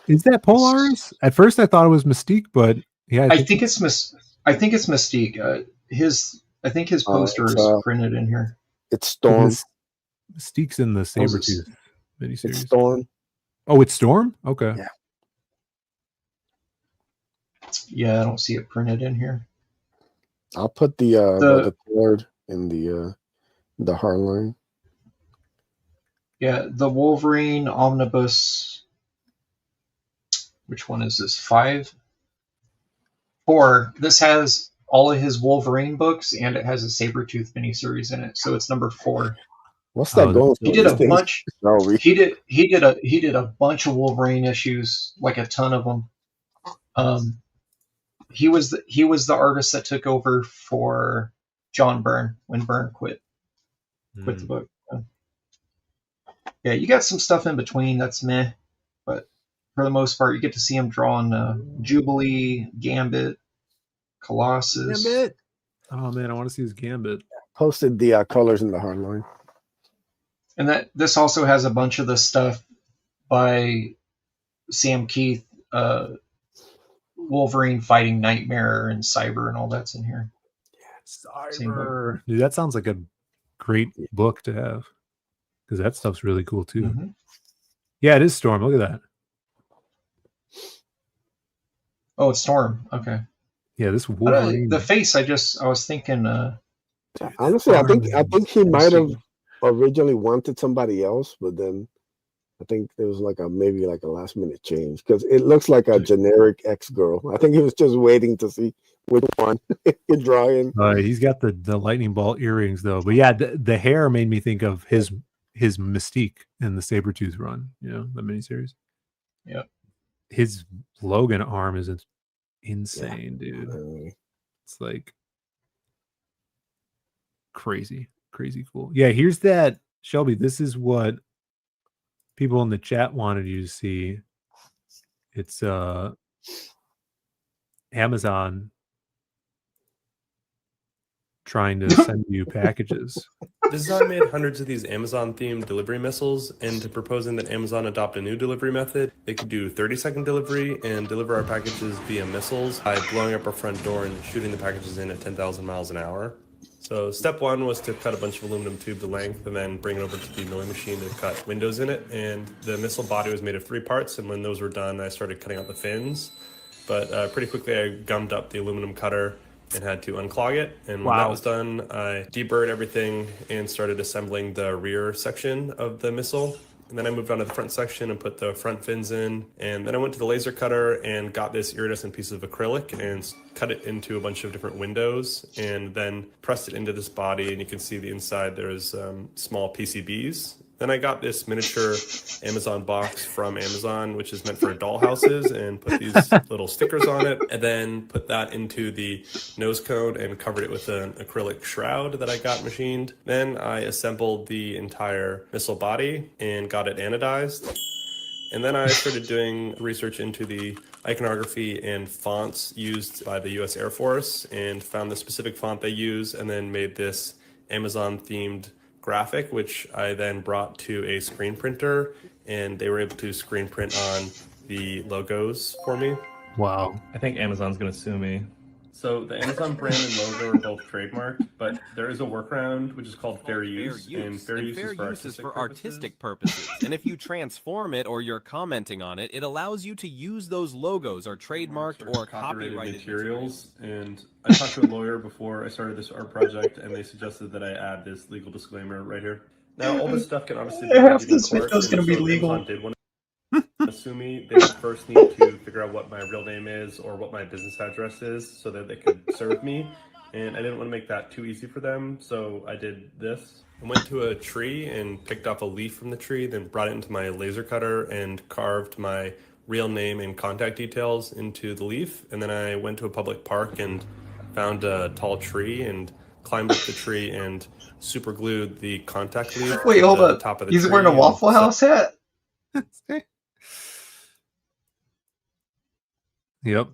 Is that Polaris? At first, I thought it was Mystique, but yeah, I think it's Mystique. I think his poster is printed in here. It's Storm. Mystique's in the Sabretooth miniseries. It's Storm. Oh, it's Storm? Okay. Yeah. Yeah, I don't see it printed in here. I'll put the cord in the hardline. Yeah, the Wolverine Omnibus. Which one is this? 5? 4. This has all of his Wolverine books, and it has a Sabretooth miniseries in it, so it's number 4. What's that going? He did a bunch. He did a bunch of Wolverine issues, like a ton of them. He was the artist that took over for John Byrne when Byrne quit the book. Yeah, you got some stuff in between that's meh, but for the most part, you get to see him drawing Jubilee, Gambit, Colossus. Gambit. Oh man, I want to see his Gambit. Posted the colors in the hardline. And this also has a bunch of the stuff by Sam Keith, Wolverine fighting Nightmare and Cyber and all that's in here. Yeah, Cyber. Dude, that sounds like a great book to have. Because that stuff's really cool too. Mm-hmm. Yeah, it is Storm. Look at that. Oh, it's Storm. Okay. Yeah, this Wolverine. The face, I was thinking. Honestly, I think he might have originally wanted somebody else, but then I think there was maybe a last minute change because it looks like a generic X-Girl. I think he was just waiting to see which one you're drawing. He's got the lightning bolt earrings though, but yeah, the hair made me think of his Mystique in the Sabretooth run, the miniseries. Yeah. His Logan arm is insane, dude. It's like crazy cool. Yeah, here's that, Shelby. This is what people in the chat wanted you to see. It's Amazon trying to send you packages. Design made hundreds of these Amazon-themed delivery missiles, and to proposing that Amazon adopt a new delivery method, they could do 30-second delivery and deliver our packages via missiles by blowing up our front door and shooting the packages in at 10,000 miles an hour. So step 1 was to cut a bunch of aluminum tube to length and then bring it over to the milling machine to cut windows in it. And the missile body was made of 3 parts, and when those were done, I started cutting out the fins. But pretty quickly, I gummed up the aluminum cutter and had to unclog it. And when that was done, I deburred everything and started assembling the rear section of the missile. And then I moved on to the front section and put the front fins in. And then I went to the laser cutter and got this iridescent piece of acrylic and cut it into a bunch of different windows and then pressed it into this body. And you can see the inside, there's small PCBs. Then I got this miniature Amazon box from Amazon, which is meant for dollhouses, and put these little stickers on it, and then put that into the nose cone and covered it with an acrylic shroud that I got machined. Then I assembled the entire missile body and got it anodized. And then I started doing research into the iconography and fonts used by the US Air Force and found the specific font they use, and then made this Amazon-themed graphic, which I then brought to a screen printer, and they were able to screen print on the logos for me. Wow. I think Amazon's going to sue me. So the Amazon brand and logo are both trademarked, but there is a workaround which is called fair use, and fair use is for artistic purposes. And if you transform it or you're commenting on it, it allows you to use those logos or trademarked or copyrighted materials. And I talked to a lawyer before I started this art project, and they suggested that I add this legal disclaimer right here. Now, all this stuff can obviously be half this video is going to be legal. Sue me, they would first need to figure out what my real name is or what my business address is so that they could serve me. and I didn't want to make that too easy for them, so I did this. I went to a tree and picked off a leaf from the tree, then brought it into my laser cutter and carved my real name and contact details into the leaf. And then I went to a public park and found a tall tree and climbed up the tree and super glued the contact leaf Wait, to hold the up. top of the He's tree. wearing a Waffle House hat? Yep.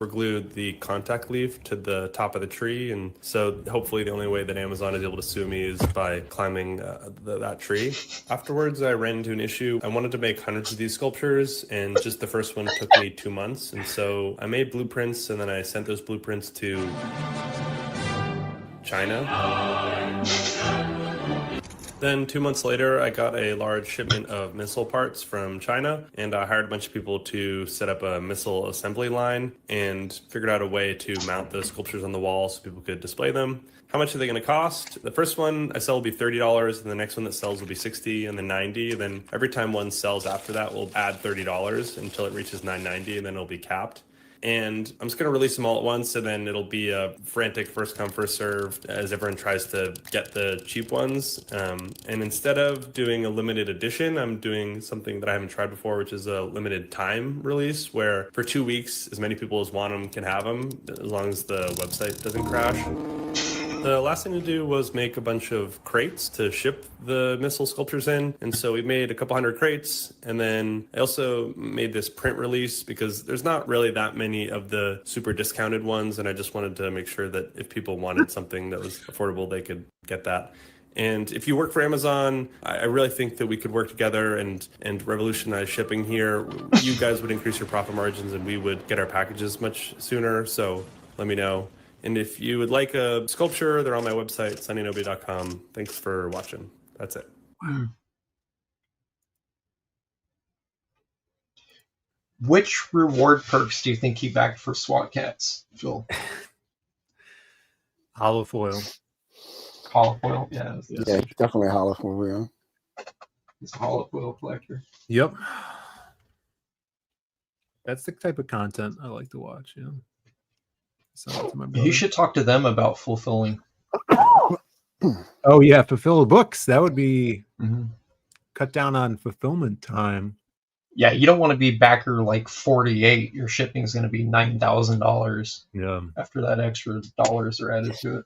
Glued the contact leaf to the top of the tree, and so hopefully the only way that Amazon is able to sue me is by climbing that tree. Afterwards, I ran into an issue. I wanted to make hundreds of these sculptures, and just the first one took me 2 months, and so I made blueprints, and then I sent those blueprints to China. Then 2 months later, I got a large shipment of missile parts from China, and I hired a bunch of people to set up a missile assembly line and figured out a way to mount the sculptures on the wall so people could display them. How much are they going to cost? The first one I sell will be $30, and the next one that sells will be $60, and then $90. And then every time one sells after that, we'll add $30 until it reaches $9.90, and then it'll be capped. And I'm just going to release them all at once, and then it'll be a frantic first come, first serve as everyone tries to get the cheap ones. And instead of doing a limited edition, I'm doing something that I haven't tried before, which is a limited time release, where for 2 weeks, as many people as want them can have them, as long as the website doesn't crash. The last thing to do was make a bunch of crates to ship the missile sculptures in. And so we made a couple hundred crates. And then I also made this print release because there's not really that many of the super discounted ones. And I just wanted to make sure that if people wanted something that was affordable, they could get that. And if you work for Amazon, I really think that we could work together and revolutionize shipping here. You guys would increase your profit margins and we would get our packages much sooner. So let me know. And if you would like a sculpture, they're on my website, sunnynobia.com. Thanks for watching. That's it. Which reward perks do you think he backed for SWAT cats, Phil? Hollow foil. Hollow foil? Yeah. Yeah, definitely hollow foil, yeah. He's a hollow foil collector. Yep. That's the type of content I like to watch, yeah. You should talk to them about fulfilling. Oh yeah, fulfill books. That would be cut down on fulfillment time. Yeah, you don't want to be backer like 48. Your shipping is going to be $9,000. Yeah. After that extra dollars are added to it.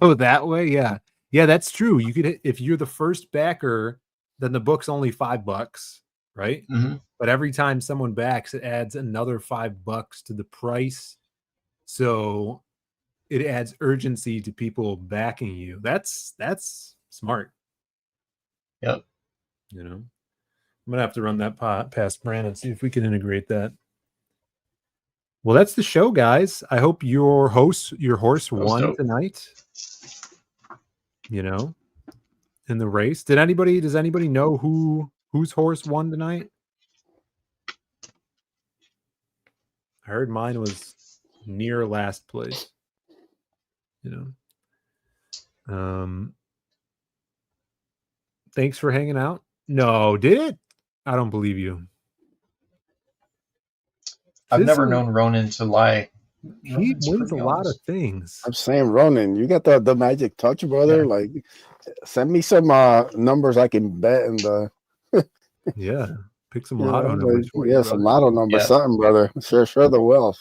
Oh, that way, yeah, yeah, that's true. You could, if you're the first backer, then the book's only $5, right? But every time someone backs, it adds another $5 to the price. So it adds urgency to people backing you. That's smart. Yep. You know, I'm gonna have to run that past Brandon, see if we can integrate that. Well, that's the show, guys. I hope your horse won tonight. You know, in the race. Does anybody know whose horse won tonight? I heard mine was near last place. You know. Thanks for hanging out. No, did it? I don't believe you. I've never known Ronan to lie. He wins a lot of things. I'm saying, Ronan, you got the magic touch, brother. Yeah. Like, send me some numbers I can bet in the. Yeah, pick some lotto numbers. Yeah, some lotto numbers, something, brother. Share the wealth.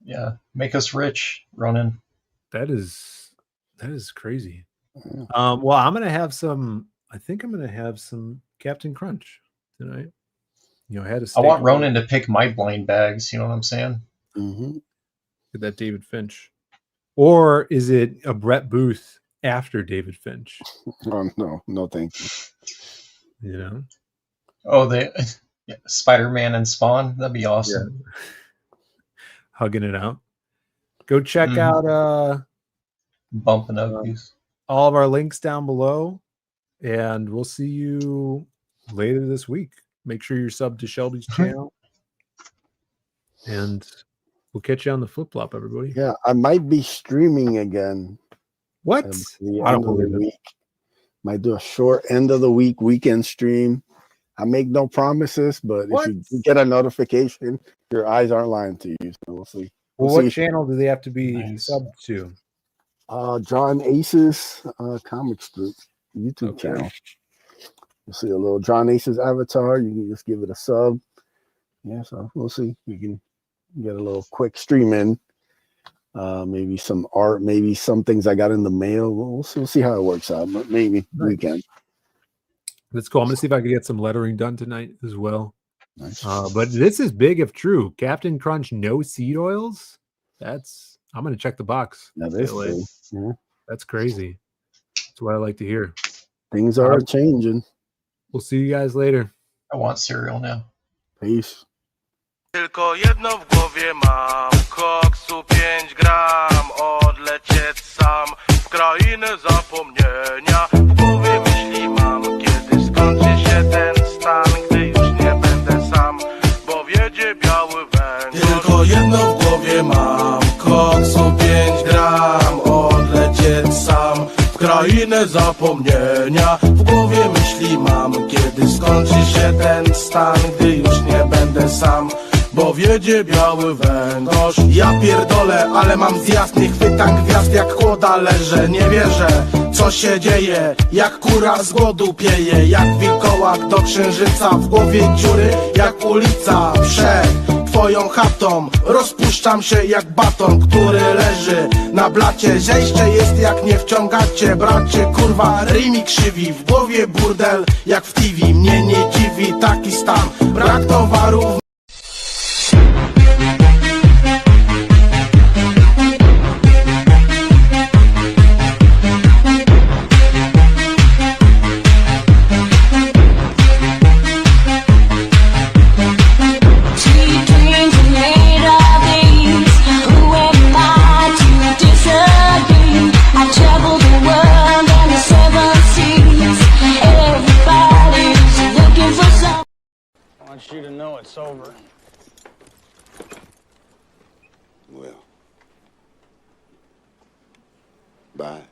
Yeah, make us rich, Ronan. That is crazy. Yeah. Well, I'm gonna have some. I think I'm gonna have some Captain Crunch tonight. You know, I want Ronan to pick my blind bags. You know what I'm saying? Get that David Finch, or is it a Brett Booth after David Finch? Oh no, thank you. You know. Oh, Spider-Man and Spawn. That'd be awesome. Yeah. Hugging it out. Go check out Bumping Uglies. All of our links down below, and we'll see you later this week. Make sure you're subbed to Shelby's channel, and we'll catch you on the flip flop, everybody. Yeah, I might be streaming again. What? The end of the week. Might do a short end of the week weekend stream. I make no promises, but if you get a notification, your eyes aren't lying to you. So we'll see. Well, We'll what see. channel do they have to be subbed to? John Ace's comic strip YouTube channel. You'll see a little John Ace's avatar. You can just give it a sub. Yeah, so we'll see. We can get a little quick stream in. Maybe some art, maybe some things I got in the mail. We'll see how it works out. But maybe we can. That's cool. I'm gonna see if I can get some lettering done tonight as well. Nice. But this is big if true. Captain Crunch, no seed oils. I'm gonna check the box. That is true. Yeah. That's crazy. That's what I like to hear. Things are changing. We'll see you guys later. I want cereal now. Peace. Tylko jedno w głowie mam, koksu 5 gram, odlecieć sam w krainę zapomnienia. W głowie myśli mam, kiedy skończy się ten stan, gdy już nie będę sam, bo wiedzie biały węgiel. Tylko jedno w głowie mam, koksu 5 gram, odlecieć sam w krainę zapomnienia. W głowie myśli mam, kiedy skończy się ten stan, gdy już nie będę sam, bo wiedzie biały węgorz. Ja pierdolę, ale mam zjazd, nie chwytam gwiazd jak kłoda leżę. Nie wierzę, co się dzieje, jak kura z głodu pieje, jak wilkołak do księżyca, w głowie dziury jak ulica. Przed twoją chatą rozpuszczam się jak baton, który leży na blacie. Zejście jest jak nie wciągacie, bracie, kurwa, rymi krzywi. W głowie burdel jak w TV, mnie nie dziwi taki stan. Brak towarów. I want you to know it's over. Well, bye.